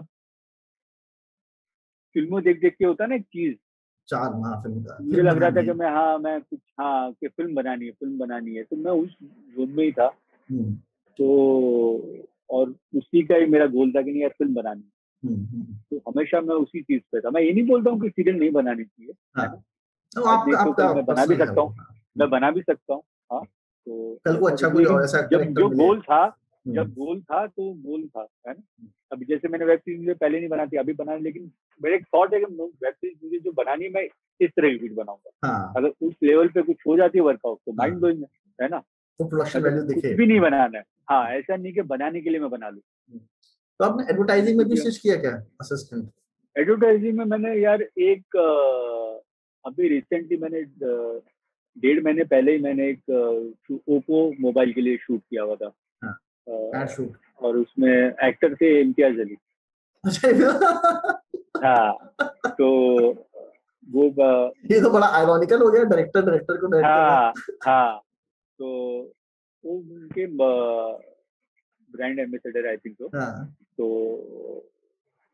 फिल्मों देख देख के होता है ना एक चीज, चार फिल्म का मुझे लग रहा था कि मैं कुछ कि फिल्म बनानी है, तो मैं उस जोन में ही था। तो और उसी का ही मेरा गोल था कि नहीं यार फिल्म बनानी है, तो हमेशा मैं उसी चीज पे था। मैं ये नहीं बोलता हूँ कि सीरियल नहीं बनानी चाहिए, मैं बना भी सकता हूँ, मैं बना भी सकता हूँ। हाँ, तो कल को अच्छा कोई ऐसा जो गोल था, जब गोल था तो गोल था, है ना। अभी जैसे मैंने वेब सीरीज पहले नहीं बनाती, अभी बना, लेकिन मेरे एक थॉट है कि वेब सीरीज मुझे जो बनानी है मैं इस तरह की कुछ बनाऊंगा। अगर उस लेवल पे कुछ हो जाती है वर्कआउट तो माइंड ब्लोइंग है ना, तो प्रोडक्शन वैल्यू दिखे, कुछ भी नहीं बनाना है। हाँ, ऐसा नहीं कि बनाने के लिए मैं बना लूं। तो आपने एडवर्टाइजिंग में भी स्विच किया क्या, असिस्टेंट? एडवर्टाइजिंग में मैंने यार एक अभी रिसेंटली मैंने 1.5 महीने पहले ही मैंने एक ओप्पो मोबाइल के लिए शूट किया हुआ था। शूट, और उसमें एक्टर थे इम्तियाज अली। हाँ, तो वो ये तो बड़ा आयरॉनिकल हो गया, डायरेक्टर को हाँ, तो वो उनके ब्रांड एम्बेसडर आई थिंक तो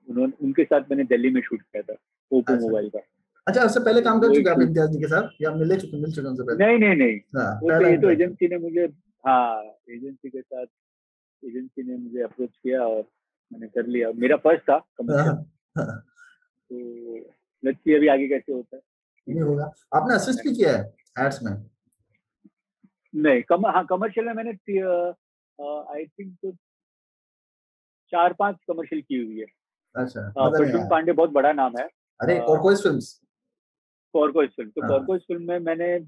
उनके साथ मैंने दिल्ली में शूट किया था ओप्पो मोबाइल का। अच्छा, उससे पहले काम कर चुके आप इम्तियाज जी के साथ या मिल चुके उनसे पहले? नहीं वो तो ये तो एजेंसी ने मुझे, एजेंसी के साथ एजेंसी ने मुझे अप्रोच किया और मैंने कर लिया, मेरा फर्स्ट था कमर्शियल। तो लेट्स सी अभी आगे कैसे होता है। नहीं होगा। आपने असिस्ट भी किया है एड्स में? नहीं, कमर्शियल में मैंने आई थिंक तो 4-5 कमर्शियल की हुई है। अच्छा, प्रद्युम्न पांडे बहुत बड़ा नाम है। अरे कॉर्कोइस फिल्म, तो कॉर्कोइस फिल्म में मैंने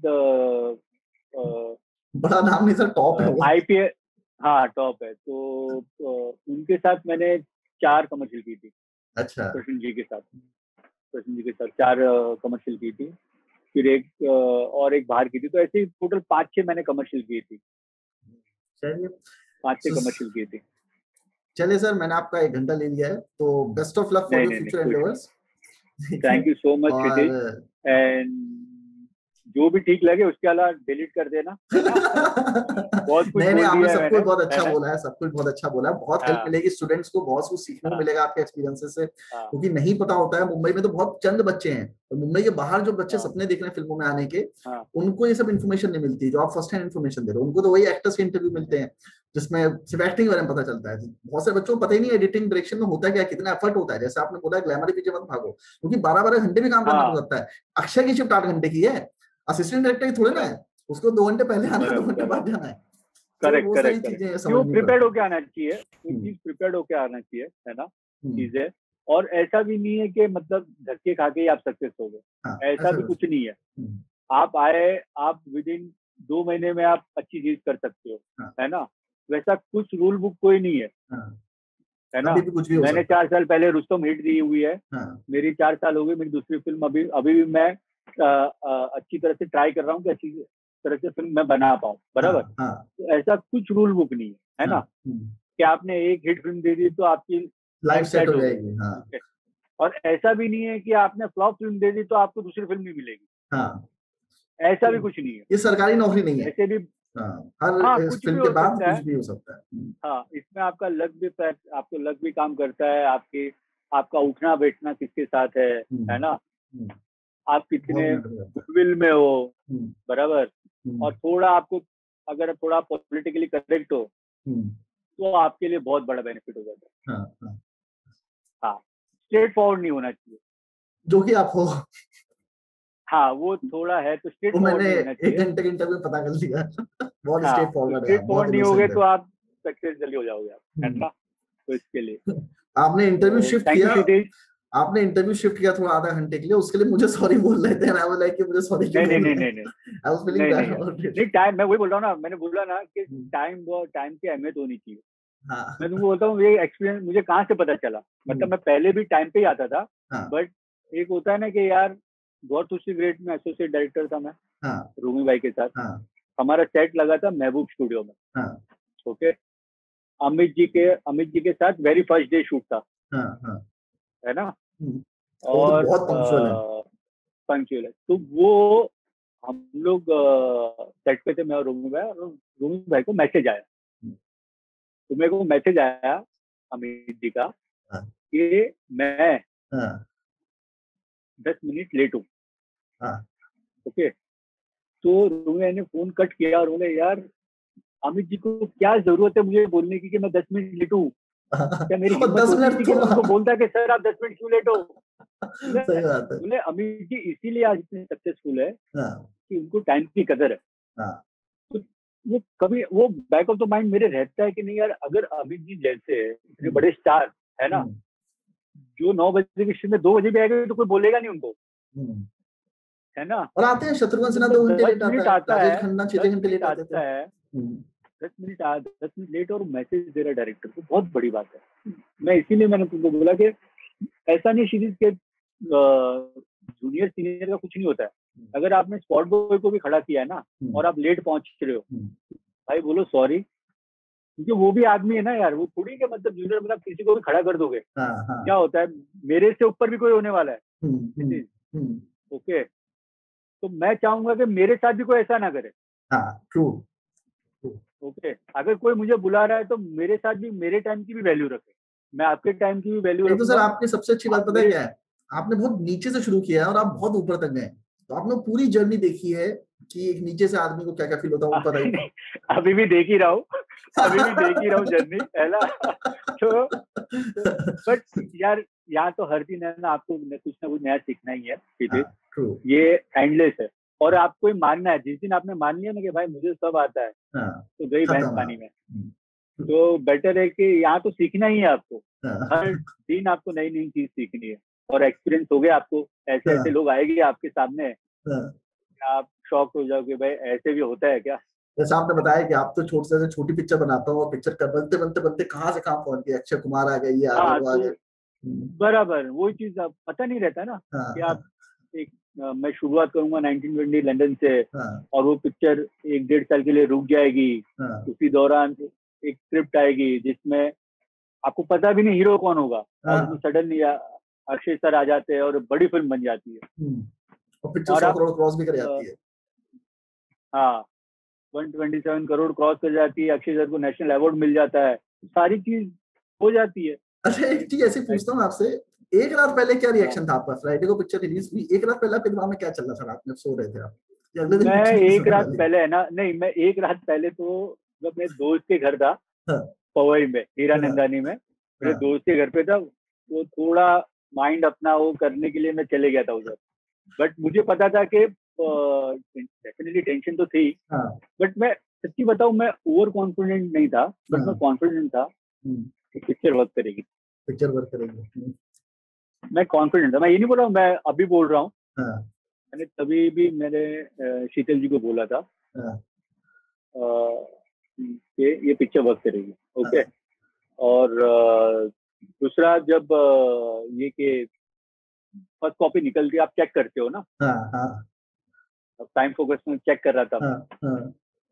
बड़ा नाम नहीं सर, टॉप है वो, IPL, टॉप है। तो उनके साथ मैंने 4 कमर्शियल की थी। अच्छा, प्रश्न जी के साथ 4 कमर्शियल की थी, फिर एक और एक बाहर की थी, तो ऐसे टोटल 5-6 मैंने कमर्शियल की थी। चलिए 5-6 कमर्शियल की थी। चलिए सर, मैंने आपका 1 घंटा ले लिया है, तो best of luck for your future endeavours. Thank you so much Kshitij, and जो भी ठीक लगे उसके अलावा डिलीट कर देना। बहुत कुछ नहीं, आपने सब कुछ बहुत अच्छा बोला है, बहुत हेल्प मिलेगी स्टूडेंट्स को, बहुत कुछ सीखने को मिलेगा आपके एक्सपीरियंसेस से, क्योंकि नहीं पता होता है। मुंबई में तो बहुत चंद बच्चे हैं, और मुंबई के बाहर जो बच्चे सपने देख रहे हैं फिल्मों में आने के, उनको ये सब इन्फॉर्मेशन नहीं मिलती जो आप फर्स्ट हैंड इन्फॉर्मेशन दे रहे हो। उनको तो वही एक्टर्स के इंटरव्यू मिलते हैं जिसमें सिर्फ एक्टिंग के बारे में पता चलता है। बहुत सारे बच्चों को पता ही नहीं एडिटिंग डायरेक्शन में होता है क्या, कितना एफर्ट होता है। जैसे आपने बोला ग्लैमर के पीछे मत भागो, क्योंकि 12-12 घंटे भी काम करना पड़ता है। अक्षय की शिफ्ट 8 घंटे की है, असिस्टेंट डायरेक्टर की थोड़े ना है, उसको 2 घंटे पहले आना है, 2 घंटे बाद जाना है। करेक्ट, प्रिपेयर्ड होके आना चाहिए, चीज प्रिपेयर्ड होके आना चाहिए, है ना चीजें। और ऐसा भी नहीं है कि मतलब धक्के खा के ही आप सक्सेस हो गए, ऐसा भी कुछ नहीं है। आप आए, आप विद इन 2 महीने में आप अच्छी चीज कर सकते हो, है ना। वैसा कुछ रूल बुक कोई नहीं है, है ना। मैंने 4 साल पहले रुस्तम हिट दी हुई है, मेरी 4 साल हो गए, मेरी दूसरी फिल्म अभी भी मैं अच्छी तरह से ट्राई कर रहा हूँ कि अच्छी तरह से फिल्म मैं बना पाऊँ, बराबर। तो ऐसा कुछ रूल बुक नहीं है ना, कि आपने एक हिट फिल्म दे दी तो आपकी लाइफ सेट हो जाएगी। और ऐसा भी नहीं है कि आपने फ्लॉप फिल्म दे दी तो आपको दूसरी फिल्म नहीं मिलेगी, ऐसा भी कुछ नहीं है। ये सरकारी नौकरी नहीं है, ऐसे भी हर फिल्म के बाद कुछ भी हो सकता है। इसमें आपका लक भी काम करता है, आपकी आपका उठना बैठना किसके साथ है ना, आप कितने गुडविल में हो, बराबर, और थोड़ा आपको अगर थोड़ा पॉलिटिकली करेक्ट हो तो आपके लिए बहुत बड़ा बेनिफिट हो जाता है। हाँ, स्ट्रेट फॉरवर्ड नहीं होना चाहिए, जो कि आप हो। हाँ, वो थोड़ा है तो स्ट्रेट फॉरवर्ड नहीं होना चाहिए। 1 घंटे के इंटरव्यू पता कर लिया। बहुत हाँ, स्ट्रेट फॉरवर्ड है, स्ट्रेट फॉरवर्ड नहीं होगे तो आप सक्सेस जल्दी हो जाओगे है ना। तो इसके लिए आपने इंटरव्यू शिफ्ट किया, आपने इंटरव्यू शिफ्ट किया थोड़ा आधा घंटे के लिए, उसके लिए मुझे सॉरी बोल रहे थे ना, वो लाइक मुझे सॉरी क्यों बोल रहे हैं? I was feeling bad about it. नहीं, टाइम, मैं वही बोल रहा हूँ ना, मैंने बोला ना कि टाइम की अहमियत होनी चाहिए। मैं तुमको बोलता हूँ, ये एक्सपीरियंस मुझे कहाँ से पता चला, मतलब मैं पहले भी टाइम पे ही आता था, बट एक होता है ना कि यार गौर तुलसी ग्रेट में एसोसिएट डायरेक्टर था मैं, रूमी भाई के साथ। हमारा सेट लगा था महबूब स्टूडियो में, ओके, अमित जी के साथ वेरी फर्स्ट डे शूट था, है ना, और पंक्चुअल है। तो वो हम लोग सेट पे थे, मैं और रूमी भाई को मैसेज आया, तो मेरे को मैसेज आया अमित जी का कि मैं 10 मिनट लेट हूँ। ओके, तो रूमी भाई ने फोन कट किया और बोले यार अमित जी को क्या जरूरत है मुझे बोलने की कि मैं 10 मिनट लेट हूँ, क्या मेरी हिम्मत होती थी कि मैं उनको बोलता कि सर आप 10 मिनट क्यों लेट हो। सही बात है। बोले अमित जी इसीलिए आज इतने सक्सेसफुल है कि उनको टाइम की कदर है। तो वो कभी वो बैक ऑफ द माइंड मेरे रहता है कि नहीं यार, अगर अमित जी जैसे इतने बड़े स्टार है ना, जो 9 बजे की शिफ्ट में 2 बजे भी आएंगे तो कोई बोलेगा नहीं उनको, है ना। और आते हैं शत्रुघ्न सिन्हा 2 घंटे लेट आता है, राजेश खन्ना 6 घंटे लेट आते हैं, 10 मिनट लेट और मैसेज दे रहा डायरेक्टर को, बहुत बड़ी बात है। मैं इसीलिए मैंने तुमको बोला कि ऐसा नहीं सीरीज के जूनियर सीनियर का कुछ नहीं होता है। अगर आपने स्पॉट बॉय को भी खड़ा किया है ना और आप लेट पहुंच रहे हो, भाई बोलो सॉरी, क्योंकि वो भी आदमी है ना यार, वो थोड़ी के मतलब जूनियर मतलब किसी को भी खड़ा कर दोगे। क्या होता है, मेरे से ऊपर भी कोई होने वाला है, ओके, तो मैं चाहूंगा कि मेरे साथ भी कोई ऐसा ना करे। ओके, अगर कोई मुझे बुला रहा है तो मेरे साथ भी मेरे टाइम की भी वैल्यू रखे, मैं आपके टाइम की भी वैल्यू रखूंगा। तो सर आपने सबसे अच्छी बात पता है क्या है, आपने बहुत नीचे से शुरू किया है और आप बहुत ऊपर तक गए, तो आपने पूरी जर्नी देखी है कि एक नीचे से आदमी को क्या क्या फील होता है ऊपर आई। अभी भी देख ही रहा हूँ जर्नी, है ना। तो बट यार यहाँ तो हर दिन है ना, आपको कुछ ना कुछ नया सीखना ही है, ये एंडलेस है। और आपको मानना है, जिस दिन आपने मान लिया ना कि भाई मुझे सब आता है, तो गई भैंस पानी में। तो बेटर है कि यहाँ तो सीखना ही है आपको, हर दिन आपको नई नई चीज सीखनी है, और एक्सपीरियंस हो गया आपको, ऐसे ऐसे लोग आएंगे आपके सामने, आप शॉक हो जाओगे, भाई ऐसे भी होता है क्या। जैसे आपने बताया कि आप तो छोटे से छोटी पिक्चर बनाता हो, पिक्चर कर बनते बनते बनते कहाँ से कहाँ पहुंच गए, अक्षय कुमार आ गए, ये आ गए, वो आ गए। बराबर, वही चीज आप पता नहीं रहता ना कि आप एक मैं शुरुआत करूंगा 1920 लंदन से, और वो पिक्चर 1-1.5 साल के लिए रुक जाएगी, उसी दौरान एक स्क्रिप्ट आएगी जिसमें आपको पता भी नहीं हीरो कौन होगा, और सडनली अक्षय सर आ जाते हैं और बड़ी फिल्म बन जाती है, और पिक्चर 100 करोड़ क्रॉस भी कर जाती है। हाँ, 127 करोड़ क्रॉस कर जाती है, अक्षय सर को नेशनल अवार्ड मिल जाता है, सारी चीज हो जाती है। अच्छा, एक चीज ऐसे पूछता हूँ आपसे, एक रात पहले क्या रिएक्शन था आपका? फ्राइडे को पिक्चर रिलीज हुई, एक रात पहले आपके दिमाग में क्या चल रहा था? रात में सो रहे थे आप? मैं एक रात पहले है ना, नहीं मैं एक रात पहले तो जब मेरे दोस्त के घर था पवई में, हीरा नंदानी में, मेरे दोस्त के घर पे था, वो थोड़ा माइंड अपना वो करने के लिए मैं चले गया था उधर। बट मुझे पता था कि डेफिनेटली टेंशन तो थी, बट मैं सच्ची बताऊं, मैं ओवर कॉन्फिडेंट नहीं था, बट मैं कॉन्फिडेंट था कि पिक्चर वर्क करेगी। मैं कॉन्फिडेंट था, मैं ये नहीं बोल रहा हूँ, मैं अभी बोल रहा हूँ, मैंने तभी भी मेरे शीतल जी को बोला था कि ये पिक्चर वर्क करेगी, ओके। और दूसरा, जब ये कि फर्स्ट कॉपी निकलती है, आप चेक करते हो ना, टाइम फोकस में चेक कर रहा था,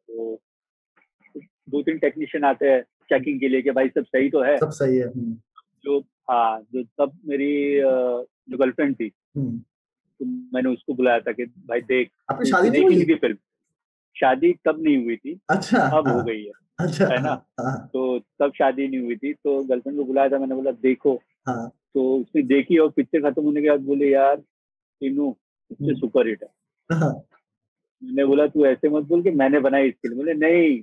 तो 2-3 टेक्नीशियन आते हैं चेकिंग के लिए कि भाई सब सही तो है, सब सही है। जो तब मेरी जो गर्लफ्रेंड थी, तो मैंने उसको बुलाया था कि भाई देख, आपकी शादी नहीं हुई थी फिल्म, शादी तब नहीं हुई थी, अच्छा, अब हो गई है, अच्छा, है ना। तो तब शादी नहीं हुई थी, तो गर्लफ्रेंड को बुलाया था, मैंने बोला देखो तो उसने देखी और पिक्चर खत्म होने के बाद बोले यार टीनू पिक्चर सुपर हिट है। मैंने बोला तू ऐसे मत बोल के मैंने बनाई इसके लिए। बोले नहीं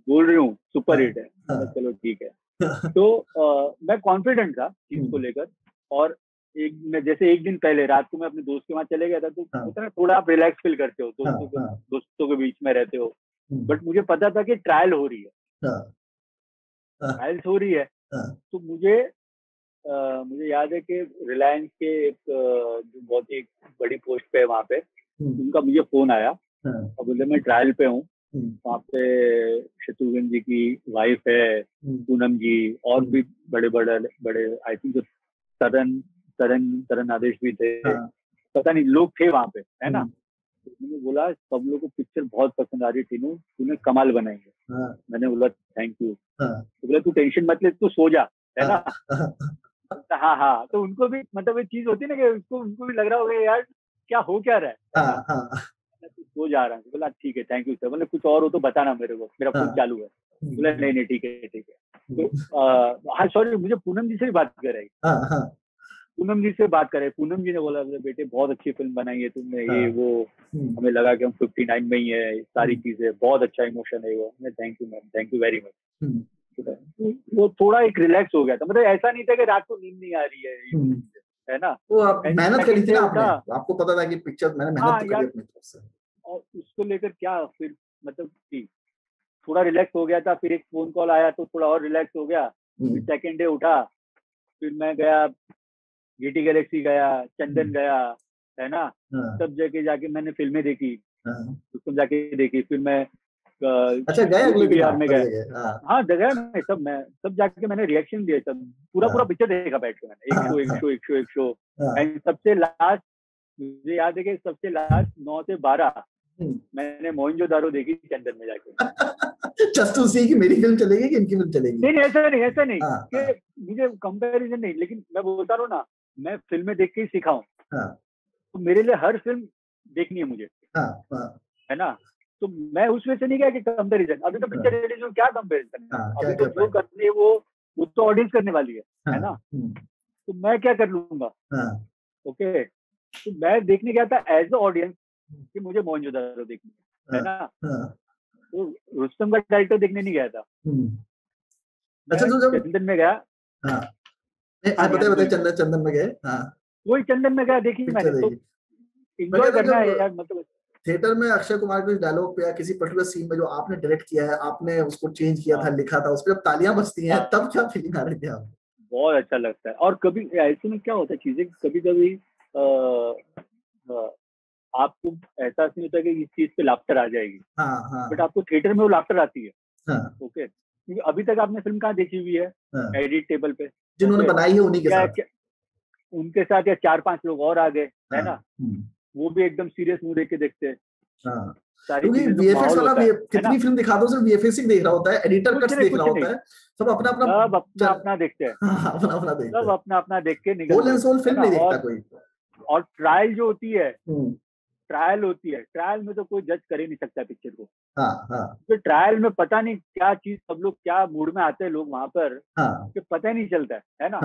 बोल रही हूँ सुपर हिट है। चलो ठीक है। तो मैं कॉन्फिडेंट था चीज को लेकर। और मैं जैसे एक दिन पहले रात को मैं अपने दोस्त के वहां चले गया था, तो होता है थोड़ा आप रिलैक्स फील करते हो, दोस्तों के बीच में रहते हो। बट मुझे पता था कि ट्रायल हो रही है, ट्रायल्स हो रही है। तो मुझे याद है कि रिलायंस के एक जो बहुत ही बड़ी पोस्ट पे है वहाँ पे, उनका मुझे फोन आया और बोले मैं ट्रायल पे हूँ, वहाँ पे शत्रुघ्न जी की वाइफ है पूनम जी, और भी बड़े बड़े आई थिंक तरन आदेश भी थे, पता नहीं लोग थे वहाँ पे, है ना। तो मैंने बोला सब लोगों को पिक्चर बहुत पसंद आ रही थी, तूने कमाल बनाई है। मैंने बोला थैंक यू। तो बोला तू टेंशन मत ले, तू सो जा, है ना। हाँ, तो उनको भी मतलब एक चीज होती है ना कि उनको भी लग रहा होगा यार क्या हो क्या रहा है। तो सो जा रहा है। बोला ठीक है थैंक यू सर। बोले कुछ और हो तो बताना मेरे को, मेरा फोन चालू है। बोला नहीं ठीक है। तो हाँ सॉरी, मुझे पूनम जी से भी बात कर रही, पूनम जी से बात करे। पूनम जी ने बोला बेटे बहुत अच्छी फिल्म बनाई है तुमने, ये वो हमें लगा कि हम 59 में ही है, सारी चीजें बहुत अच्छा इमोशन है वो। Thank you ma'am, thank you very much. वो थोड़ा एक रिलैक्स हो गया था, मतलब ऐसा नहीं था कि रात को नींद नहीं आ रही है ना। वो आप मेहनत करी थी ना आपने, आपको पता था कि पिक्चर मैंने मेहनत तो करी अपनी तरफ से, और उसको लेकर क्या फिर मतलब कि थोड़ा रिलैक्स हो गया था। फिर एक फोन कॉल आया तो थोड़ा और रिलैक्स हो गया। फिर सेकेंड डे उठा, फिर मैं गया GT गैलेक्सी गया, चंदन गया, है ना। सब जगह जाके मैंने फिल्में देखी, उसको जाके देखी। फिर मैं अच्छा गए अगले दिन में गया। हाँ जगह में सब जाके मैंने रिएक्शन दिए, सब पूरा पिक्चर देखा बैठ के मैंने, एक शो। एंड सबसे लास्ट मुझे याद है कि सबसे लास्ट 9 से 12 मैंने मोहनजोदारो देखी चंदन में जाके। जस्ट सी की मेरी फिल्म चलेगी कि इनकी फिल्म चलेगी? नहीं ऐसा नहीं कि मुझे कंपैरिजन नहीं, लेकिन मैं बोलता रहा ना, मैं फिल्में देख के ही सीखा हूँ। तो मेरे लिए हर फिल्म देखनी है मुझे, है ना। तो मैं उसमें से नहीं गया कि कंपैरिजन, अभी तो पिक्चर रिलीज हो, क्या कंपैरिजन, अभी तो जो करनी है वो तो ऑडियंस करने वाली है ना। तो मैं क्या कर लूंगा। ओके, तो मैं देखने गया था एज अ ऑडियंस कि मुझे मोहनजोदारो देखनी है ना। तो रुस्तम का डायरेक्टर देखने नहीं गया था। अच्छा तो जब चंदन में गया, बताइए चंदन में गए, वही चंदन में गया देखी मैंने, तो एंजॉय करना है यार। मतलब थिएटर में अक्षय कुमार के डायलॉग पे या किसी पर्टिकुलर सीन में जो आपने डायरेक्ट किया है, आपने उसको चेंज किया था, लिखा था, उस पर जब तालियां बजती हैं तब क्या फीलिंग आ रही थी आपको? बहुत अच्छा लगता है। और कभी ऐसे में क्या होता है चीजें, कभी आपको एहसास नहीं होता कि इस चीज पे लाफ्टर आ जाएगी, बट आपको थिएटर में वो लाफ्टर आती है। ओके, क्योंकि अभी तक आपने फिल्म कहाँ देखी हुई है एडिट टेबल पे, जिन्होंने बनाई है उन्हीं के साथ, उनके साथ या 4-5 लोग और आ गए, है ना। वो भी एकदम सीरियस मुंह देख के देखते हैं। क्योंकि वीएफएक्स वाला कितनी फिल्म दिखा दो सिर्फ वीएफएक्स ही देख रहा होता है, एडिटर कट्स देख रहा होता है, सब अपना देखते हैं, अपना देखते हैं, सब अपना देख के निकल, होल एंड सोल फिल्म नहीं देखता कोई। और ट्रायल जो होती है, ट्रायल में तो कोई जज कर ही नहीं सकता पिक्चर को। तो ट्रायल में पता नहीं क्या चीज, सब लोग क्या मूड में आते हैं लोग वहां पर, कि पता ही नहीं चलता है ना।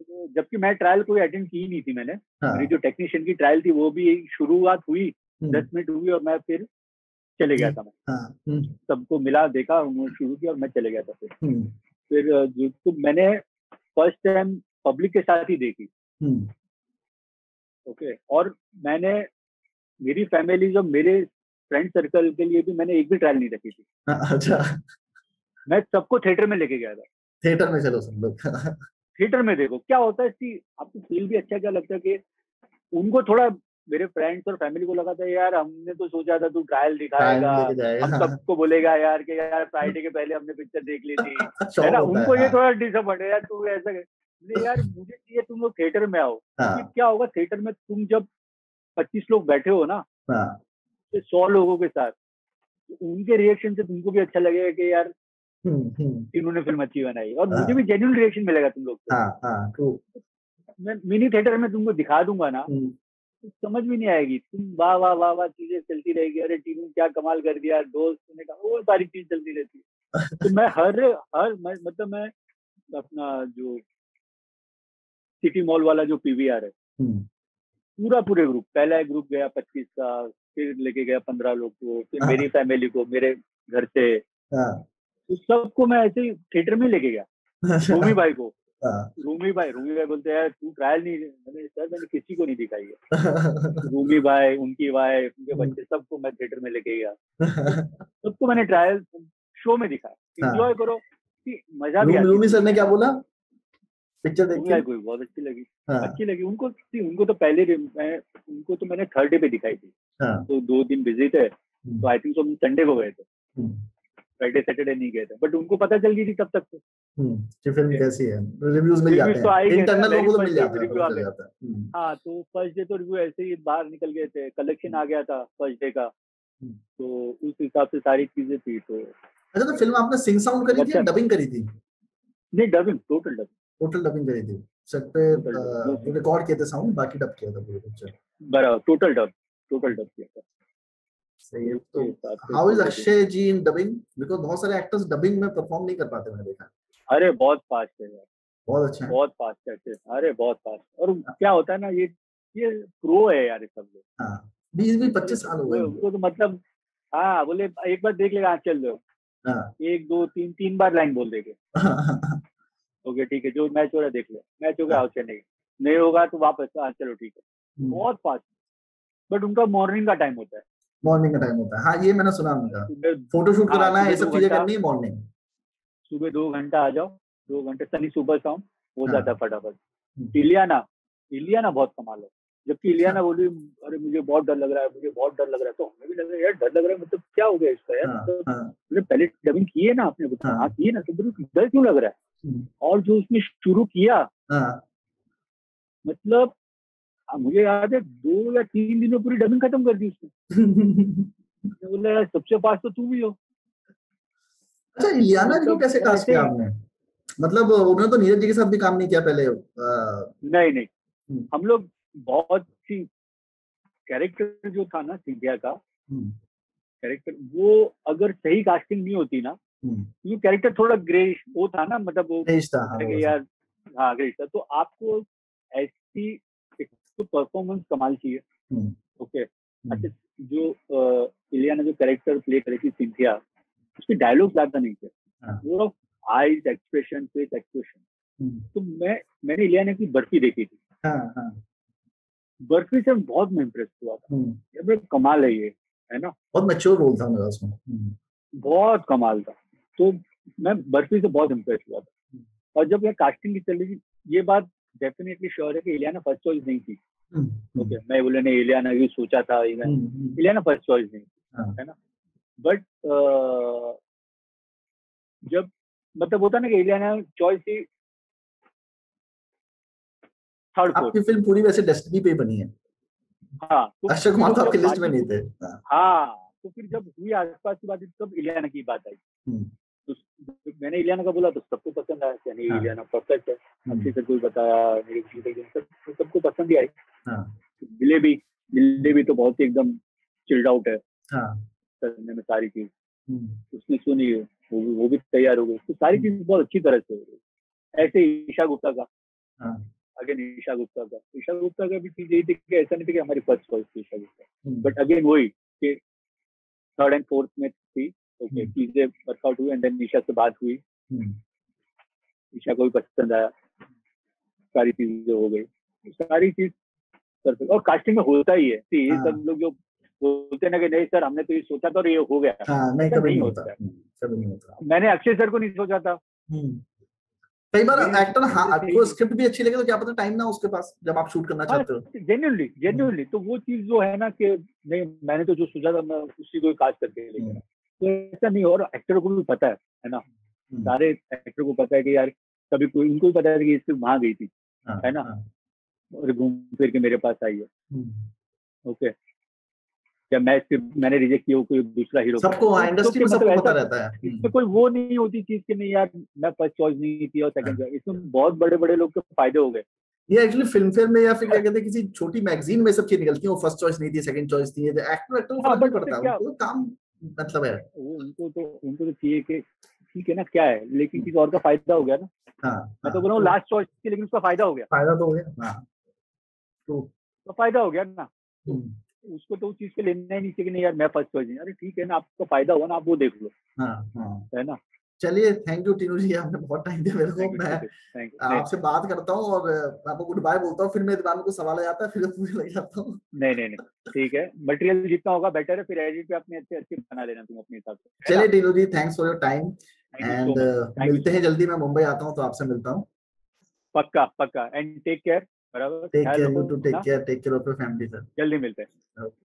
तो जबकि मैं ट्रायल कोई अटेंड की नहीं थी, मैंने मेरी जो टेक्नीशियन की ट्रायल थी वो भी शुरुआत हुई 10 मिनट हुई और मैं फिर चले गया था। मैं सबको मिला, देखा, उन्होंने शुरू किया और मैं चले गया था। फिर तो मैंने फर्स्ट टाइम पब्लिक के साथ ही देखी। ओके, और मैंने मेरी फैमिली जो मेरे फ्रेंड सर्कल के लिए भी मैंने एक भी ट्रायल नहीं रखी थी। अच्छा, मैं सबको थिएटर में लेके गया था। थिएटर में चलो सब लोग थिएटर में देखो क्या होता है कि आपको फील भी अच्छा क्या लगता है कि उनको थोड़ा, मेरे फ्रेंड्स और फैमिली को लगा था यार हमने तो सोचा था तू ट्रायल दिखाएगा, हम सबको बोलेगा यार कि यार फ्राइडे के पहले हमने पिक्चर देख ली थी, है ना। उनको ये थोड़ा डिसअपॉइंट है यार तू ऐसा, यार मुझे चाहिए तुम लोग थिएटर में आओ। क्या होगा थिएटर में, तुम जब 25 लोग बैठे हो ना, 100 लोगों के साथ, उनके रिएक्शन से तुमको भी अच्छा लगेगा कि यार इन्होंने फिल्म अच्छी बनाई, और मुझे भी जेन्युइन रिएक्शन मिलेगा तुम लोग को। मैं मिनी थिएटर में तुमको दिखा दूंगा ना, तो समझ में नहीं आएगी, तुम वाह वाह वाह वाह चीजें चलती रहेगी, अरे टीनू क्या कमाल कर दिया, दोस्त ने कहा, वो सारी चीज चलती रहती है। तो मैं मतलब मैं अपना जो सिटी मॉल वाला जो पीवीआर है, पूरे ग्रुप, पहला एक ग्रुप गया 25 का, फिर लेके गया 15 लोग को, फिर मेरी फैमिली को, मेरे घर से, तो सबको मैं ऐसे ही थिएटर में लेके गया। रूमी भाई को, रूमी भाई बोलते हैं तू ट्रायल नहीं, मैंने किसी को नहीं दिखाई है। रूमी भाई, उनकी वाइफ, उनके बच्चे, सबको मैं थिएटर में लेके गया, सबको मैंने ट्रायल शो में दिखाया। एंजॉय करो, मजा भी आता है। रूमी सर ने क्या बोला पिक्चर देख के? कोई बहुत अच्छी लगी, अच्छी लगी उनको तो पहले उनको तो मैंने थर्ड डे पे दिखाई थी, तो 2 दिन बिजी थे, तो आई थिंक तो हम संडे को गए थे, फ्राइडे सैटरडे नहीं गए थे, बट उनको पता चल गई थी तब तक तो कि फिल्म कैसी है, रिव्यूज मिल जाते हैं, इंटरनल लोगों को मिल जाता है। हाँ, तो फर्स्ट डे तो रिव्यू ऐसे ही बाहर निकल गए थे, कलेक्शन आ गया था फर्स्ट डे का, तो उस हिसाब से सारी चीजें थी। तो अच्छा, तो फिल्म आपने सिंग साउंड करी थी या डबिंग करी थी? नहीं, डबिंग, टोटल डबिंग करी थी। सेट पे रिकॉर्ड किए थे साउंड, बाकी डब किया था पूरे पिक्चर। बराबर, टोटल डब किया था। सही है। तो how is Akshay ji in dubbing? Because बहुत सारे एक्टर्स डबिंग में परफॉर्म नहीं कर पाते, मैंने देखा। अरे बहुत फास्ट है यार, बहुत अच्छा है, बहुत फास्ट है, अरे बहुत फास्ट। और क्या होता है ना, ये प्रो है यार, ये सब लोग। हां, 20-25 साल हो गए उनको, तो मतलब हाँ, बोले एक बार देख लेगा, चल लो, 1 2 3 बार लाइन बोल देंगे। ओके ठीक है, जो मैच हो रहा है देख ले, मैच होगा आओ चेन्नई, नहीं होगा तो वापस, चलो ठीक है। बहुत फास्ट, बट उनका मॉर्निंग का टाइम होता है। हाँ, ये मैंने सुना उनका, फोटोशूट कराना है, ये सब चीजें करनी है मॉर्निंग। सुबह 2 घंटा आ जाओ, 2 घंटे सनी सुपर साउंड हो जाता है फटाफट। इलियाना बहुत कमाल है, जबकि इलियाना बोली अरे मुझे बहुत डर लग रहा है, तो हमें भी लग रहा है यार डर लग रहा है, मतलब क्या हो गया इसका यार, मतलब पहले डबिंग की है ना आपने, हाँ की है ना, तो डर क्यों लग रहा है? और जो उसने शुरू किया, मतलब मुझे याद है 2 या 3 दिन में पूरी डबिंग खत्म कर दी उसने। बोला यार सबसे फास्ट तो तुम ही हो। अच्छा, इलियाना जी को कैसे कास्ट किया आपने? मतलब उन्होंने तो नीरज जी के साथ भी काम नहीं किया पहले? नहीं, हम लोग बहुत सी कैरेक्टर जो था ना सिंधिया का कैरेक्टर, वो अगर सही कास्टिंग नहीं होती ना, ये कैरेक्टर थोड़ा ग्रेइश वो था ना, मतलब वो यार हाँ ग्रेइश था, तो आपको ऐसी तो परफॉर्मेंस कमाल चाहिए। ओके, अच्छा, जो इलियाना जो कैरेक्टर प्ले करी थी सिंथिया, उसके डायलॉग ज्यादा नहीं थे, वो आईज एक्सप्रेशन, फेस एक्सप्रेशन। तो मैंने इलियाना की बर्फी देखी थी, बर्फी से बहुत मैं इम्प्रेस हुआ था, ये कमाल है ये, है ना, बहुत मैच्योर रोल था मेरा उसमें, बहुत कमाल था। तो मैं बर्फी से बहुत इम्प्रेस हुआ था। और जब ये कास्टिंग की चली थी, ये बात डेफिनेटली श्योर है कि इलियाना फर्स्ट चॉइस नहीं थी। ओके, मैं बोले नहीं इलियाना भी सोचा था, इलियाना फर्स्ट चॉइस नहीं थी, है ना, बट जब मतलब होता ना कि इलियाना चॉइस थी थर्ड फोर्थ। आपकी फिल्म पूरी वैसे डेस्टिनी पे बनी है। हाँ, तो अक्षय कुमार तो आपकी लिस्ट में नहीं थे। हाँ, तो फिर जब हुई आसपास की बात तब इलियाना की बात आई, तो मैंने इलियाना का बोला तो सबको पसंद आया कि नहीं इलियाना परफेक्ट है। अच्छे से कोई बताया, सबको पसंद ही आई। दिलेबी तो बहुत ही एकदम चिल्ड आउट है करने में, सारी चीज उसने सुनी है, वो भी तैयार हो गई, तो सारी चीज बहुत अच्छी तरह से हो गई। ऐसे ईशा गुप्ता का, अगेन ईशा गुप्ता का भी चीज यही थी कि ऐसा नहीं था कि हमारी फर्स्ट चॉइस थी ईशा गुप्ता, बट अगेन वही कि थर्ड एंड फोर्थ में थी। ओके, चीजें वर्कआउट हुई एंड देन ईशा से बात हुई, ईशा को भी पसंद आया, सारी चीजें हो गई, सारी चीज परफेक्ट। और कास्टिंग में होता ही है, सब लोग जो बोलते ना कि नहीं सर हमने तो ये सोचा था और ये हो गया, नहीं, कभी नहीं होता, कभी नहीं होता। मैंने अक्षय सर को नहीं सोचा था। कई बार एक्टर आपको स्क्रिप्ट भी अच्छी लगे तो क्या पता टाइम ना उसके पास जब आप शूट करना चाहते हो। जेन्युइनली तो वो चीज जो है ना कि नहीं मैंने तो जो सोचा था मैं उसी को कास्ट करके लेकर, तो ऐसा नहीं। और एक्टर को भी पता है ना, सारे एक्टर को पता है कि यार कभी कोई उनको भी पता है कि इससे वहां गई थी, है ना, और घूम फिर के मेरे पास आई है। ओके, या मैंने रिजेक्ट किया कोई दूसरा हीरो, सबको इंडस्ट्री में सबको पता रहता है, इसमें कोई वो नहीं होती चीज कि नहीं यार मैं फर्स्ट चॉइस नहीं थी और सेकंड चॉइस। इसमें बहुत बड़े बड़े लोग के फायदे हो गए। ये एक्चुअली फिल्म फेयर में या फिर क्या कहते हैं किसी छोटी मैगजीन में सब चीज निकलती है, वो फर्स्ट चॉइस नहीं थी सेकंड चॉइस थी, एक्टर को फर्क नहीं पड़ता, उनको काम मतलब है, उनको तो चाहिए कि ठीक है ना, क्या है, लेकिन किसी और का फायदा हो गया ना। मैं तो बोल रहा हूँ लास्ट चॉइस थी, लेकिन उसका फायदा हो गया। फायदा तो हो गया, तो फायदा हो गया ना। तो उसको तो उस चीज के लेना ही नहीं चाहिए कि नहीं यार मैं फर्स्ट चॉइस नहीं। अरे ठीक है ना, आपको फायदा हुआ ना, आप वो देख लो, है ना। चलिए, थैंक यू टीनू जी, आपने बहुत टाइम दिया मेरे को। मैं आपसे बात करता हूँ और आपको गुड बाय बोलता हूँ, फिर मेरे दिमाग में कुछ सवाल आ जाता है, फिर पूछने लग जाता हूँ। नहीं, ठीक है, मटेरियल जितना होगा बेटर है, फिर एडिट पे अपने अच्छे बना लेना तुम अपने हिसाब से। चलिए Tinu ji, thanks for your time and मिलते हैं जल्दी। मैं मुंबई आता हूँ तो आपसे मिलता हूँ। पक्का एंड टेक केयर, बराबर, take care, you too take care of your family sir. जल्दी मिलते हैं।